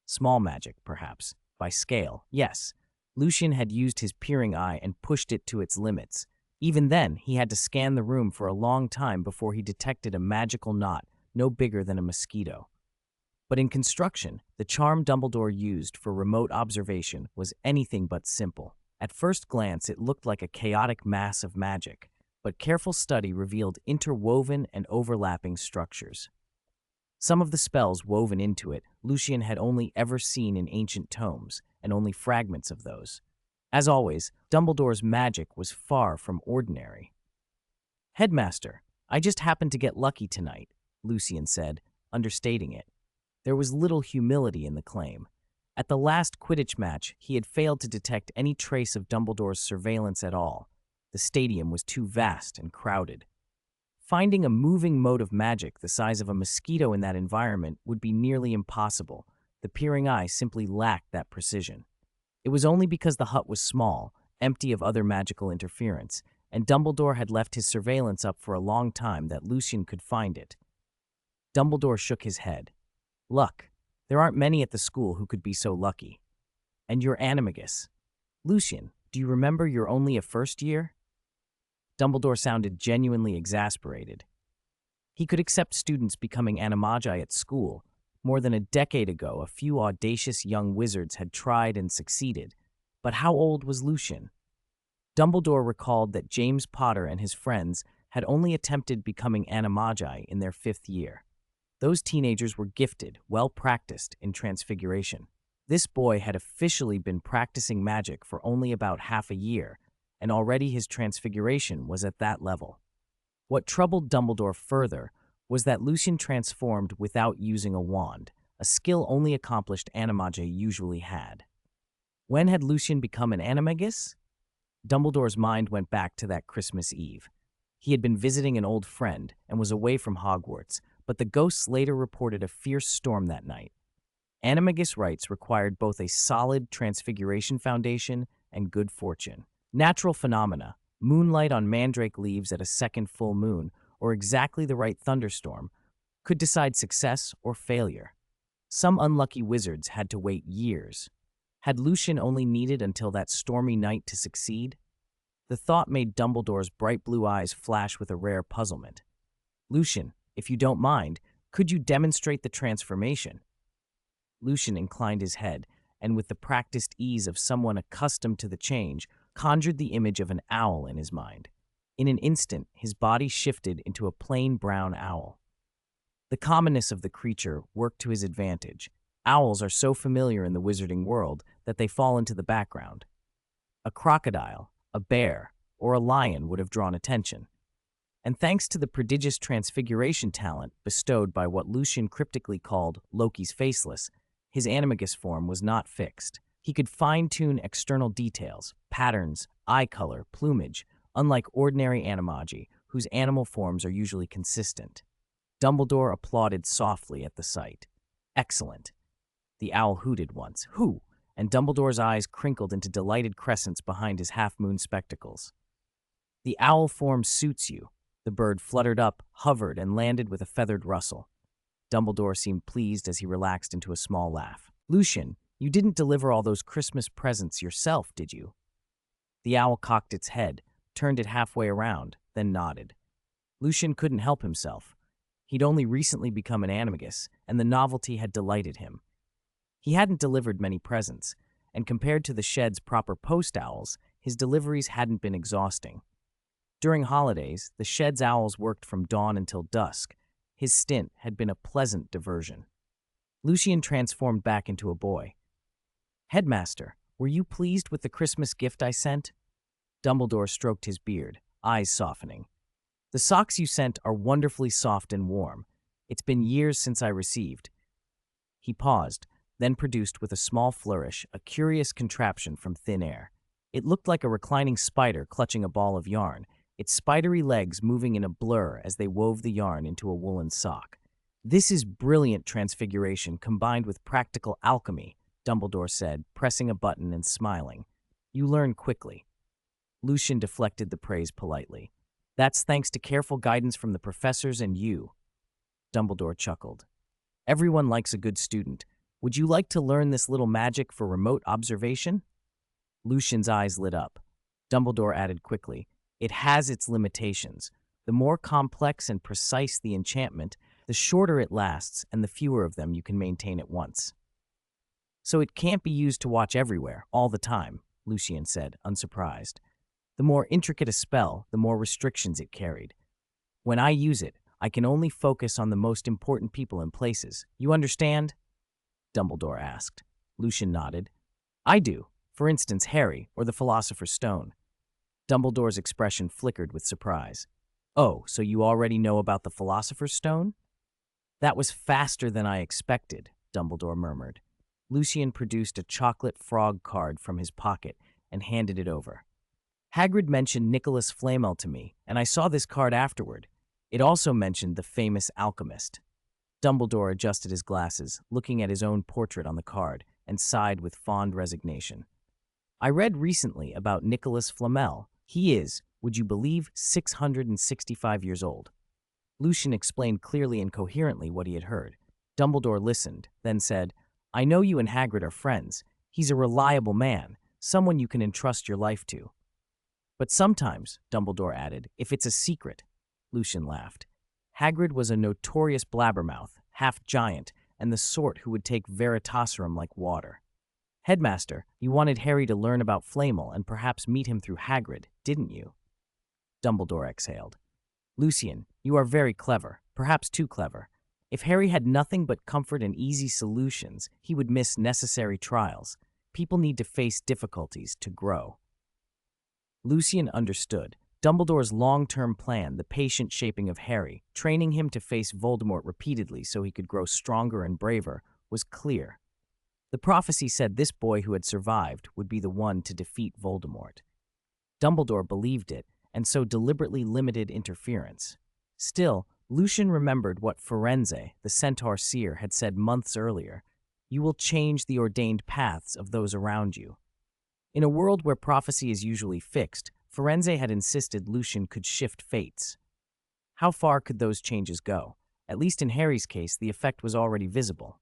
Small magic, perhaps. By scale, yes. Lucien had used his peering eye and pushed it to its limits. Even then, he had to scan the room for a long time before he detected a magical knot no bigger than a mosquito. But in construction, the charm Dumbledore used for remote observation was anything but simple. At first glance, it looked like a chaotic mass of magic, but careful study revealed interwoven and overlapping structures. Some of the spells woven into it, Lucien had only ever seen in ancient tomes, and only fragments of those. As always, Dumbledore's magic was far from ordinary. "Headmaster, I just happened to get lucky tonight," Lucien said, understating it. There was little humility in the claim. At the last Quidditch match, he had failed to detect any trace of Dumbledore's surveillance at all. The stadium was too vast and crowded. Finding a moving mote of magic the size of a mosquito in that environment would be nearly impossible. The peering eye simply lacked that precision. It was only because the hut was small, empty of other magical interference, and Dumbledore had left his surveillance up for a long time that Lucien could find it. Dumbledore shook his head. "Luck. There aren't many at the school who could be so lucky. And you're animagus. Lucien, do you remember you're only a first year?" Dumbledore sounded genuinely exasperated. He could accept students becoming animagi at school. More than a decade ago, a few audacious young wizards had tried and succeeded. But how old was Lucien? Dumbledore recalled that James Potter and his friends had only attempted becoming animagi in their 5th year. Those teenagers were gifted, well-practiced in transfiguration. This boy had officially been practicing magic for only about half a year, and already his transfiguration was at that level. What troubled Dumbledore further was that Lucien transformed without using a wand, a skill only accomplished animagi usually had. When had Lucien become an animagus? Dumbledore's mind went back to that Christmas Eve. He had been visiting an old friend and was away from Hogwarts, but the ghosts later reported a fierce storm that night. Animagus rites required both a solid transfiguration foundation and good fortune. Natural phenomena, moonlight on mandrake leaves at a second full moon, or exactly the right thunderstorm, could decide success or failure. Some unlucky wizards had to wait years. Had Lucien only needed until that stormy night to succeed? The thought made Dumbledore's bright blue eyes flash with a rare puzzlement. "Lucien, if you don't mind, could you demonstrate the transformation?" Lucien inclined his head, and with the practiced ease of someone accustomed to the change, conjured the image of an owl in his mind. In an instant, his body shifted into a plain brown owl. The commonness of the creature worked to his advantage. Owls are so familiar in the wizarding world that they fall into the background. A crocodile, a bear, or a lion would have drawn attention. And thanks to the prodigious transfiguration talent bestowed by what Lucien cryptically called Loki's Faceless, his animagus form was not fixed. He could fine-tune external details, patterns, eye color, plumage, unlike ordinary animagi, whose animal forms are usually consistent. Dumbledore applauded softly at the sight. "Excellent." The owl hooted once, "Hoo!" and Dumbledore's eyes crinkled into delighted crescents behind his half-moon spectacles. "The owl form suits you." The bird fluttered up, hovered, and landed with a feathered rustle. Dumbledore seemed pleased as he relaxed into a small laugh. "Lucien, you didn't deliver all those Christmas presents yourself, did you?" The owl cocked its head, turned it halfway around, then nodded. Lucien couldn't help himself. He'd only recently become an animagus, and the novelty had delighted him. He hadn't delivered many presents, and compared to the shed's proper post owls, his deliveries hadn't been exhausting. During holidays, the shed's owls worked from dawn until dusk. His stint had been a pleasant diversion. Lucien transformed back into a boy. "Headmaster, were you pleased with the Christmas gift I sent?" Dumbledore stroked his beard, eyes softening. "The socks you sent are wonderfully soft and warm. It's been years since I received." He paused, then produced with a small flourish a curious contraption from thin air. It looked like a reclining spider clutching a ball of yarn, its spidery legs moving in a blur as they wove the yarn into a woolen sock. "This is brilliant transfiguration combined with practical alchemy," Dumbledore said, pressing a button and smiling. "You learn quickly." Lucien deflected the praise politely. "That's thanks to careful guidance from the professors and you." Dumbledore chuckled. "Everyone likes a good student. Would you like to learn this little magic for remote observation? Lucian's eyes lit up. Dumbledore added quickly, it has its limitations. The more complex and precise the enchantment, the shorter it lasts and the fewer of them you can maintain at once. So it can't be used to watch everywhere, all the time, Lucien said, unsurprised. The more intricate a spell, the more restrictions it carried. When I use it, I can only focus on the most important people and places. You understand? Dumbledore asked. Lucien nodded. I do. For instance, Harry, or the Philosopher's Stone. Dumbledore's expression flickered with surprise. Oh, so you already know about the Philosopher's Stone? That was faster than I expected, Dumbledore murmured. Lucien produced a chocolate frog card from his pocket and handed it over. Hagrid mentioned Nicholas Flamel to me, and I saw this card afterward. It also mentioned the famous alchemist. Dumbledore adjusted his glasses, looking at his own portrait on the card, and sighed with fond resignation. I read recently about Nicholas Flamel. He is, would you believe, 665 years old. Lucien explained clearly and coherently what he had heard. Dumbledore listened, then said, I know you and Hagrid are friends. He's a reliable man, someone you can entrust your life to. But sometimes, Dumbledore added, if it's a secret. Lucien laughed. Hagrid was a notorious blabbermouth, half-giant, and the sort who would take Veritaserum like water. Headmaster, you wanted Harry to learn about Flamel and perhaps meet him through Hagrid, didn't you? Dumbledore exhaled. Lucien, you are very clever, perhaps too clever. If Harry had nothing but comfort and easy solutions, he would miss necessary trials. People need to face difficulties to grow. Lucien understood. Dumbledore's long-term plan, the patient shaping of Harry, training him to face Voldemort repeatedly so he could grow stronger and braver, was clear. The prophecy said this boy who had survived would be the one to defeat Voldemort. Dumbledore believed it, and so deliberately limited interference. Still, Lucien remembered what Firenze, the centaur seer, had said months earlier. You will change the ordained paths of those around you. In a world where prophecy is usually fixed, Firenze had insisted Lucien could shift fates. How far could those changes go? At least in Harry's case, the effect was already visible.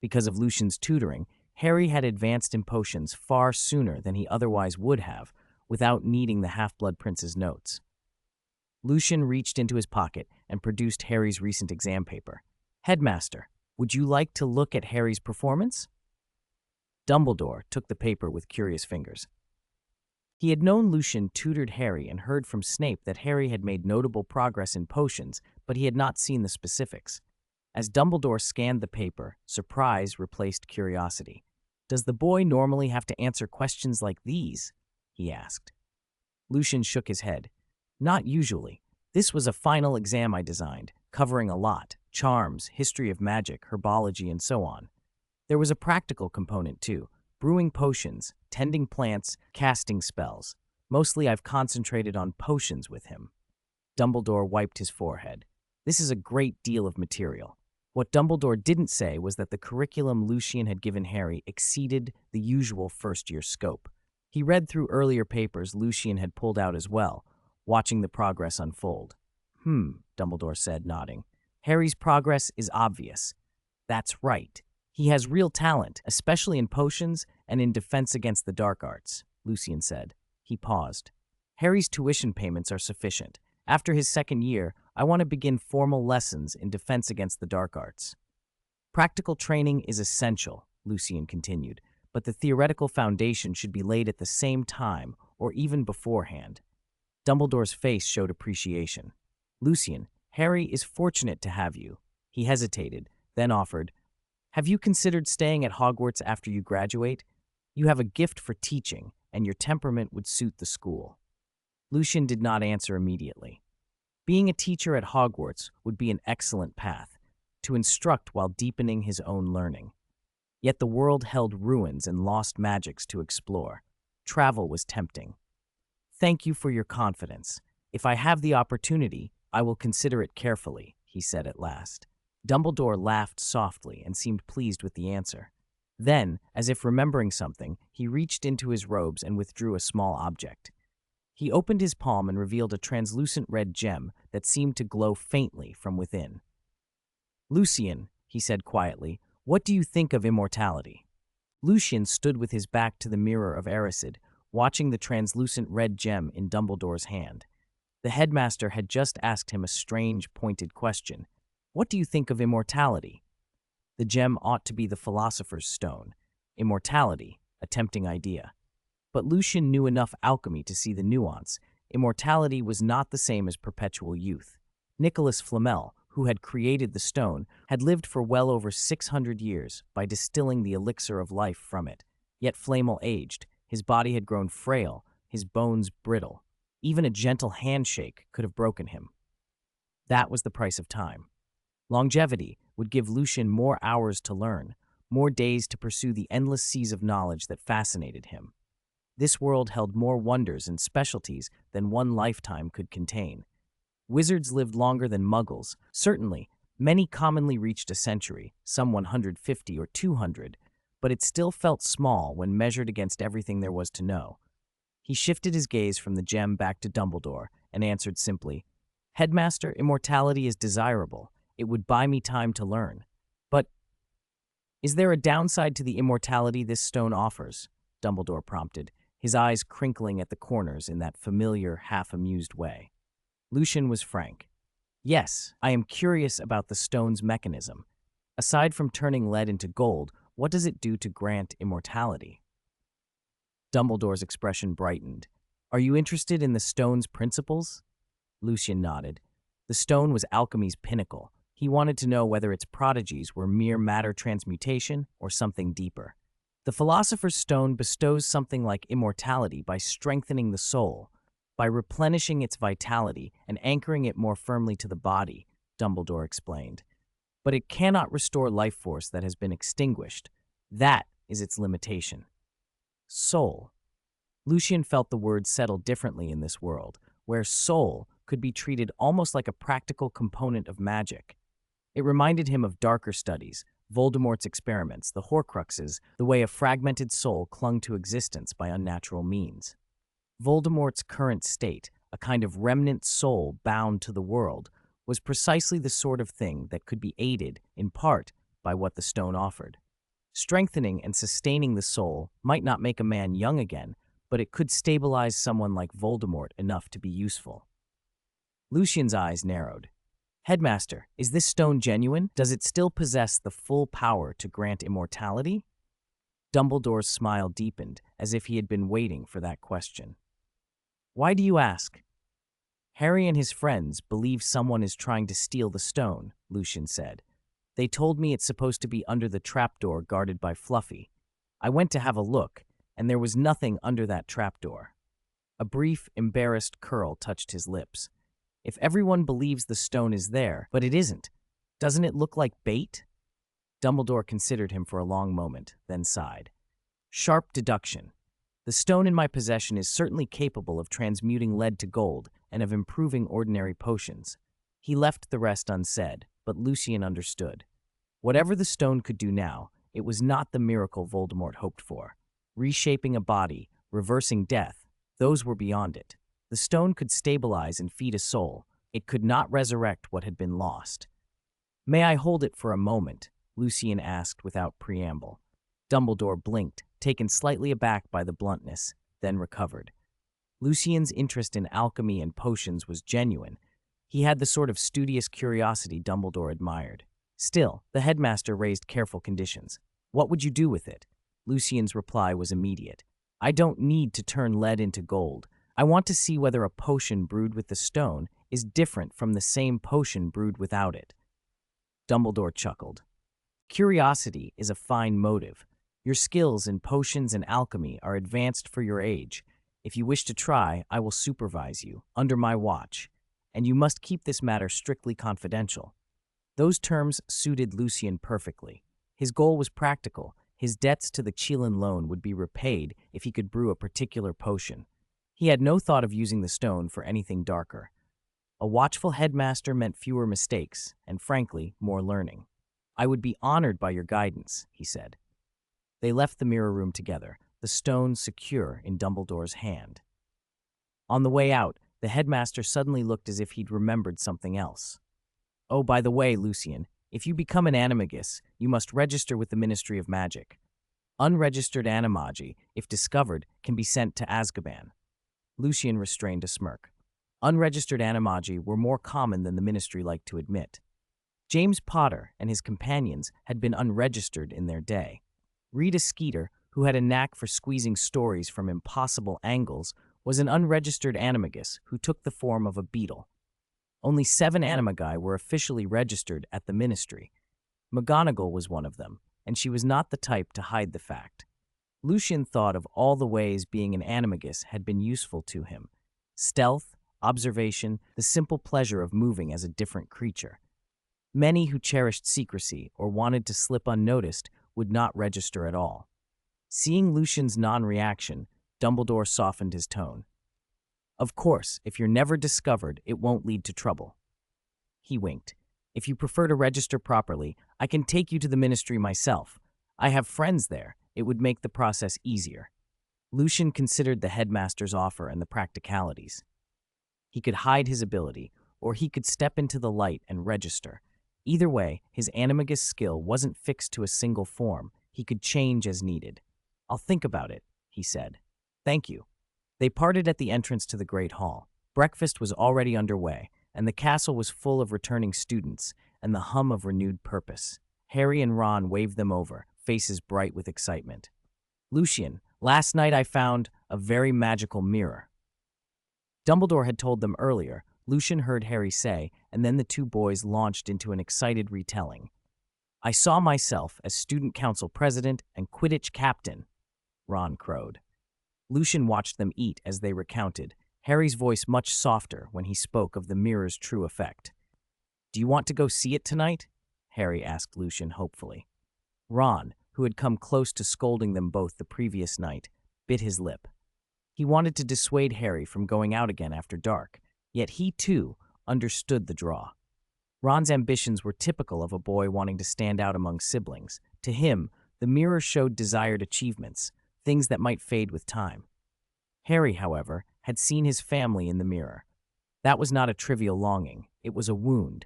Because of Lucien's tutoring, Harry had advanced in potions far sooner than he otherwise would have, without needing the Half-Blood Prince's notes. Lucien reached into his pocket and produced Harry's recent exam paper. Headmaster, would you like to look at Harry's performance? Dumbledore took the paper with curious fingers. He had known Lucien tutored Harry and heard from Snape that Harry had made notable progress in potions, but he had not seen the specifics. As Dumbledore scanned the paper, surprise replaced curiosity. Does the boy normally have to answer questions like these? He asked. Lucien shook his head. Not usually. This was a final exam I designed, covering a lot: charms, history of magic, herbology, and so on. There was a practical component too: brewing potions, tending plants, casting spells. Mostly I've concentrated on potions with him. Dumbledore wiped his forehead. This is a great deal of material. What Dumbledore didn't say was that the curriculum Lucien had given Harry exceeded the usual first-year scope. He read through earlier papers Lucien had pulled out as well, watching the progress unfold. Dumbledore said, nodding. Harry's progress is obvious. That's right. He has real talent, especially in potions and in defense against the dark arts, Lucien said. He paused. Harry's tuition payments are sufficient. After his second year, I want to begin formal lessons in defense against the dark arts. Practical training is essential, Lucien continued, but the theoretical foundation should be laid at the same time or even beforehand. Dumbledore's face showed appreciation. Lucien, Harry is fortunate to have you. He hesitated, then offered, have you considered staying at Hogwarts after you graduate? You have a gift for teaching, and your temperament would suit the school. Lucien did not answer immediately. Being a teacher at Hogwarts would be an excellent path, to instruct while deepening his own learning. Yet the world held ruins and lost magics to explore. Travel was tempting. Thank you for your confidence. If I have the opportunity, I will consider it carefully, he said at last. Dumbledore laughed softly and seemed pleased with the answer. Then, as if remembering something, he reached into his robes and withdrew a small object. He opened his palm and revealed a translucent red gem that seemed to glow faintly from within. Lucien, he said quietly, What do you think of immortality? Lucien stood with his back to the mirror of Erised, watching the translucent red gem in Dumbledore's hand. The headmaster had just asked him a strange, pointed question. What do you think of immortality? The gem ought to be the philosopher's stone. Immortality, a tempting idea. But Lucien knew enough alchemy to see the nuance. Immortality was not the same as perpetual youth. Nicholas Flamel, who had created the stone, had lived for well over 600 years by distilling the elixir of life from it. Yet Flamel aged, his body had grown frail, his bones brittle. Even a gentle handshake could have broken him. That was the price of time. Longevity would give Lucien more hours to learn, more days to pursue the endless seas of knowledge that fascinated him. This world held more wonders and specialties than one lifetime could contain. Wizards lived longer than Muggles. Certainly, many commonly reached a century, some 150 or 200, but it still felt small when measured against everything there was to know. He shifted his gaze from the gem back to Dumbledore and answered simply, "Headmaster, immortality is desirable. It would buy me time to learn. But is there a downside to the immortality this stone offers?" Dumbledore prompted, his eyes crinkling at the corners in that familiar, half-amused way. Lucien was frank. "Yes, I am curious about the stone's mechanism. Aside from turning lead into gold, what does it do to grant immortality?" Dumbledore's expression brightened. "Are you interested in the stone's principles?" Lucien nodded. The stone was alchemy's pinnacle. He wanted to know whether its prodigies were mere matter transmutation or something deeper. The Philosopher's Stone bestows something like immortality by strengthening the soul, by replenishing its vitality and anchoring it more firmly to the body, Dumbledore explained. But it cannot restore life force that has been extinguished. That is its limitation. Soul. Lucien felt the word settle differently in this world, where soul could be treated almost like a practical component of magic. It reminded him of darker studies, Voldemort's experiments, the Horcruxes, the way a fragmented soul clung to existence by unnatural means. Voldemort's current state, a kind of remnant soul bound to the world, was precisely the sort of thing that could be aided, in part, by what the stone offered. Strengthening and sustaining the soul might not make a man young again, but it could stabilize someone like Voldemort enough to be useful. Lucien's eyes narrowed. "Headmaster, is this stone genuine? Does it still possess the full power to grant immortality?" Dumbledore's smile deepened, as if he had been waiting for that question. "Why do you ask?" "Harry and his friends believe someone is trying to steal the stone," Lucien said. "They told me it's supposed to be under the trapdoor guarded by Fluffy. I went to have a look, and there was nothing under that trapdoor." A brief, embarrassed curl touched his lips. "If everyone believes the stone is there, but it isn't, doesn't it look like bait?" Dumbledore considered him for a long moment, then sighed. "Sharp deduction. The stone in my possession is certainly capable of transmuting lead to gold and of improving ordinary potions." He left the rest unsaid, but Lucien understood. Whatever the stone could do now, it was not the miracle Voldemort hoped for. Reshaping a body, reversing death, those were beyond it. The stone could stabilize and feed a soul. It could not resurrect what had been lost. "May I hold it for a moment?" Lucien asked without preamble. Dumbledore blinked, taken slightly aback by the bluntness, then recovered. Lucien's interest in alchemy and potions was genuine. He had the sort of studious curiosity Dumbledore admired. Still, the headmaster raised careful conditions. "What would you do with it?" Lucien's reply was immediate. "I don't need to turn lead into gold. I want to see whether a potion brewed with the stone is different from the same potion brewed without it." Dumbledore chuckled. "Curiosity is a fine motive. Your skills in potions and alchemy are advanced for your age. If you wish to try, I will supervise you, under my watch, and you must keep this matter strictly confidential." Those terms suited Lucien perfectly. His goal was practical. His debts to the Qilin loan would be repaid if he could brew a particular potion. He had no thought of using the stone for anything darker. A watchful headmaster meant fewer mistakes, and frankly, more learning. "I would be honored by your guidance," he said. They left the mirror room together, the stone secure in Dumbledore's hand. On the way out, the headmaster suddenly looked as if he'd remembered something else. "Oh, by the way, Lucien, If you become an animagus, you must register with the Ministry of Magic. Unregistered animagi, if discovered, can be sent to Azkaban. Lucien restrained a smirk. Unregistered animagi were more common than the Ministry liked to admit. James Potter and his companions had been unregistered in their day. Rita Skeeter, who had a knack for squeezing stories from impossible angles, was an unregistered animagus who took the form of a beetle. Only 7 animagi were officially registered at the Ministry. McGonagall was one of them, and she was not the type to hide the fact. Lucien thought of all the ways being an animagus had been useful to him. Stealth, observation, the simple pleasure of moving as a different creature. Many who cherished secrecy or wanted to slip unnoticed would not register at all. Seeing Lucien's non-reaction, Dumbledore softened his tone. Of course, if you're never discovered, it won't lead to trouble. He winked. If you prefer to register properly, I can take you to the Ministry myself. I have friends there. It would make the process easier. Lucien considered the headmaster's offer and the practicalities. He could hide his ability, or he could step into the light and register. Either way, his animagus skill wasn't fixed to a single form. He could change as needed. I'll think about it, he said. Thank you. They parted at the entrance to the Great Hall. Breakfast was already underway, and the castle was full of returning students and the hum of renewed purpose. Harry and Ron waved them over, faces bright with excitement. Lucien, last night I found a very magical mirror. Dumbledore had told them earlier, Lucien heard Harry say, and then the two boys launched into an excited retelling. I saw myself as student council president and Quidditch captain, Ron crowed. Lucien watched them eat as they recounted, Harry's voice much softer when he spoke of the mirror's true effect. Do you want to go see it tonight? Harry asked Lucien hopefully. Ron, who had come close to scolding them both the previous night, bit his lip. He wanted to dissuade Harry from going out again after dark, yet he, too, understood the draw. Ron's ambitions were typical of a boy wanting to stand out among siblings. To him, the mirror showed desired achievements, things that might fade with time. Harry, however, had seen his family in the mirror. That was not a trivial longing, it was a wound.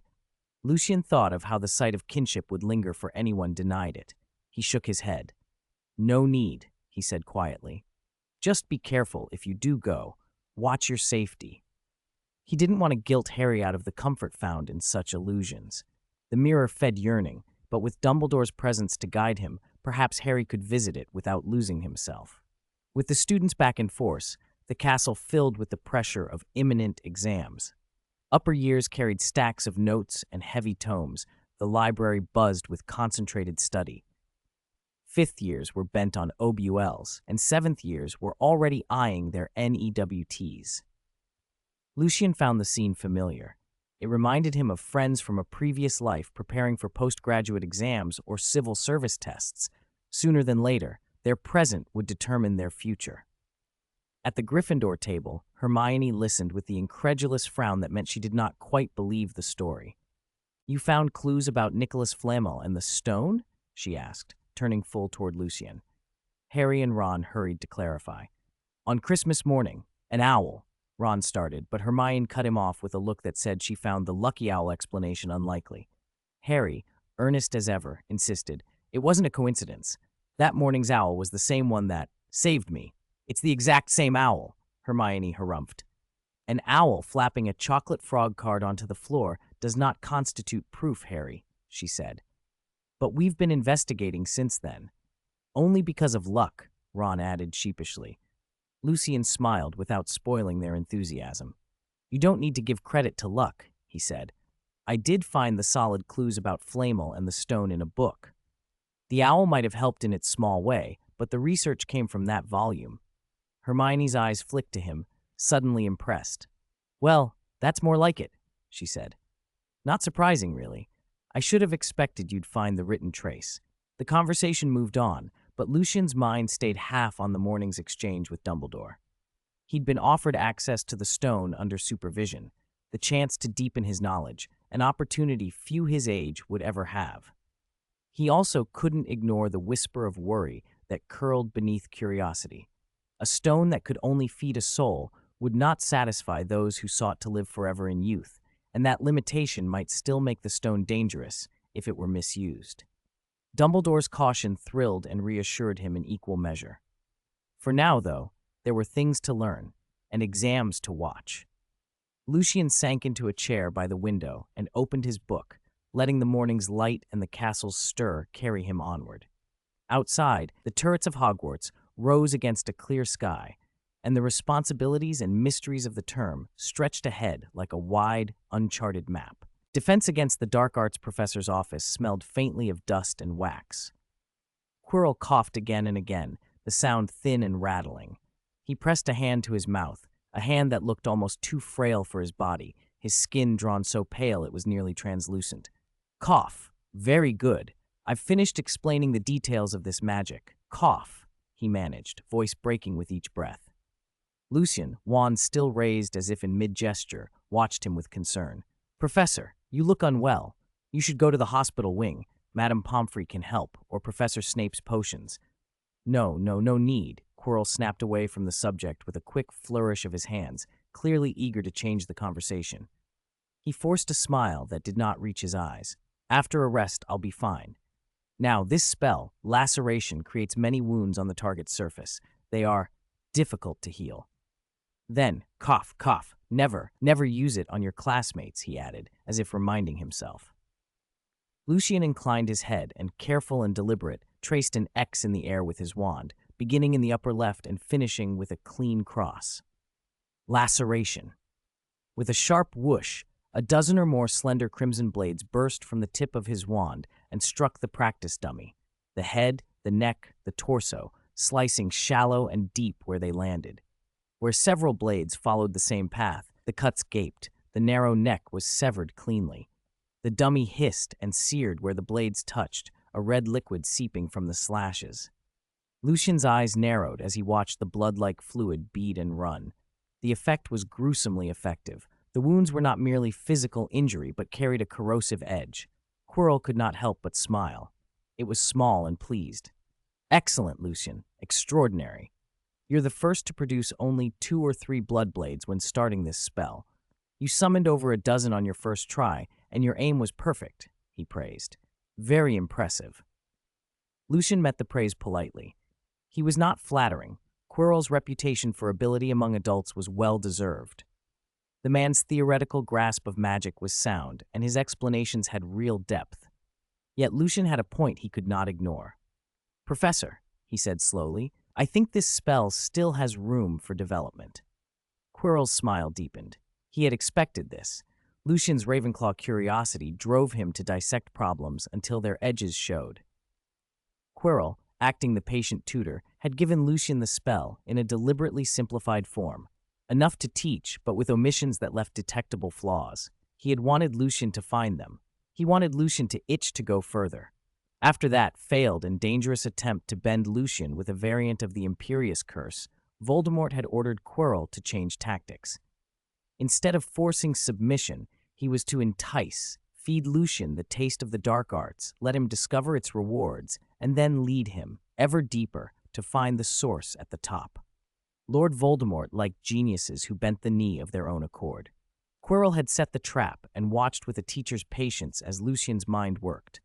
Lucien thought of how the sight of kinship would linger for anyone denied it. He shook his head. No need, he said quietly. Just be careful if you do go. Watch your safety. He didn't want to guilt Harry out of the comfort found in such illusions. The mirror fed yearning, but with Dumbledore's presence to guide him, perhaps Harry could visit it without losing himself. With the students back in force, the castle filled with the pressure of imminent exams. Upper years carried stacks of notes and heavy tomes. The library buzzed with concentrated study. 5th years were bent on OBULs, and 7th years were already eyeing their NEWTs. Lucien found the scene familiar. It reminded him of friends from a previous life preparing for postgraduate exams or civil service tests. Sooner than later, their present would determine their future. At the Gryffindor table, Hermione listened with the incredulous frown that meant she did not quite believe the story. You found clues about Nicholas Flamel and the stone? She asked, turning full toward Lucien. Harry and Ron hurried to clarify. On Christmas morning, an owl, Ron started, but Hermione cut him off with a look that said she found the lucky owl explanation unlikely. Harry, earnest as ever, insisted, it wasn't a coincidence. That morning's owl was the same one that saved me. It's the exact same owl, Hermione harumphed. An owl flapping a chocolate frog card onto the floor does not constitute proof, Harry, she said. But we've been investigating since then. Only because of luck, Ron added sheepishly. Lucien smiled without spoiling their enthusiasm. You don't need to give credit to luck, he said. I did find the solid clues about Flamel and the stone in a book. The owl might have helped in its small way, but the research came from that volume. Hermione's eyes flicked to him, suddenly impressed. Well, that's more like it, she said. Not surprising, really. I should have expected you'd find the written trace. The conversation moved on, but Lucien's mind stayed half on the morning's exchange with Dumbledore. He'd been offered access to the stone under supervision, the chance to deepen his knowledge, an opportunity few his age would ever have. He also couldn't ignore the whisper of worry that curled beneath curiosity. A stone that could only feed a soul would not satisfy those who sought to live forever in youth, and that limitation might still make the stone dangerous, if it were misused. Dumbledore's caution thrilled and reassured him in equal measure. For now, though, there were things to learn and exams to watch. Lucien sank into a chair by the window and opened his book, letting the morning's light and the castle's stir carry him onward. Outside, the turrets of Hogwarts rose against a clear sky, and the responsibilities and mysteries of the term stretched ahead like a wide, uncharted map. Defense against the dark arts professor's office smelled faintly of dust and wax. Quirrell coughed again and again, the sound thin and rattling. He pressed a hand to his mouth, a hand that looked almost too frail for his body, his skin drawn so pale it was nearly translucent. Cough. Very good. I've finished explaining the details of this magic. Cough, he managed, voice breaking with each breath. Lucien, wand still raised as if in mid-gesture, watched him with concern. Professor, you look unwell. You should go to the hospital wing. Madame Pomfrey can help, or Professor Snape's potions. No need. Quirrell snapped away from the subject with a quick flourish of his hands, clearly eager to change the conversation. He forced a smile that did not reach his eyes. After a rest, I'll be fine. Now, this spell, laceration, creates many wounds on the target's surface. They are difficult to heal. Then, cough, never use it on your classmates, he added, as if reminding himself. Lucien inclined his head and, careful and deliberate, traced an X in the air with his wand, beginning in the upper left and finishing with a clean cross. Laceration. With a sharp whoosh, a dozen or more slender crimson blades burst from the tip of his wand and struck the practice dummy, the head, the neck, the torso, slicing shallow and deep where they landed. Where several blades followed the same path, the cuts gaped, the narrow neck was severed cleanly. The dummy hissed and seared where the blades touched, a red liquid seeping from the slashes. Lucien's eyes narrowed as he watched the blood-like fluid bead and run. The effect was gruesomely effective. The wounds were not merely physical injury, but carried a corrosive edge. Quirrell could not help but smile. It was small and pleased. Excellent, Lucien. Extraordinary. You're the first to produce only 2 or 3 blood blades when starting this spell. You summoned over a dozen on your first try, and your aim was perfect, he praised. Very impressive. Lucien met the praise politely. He was not flattering. Quirrell's reputation for ability among adults was well-deserved. The man's theoretical grasp of magic was sound, and his explanations had real depth. Yet Lucien had a point he could not ignore. Professor, he said slowly, I think this spell still has room for development. Quirrell's smile deepened. He had expected this. Lucien's Ravenclaw curiosity drove him to dissect problems until their edges showed. Quirrell, acting the patient tutor, had given Lucien the spell in a deliberately simplified form. Enough to teach, but with omissions that left detectable flaws. He had wanted Lucien to find them. He wanted Lucien to itch to go further. After that failed and dangerous attempt to bend Lucien with a variant of the Imperious Curse, Voldemort had ordered Quirrell to change tactics. Instead of forcing submission, he was to entice, feed Lucien the taste of the dark arts, let him discover its rewards, and then lead him, ever deeper, to find the source at the top. Lord Voldemort liked geniuses who bent the knee of their own accord. Quirrell had set the trap and watched with a teacher's patience as Lucien's mind worked.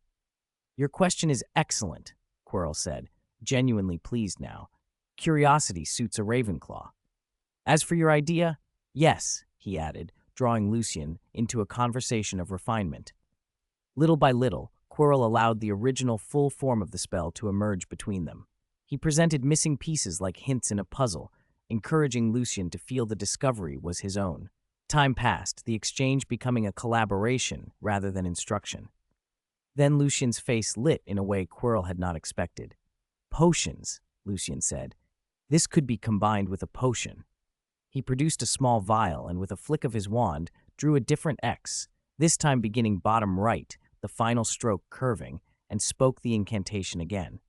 Your question is excellent, Quirrell said, genuinely pleased now. Curiosity suits a Ravenclaw. As for your idea, yes, he added, drawing Lucien into a conversation of refinement. Little by little, Quirrell allowed the original full form of the spell to emerge between them. He presented missing pieces like hints in a puzzle, encouraging Lucien to feel the discovery was his own. Time passed, the exchange becoming a collaboration rather than instruction. Then Lucien's face lit in a way Quirrell had not expected. Potions, Lucien said. This could be combined with a potion. He produced a small vial and with a flick of his wand, drew a different X, this time beginning bottom right, the final stroke curving, and spoke the incantation again.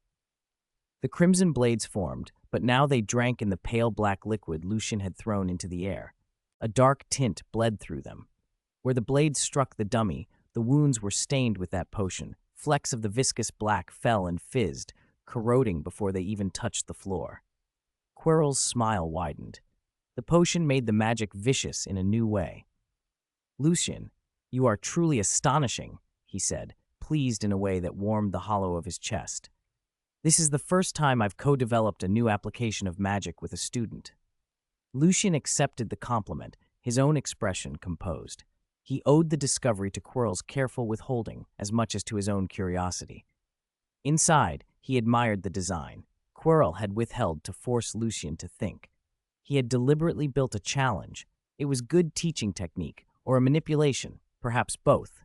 The crimson blades formed, but now they drank in the pale black liquid Lucien had thrown into the air. A dark tint bled through them. Where the blades struck the dummy, the wounds were stained with that potion. Flecks of the viscous black fell and fizzed, corroding before they even touched the floor. Quirrell's smile widened. The potion made the magic vicious in a new way. Lucien, you are truly astonishing, he said, pleased in a way that warmed the hollow of his chest. This is the first time I've co-developed a new application of magic with a student. Lucien accepted the compliment, his own expression composed. He owed the discovery to Quirrell's careful withholding as much as to his own curiosity. Inside, he admired the design. Quirrell had withheld to force Lucien to think. He had deliberately built a challenge. It was good teaching technique, or a manipulation, perhaps both.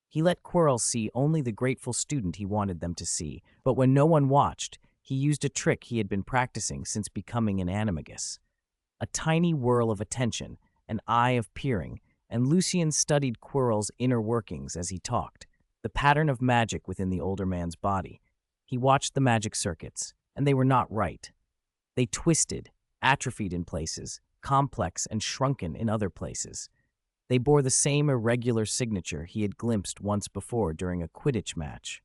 He let Quirrell see only the grateful student he wanted them to see, but when no one watched, he used a trick he had been practicing since becoming an animagus. A tiny whirl of attention, an eye of peering, and Lucien studied Quirrell's inner workings as he talked, the pattern of magic within the older man's body. He watched the magic circuits, and they were not right. They twisted, atrophied in places, complex and shrunken in other places. They bore the same irregular signature he had glimpsed once before during a Quidditch match.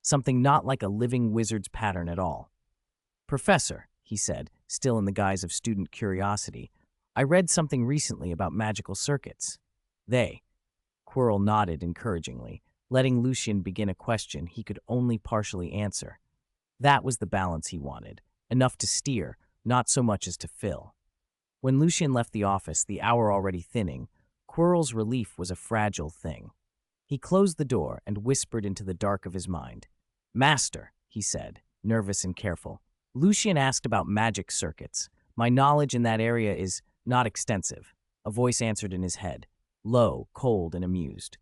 Something not like a living wizard's pattern at all. "Professor," he said, still in the guise of student curiosity, "I read something recently about magical circuits." Quirrell nodded encouragingly, letting Lucien begin a question he could only partially answer. That was the balance he wanted, enough to steer, not so much as to fill. When Lucien left the office, the hour already thinning, Quirrell's relief was a fragile thing. He closed the door and whispered into the dark of his mind. "Master," he said, nervous and careful, "Lucien asked about magic circuits. My knowledge in that area is not extensive." A voice answered in his head, low, cold, and amused.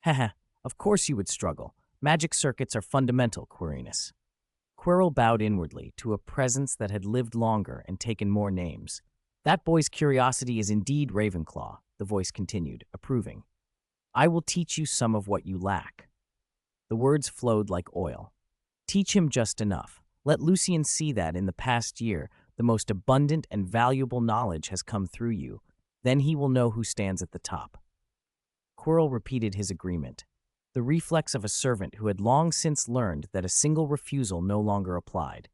"Haha, of course you would struggle. Magic circuits are fundamental, Quirinus." Quirrell bowed inwardly to a presence that had lived longer and taken more names. "That boy's curiosity is indeed Ravenclaw," the voice continued, approving. "I will teach you some of what you lack." The words flowed like oil. Teach him just enough. Let Lucien see that in the past year, the most abundant and valuable knowledge has come through you. Then he will know who stands at the top. Quirrell repeated his agreement, the reflex of a servant who had long since learned that a single refusal no longer applied.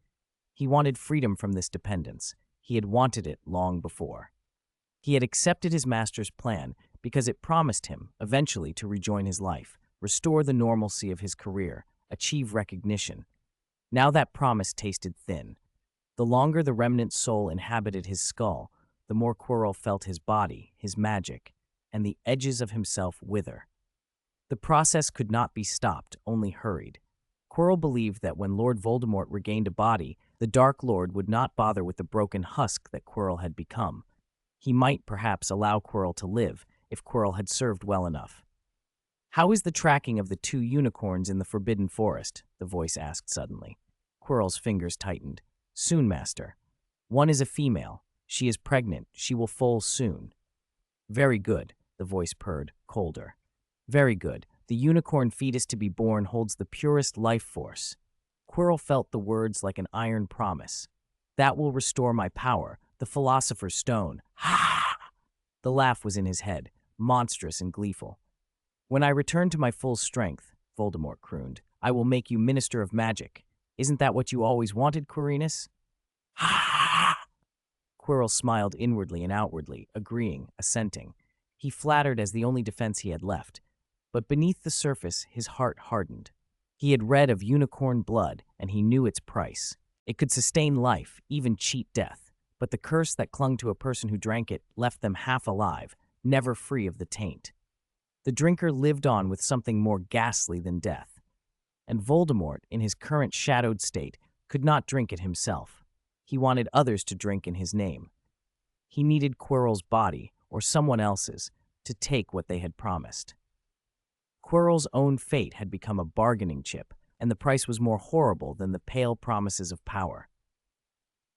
He wanted freedom from this dependence. He had wanted it long before. He had accepted his master's plan because it promised him, eventually, to rejoin his life, restore the normalcy of his career, achieve recognition. Now that promise tasted thin. The longer the remnant soul inhabited his skull, the more Quirrell felt his body, his magic, and the edges of himself wither. The process could not be stopped, only hurried. Quirrell believed that when Lord Voldemort regained a body, the Dark Lord would not bother with the broken husk that Quirrell had become. He might perhaps allow Quirrell to live if Quirrell had served well enough. "How is the tracking of the 2 unicorns in the Forbidden Forest?" the voice asked suddenly. Quirrell's fingers tightened. "Soon, master. One is a female. She is pregnant. She will foal soon." "Very good," the voice purred, colder. "Very good. The unicorn fetus to be born holds the purest life force." Quirrell felt the words like an iron promise. "That will restore my power, the Philosopher's Stone." Ha! The laugh was in his head, monstrous and gleeful. "When I return to my full strength," Voldemort crooned, "I will make you Minister of Magic. Isn't that what you always wanted, Quirinus?" Ha! Quirrell smiled inwardly and outwardly, agreeing, assenting. He flattered as the only defense he had left. But beneath the surface, his heart hardened. He had read of unicorn blood, and he knew its price. It could sustain life, even cheat death. But the curse that clung to a person who drank it left them half alive, never free of the taint. The drinker lived on with something more ghastly than death. And Voldemort, in his current shadowed state, could not drink it himself. He wanted others to drink in his name. He needed Quirrell's body, or someone else's, to take what they had promised. Quirrell's own fate had become a bargaining chip, and the price was more horrible than the pale promises of power.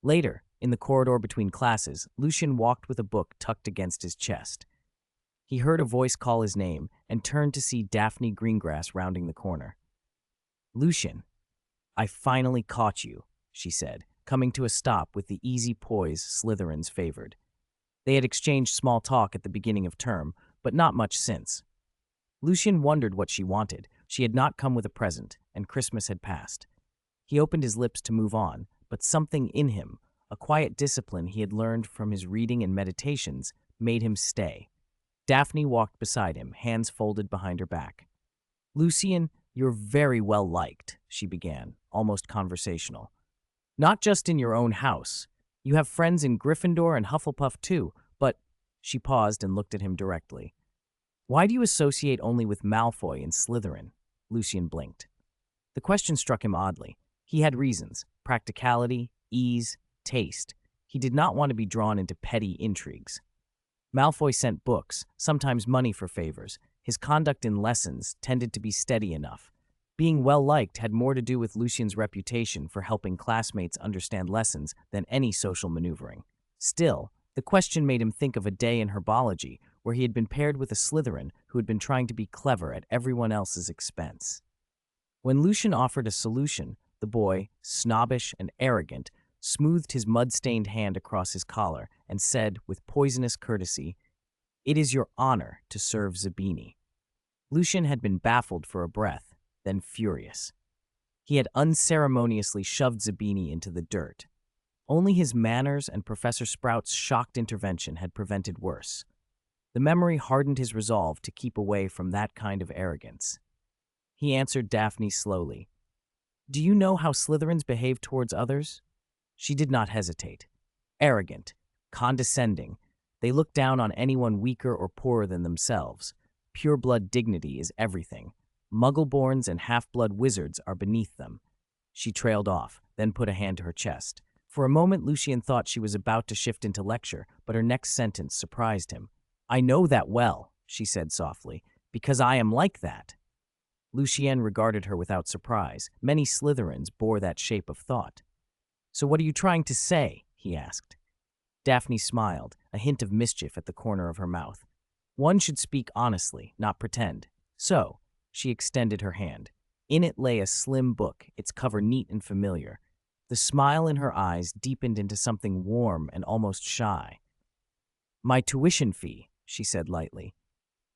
Later, in the corridor between classes, Lucien walked with a book tucked against his chest. He heard a voice call his name and turned to see Daphne Greengrass rounding the corner. "Lucien, I finally caught you," she said, coming to a stop with the easy poise Slytherins favored. They had exchanged small talk at the beginning of term, but not much since. Lucien wondered what she wanted. She had not come with a present, and Christmas had passed. He opened his lips to move on, but something in him, a quiet discipline he had learned from his reading and meditations, made him stay. Daphne walked beside him, hands folded behind her back. Lucien, you're very well liked, she began, almost conversational. Not just in your own house. You have friends in Gryffindor and Hufflepuff too, but she paused and looked at him directly. Why do you associate only with Malfoy and Slytherin? Lucien blinked. The question struck him oddly. He had reasons: practicality, ease, taste. He did not want to be drawn into petty intrigues. Malfoy sent books, sometimes money for favors. His conduct in lessons tended to be steady enough. Being well-liked had more to do with Lucien's reputation for helping classmates understand lessons than any social maneuvering. Still, the question made him think of a day in herbology where he had been paired with a Slytherin who had been trying to be clever at everyone else's expense. When Lucien offered a solution, the boy, snobbish and arrogant, smoothed his mud-stained hand across his collar and said with poisonous courtesy, "It is your honor to serve Zabini." Lucien had been baffled for a breath, then furious. He had unceremoniously shoved Zabini into the dirt. Only his manners and Professor Sprout's shocked intervention had prevented worse. The memory hardened his resolve to keep away from that kind of arrogance. He answered Daphne slowly. "Do you know how Slytherins behave towards others?" She did not hesitate. Arrogant, condescending, they look down on anyone weaker or poorer than themselves. Pure-blood dignity is everything. Muggle-borns and half-blood wizards are beneath them. She trailed off, then put a hand to her chest. For a moment, Lucien thought she was about to shift into lecture, but her next sentence surprised him. "I know that well," she said softly, "because I am like that." Lucien regarded her without surprise. Many Slytherins bore that shape of thought. "So what are you trying to say?" he asked. Daphne smiled, a hint of mischief at the corner of her mouth. "One should speak honestly, not pretend. So," she extended her hand. In it lay a slim book, its cover neat and familiar. The smile in her eyes deepened into something warm and almost shy. "My tuition fee," she said lightly.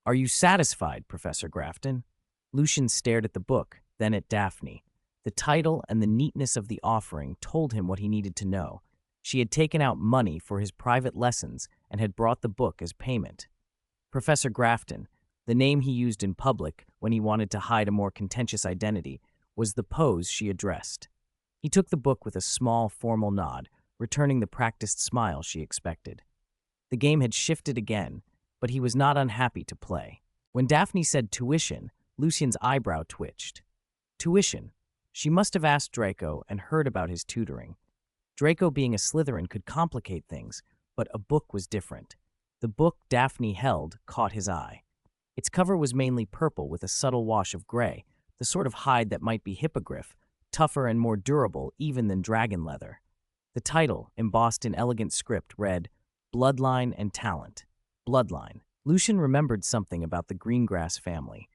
"Are you satisfied, Professor Grafton?" Lucien stared at the book, then at Daphne. The title and the neatness of the offering told him what he needed to know. She had taken out money for his private lessons and had brought the book as payment. Professor Grafton, the name he used in public when he wanted to hide a more contentious identity, was the pose she addressed. He took the book with a small, formal nod, returning the practiced smile she expected. The game had shifted again, but he was not unhappy to play. When Daphne said tuition, Lucien's eyebrow twitched. Tuition. She must have asked Draco and heard about his tutoring. Draco being a Slytherin could complicate things, but a book was different. The book Daphne held caught his eye. Its cover was mainly purple with a subtle wash of gray, the sort of hide that might be hippogriff, tougher and more durable even than dragon leather. The title, embossed in elegant script, read, "Bloodline and Talent." Bloodline. Lucien remembered something about the Greengrass family.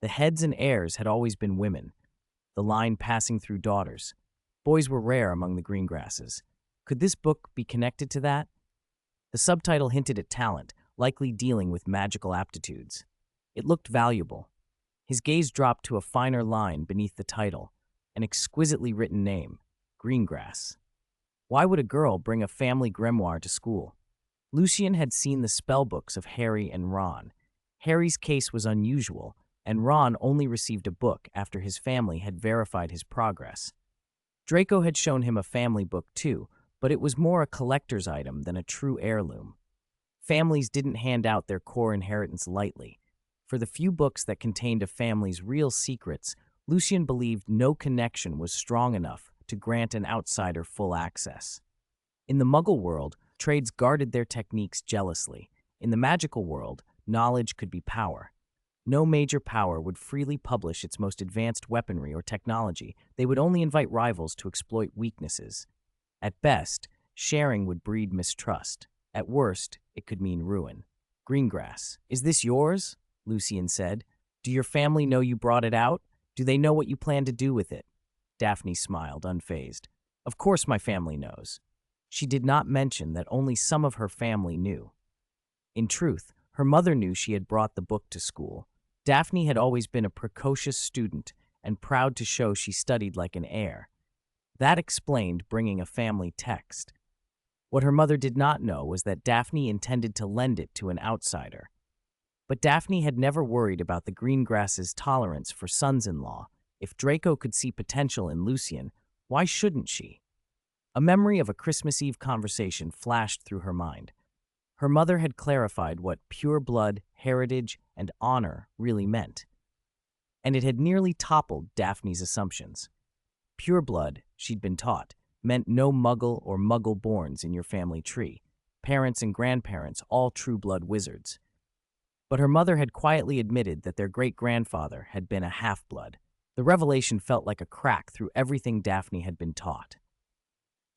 The heads and heirs had always been women, the line passing through daughters. Boys were rare among the Greengrasses. Could this book be connected to that? The subtitle hinted at talent, likely dealing with magical aptitudes. It looked valuable. His gaze dropped to a finer line beneath the title, an exquisitely written name, Greengrass. Why would a girl bring a family grimoire to school? Lucien had seen the spellbooks of Harry and Ron. Harry's case was unusual, and Ron only received a book after his family had verified his progress. Draco had shown him a family book too, but it was more a collector's item than a true heirloom. Families didn't hand out their core inheritance lightly. For the few books that contained a family's real secrets, Lucien believed no connection was strong enough to grant an outsider full access. In the Muggle world, trades guarded their techniques jealously. In the magical world, knowledge could be power. No major power would freely publish its most advanced weaponry or technology. They would only invite rivals to exploit weaknesses. At best, sharing would breed mistrust. At worst, it could mean ruin. Greengrass. "Is this yours?" Lucien said. "Do your family know you brought it out? Do they know what you plan to do with it?" Daphne smiled, unfazed. "Of course my family knows." She did not mention that only some of her family knew. In truth, her mother knew she had brought the book to school. Daphne had always been a precocious student and proud to show she studied like an heir. That explained bringing a family text. What her mother did not know was that Daphne intended to lend it to an outsider. But Daphne had never worried about the Greengrass's tolerance for sons-in-law. If Draco could see potential in Lucien, why shouldn't she? A memory of a Christmas Eve conversation flashed through her mind. Her mother had clarified what pure blood, heritage, and honor really meant, and it had nearly toppled Daphne's assumptions. Pure blood, she'd been taught, meant no muggle or muggle-borns in your family tree, parents and grandparents all true-blood wizards. But her mother had quietly admitted that their great-grandfather had been a half-blood. The revelation felt like a crack through everything Daphne had been taught.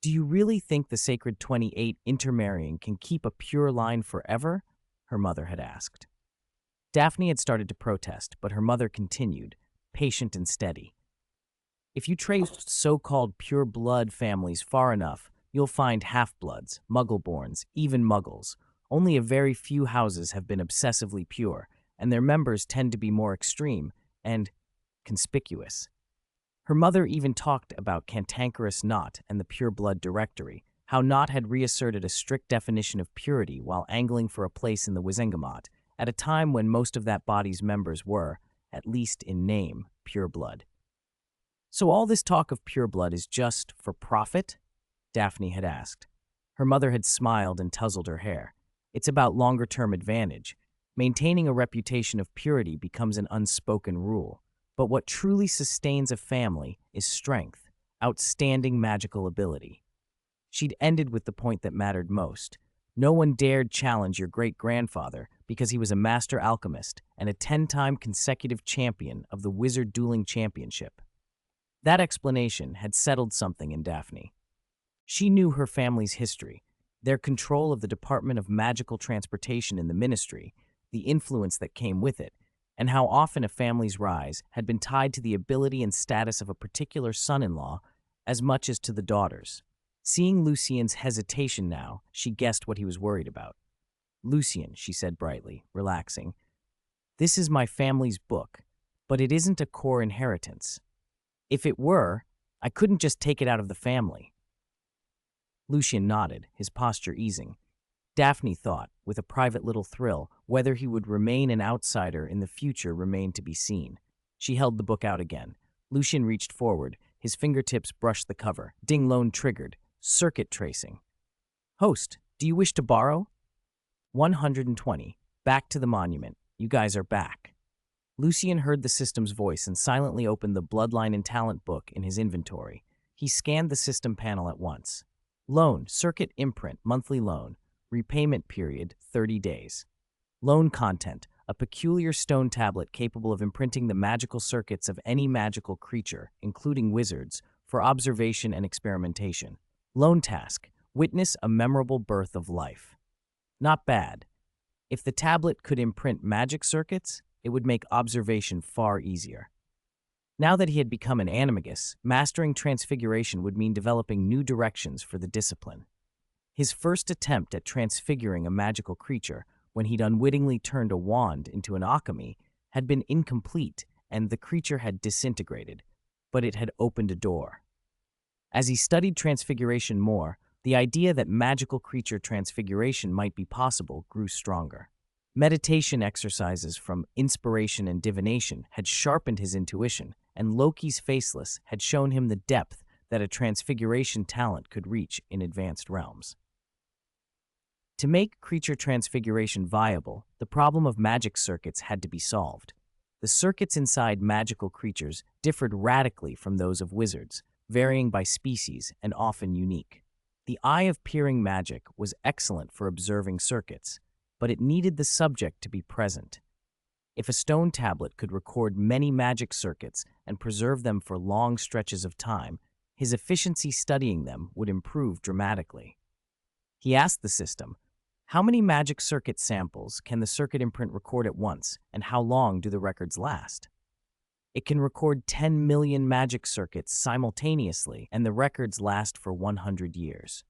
Do you really think the Sacred 28 intermarrying can keep a pure line forever? Her mother had asked. Daphne had started to protest, but her mother continued, patient and steady. If you trace so-called pure-blood families far enough, you'll find half-bloods, muggle-borns, even muggles. Only a very few houses have been obsessively pure, and their members tend to be more extreme and conspicuous. Her mother even talked about Cantankerous Knot and the Pure Blood Directory, how Knot had reasserted a strict definition of purity while angling for a place in the Wizengamot, at a time when most of that body's members were, at least in name, pure blood. So all this talk of pure blood is just for profit? Daphne had asked. Her mother had smiled and tousled her hair. It's about longer-term advantage. Maintaining a reputation of purity becomes an unspoken rule. But what truly sustains a family is strength, outstanding magical ability. She'd ended with the point that mattered most. No one dared challenge your great-grandfather because he was a master alchemist and a 10-time consecutive champion of the Wizard Dueling Championship. That explanation had settled something in Daphne. She knew her family's history, their control of the Department of Magical Transportation in the Ministry, the influence that came with it, and how often a family's rise had been tied to the ability and status of a particular son-in-law as much as to the daughters. Seeing Lucien's hesitation now, she guessed what he was worried about. "Lucien," she said brightly, relaxing, "this is my family's book, but it isn't a core inheritance. If it were, I couldn't just take it out of the family." Lucien nodded, his posture easing. Daphne thought, with a private little thrill, whether he would remain an outsider in the future remained to be seen. She held the book out again. Lucien reached forward. His fingertips brushed the cover. Ding Lone triggered. Circuit tracing. "Host, do you wish to borrow?" 120. Back to the monument. You guys are back. Lucien heard the system's voice and silently opened the Bloodline and Talent book in his inventory. He scanned the system panel at once. Loan, circuit imprint, monthly loan. Repayment period, 30 days. Loan content, a peculiar stone tablet capable of imprinting the magical circuits of any magical creature, including wizards, for observation and experimentation. Loan task, witness a memorable birth of life. Not bad. If the tablet could imprint magic circuits, it would make observation far easier. Now that he had become an animagus, mastering transfiguration would mean developing new directions for the discipline. His first attempt at transfiguring a magical creature, when he'd unwittingly turned a wand into an alchemy, had been incomplete and the creature had disintegrated, but it had opened a door. As he studied transfiguration more, the idea that magical creature transfiguration might be possible grew stronger. Meditation exercises from inspiration and divination had sharpened his intuition, and Loki's Faceless had shown him the depth that a transfiguration talent could reach in advanced realms. To make creature transfiguration viable, the problem of magic circuits had to be solved. The circuits inside magical creatures differed radically from those of wizards, varying by species and often unique. The eye of peering magic was excellent for observing circuits, but it needed the subject to be present. If a stone tablet could record many magic circuits and preserve them for long stretches of time, his efficiency studying them would improve dramatically. He asked the system, how many magic circuit samples can the circuit imprint record at once, and how long do the records last? It can record 10 million magic circuits simultaneously, and the records last for 100 years.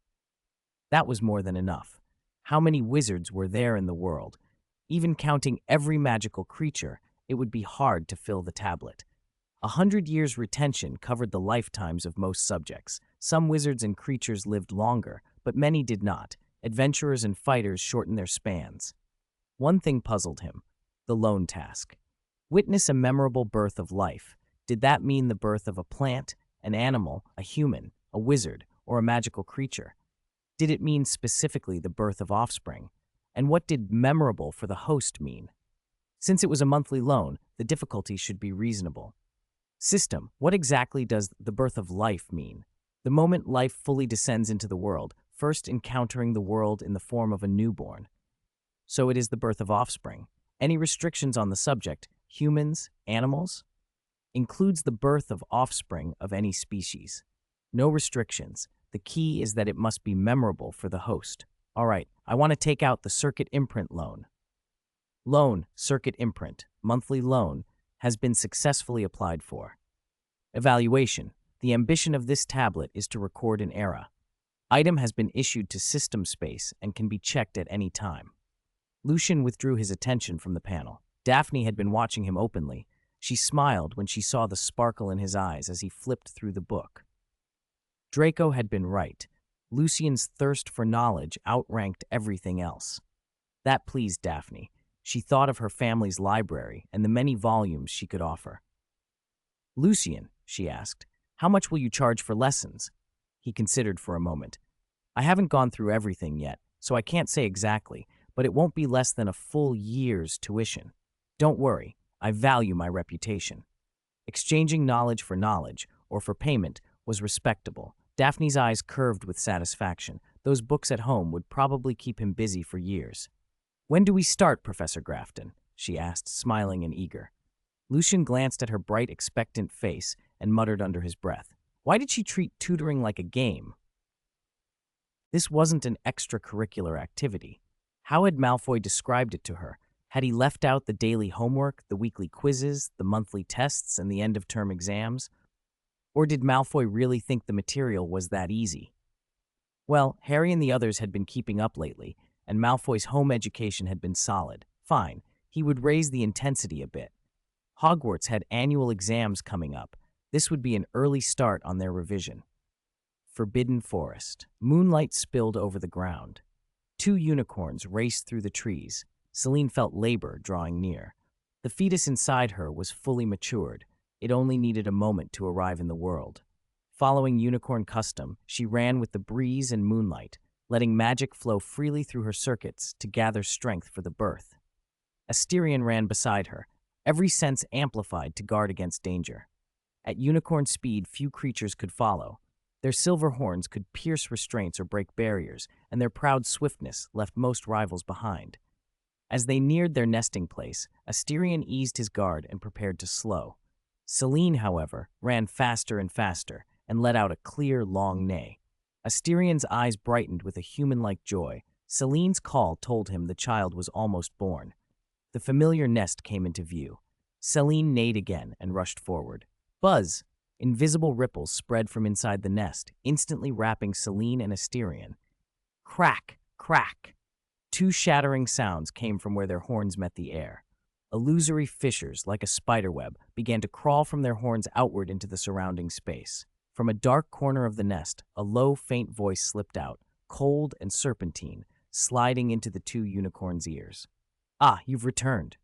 That was more than enough. How many wizards were there in the world? Even counting every magical creature, it would be hard to fill the tablet. 100 years retention covered the lifetimes of most subjects. Some wizards and creatures lived longer, but many did not. Adventurers and fighters shortened their spans. One thing puzzled him. The lone task. Witness a memorable birth of life. Did that mean the birth of a plant, an animal, a human, a wizard, or a magical creature? Did it mean specifically the birth of offspring? And what did memorable for the host mean? Since it was a monthly loan, the difficulty should be reasonable. System. What exactly does the birth of life mean? The moment life fully descends into the world, first encountering the world in the form of a newborn. So it is the birth of offspring. Any restrictions on the subject, humans, animals? Includes the birth of offspring of any species. No restrictions. The key is that it must be memorable for the host. All right, I want to take out the circuit imprint loan. Loan, circuit imprint, monthly loan, has been successfully applied for. Evaluation. The ambition of this tablet is to record an era. Item has been issued to system space and can be checked at any time. Lucien withdrew his attention from the panel. Daphne had been watching him openly. She smiled when she saw the sparkle in his eyes as he flipped through the book. Draco had been right. Lucien's thirst for knowledge outranked everything else. That pleased Daphne. She thought of her family's library and the many volumes she could offer. Lucien, she asked, how much will you charge for lessons? He considered for a moment. I haven't gone through everything yet, so I can't say exactly, but it won't be less than a full year's tuition. Don't worry, I value my reputation. Exchanging knowledge, or for payment, was respectable. Daphne's eyes curved with satisfaction. Those books at home would probably keep him busy for years. When do we start, Professor Grafton? She asked, smiling and eager. Lucien glanced at her bright, expectant face and muttered under his breath. Why did she treat tutoring like a game? This wasn't an extracurricular activity. How had Malfoy described it to her? Had he left out the daily homework, the weekly quizzes, the monthly tests, and the end-of-term exams? Or did Malfoy really think the material was that easy? Well, Harry and the others had been keeping up lately, and Malfoy's home education had been solid. Fine, he would raise the intensity a bit. Hogwarts had annual exams coming up. This would be an early start on their revision. Forbidden Forest. Moonlight spilled over the ground. 2 unicorns raced through the trees. Celine felt labor drawing near. The fetus inside her was fully matured. It only needed a moment to arrive in the world. Following unicorn custom, she ran with the breeze and moonlight, letting magic flow freely through her circuits to gather strength for the birth. Asterion ran beside her, every sense amplified to guard against danger. At unicorn speed, few creatures could follow. Their silver horns could pierce restraints or break barriers, and their proud swiftness left most rivals behind. As they neared their nesting place, Asterion eased his guard and prepared to slow. Celine, however, ran faster and faster and let out a clear, long neigh. Asterion's eyes brightened with a human-like joy. Celine's call told him the child was almost born. The familiar nest came into view. Celine neighed again and rushed forward. Buzz! Invisible ripples spread from inside the nest, instantly wrapping Celine and Asterion. Crack! Crack! 2 shattering sounds came from where their horns met the air. Illusory fissures, like a spiderweb, began to crawl from their horns outward into the surrounding space. From a dark corner of the nest, a low, faint voice slipped out, cold and serpentine, sliding into the 2 unicorns' ears. Ah, you've returned.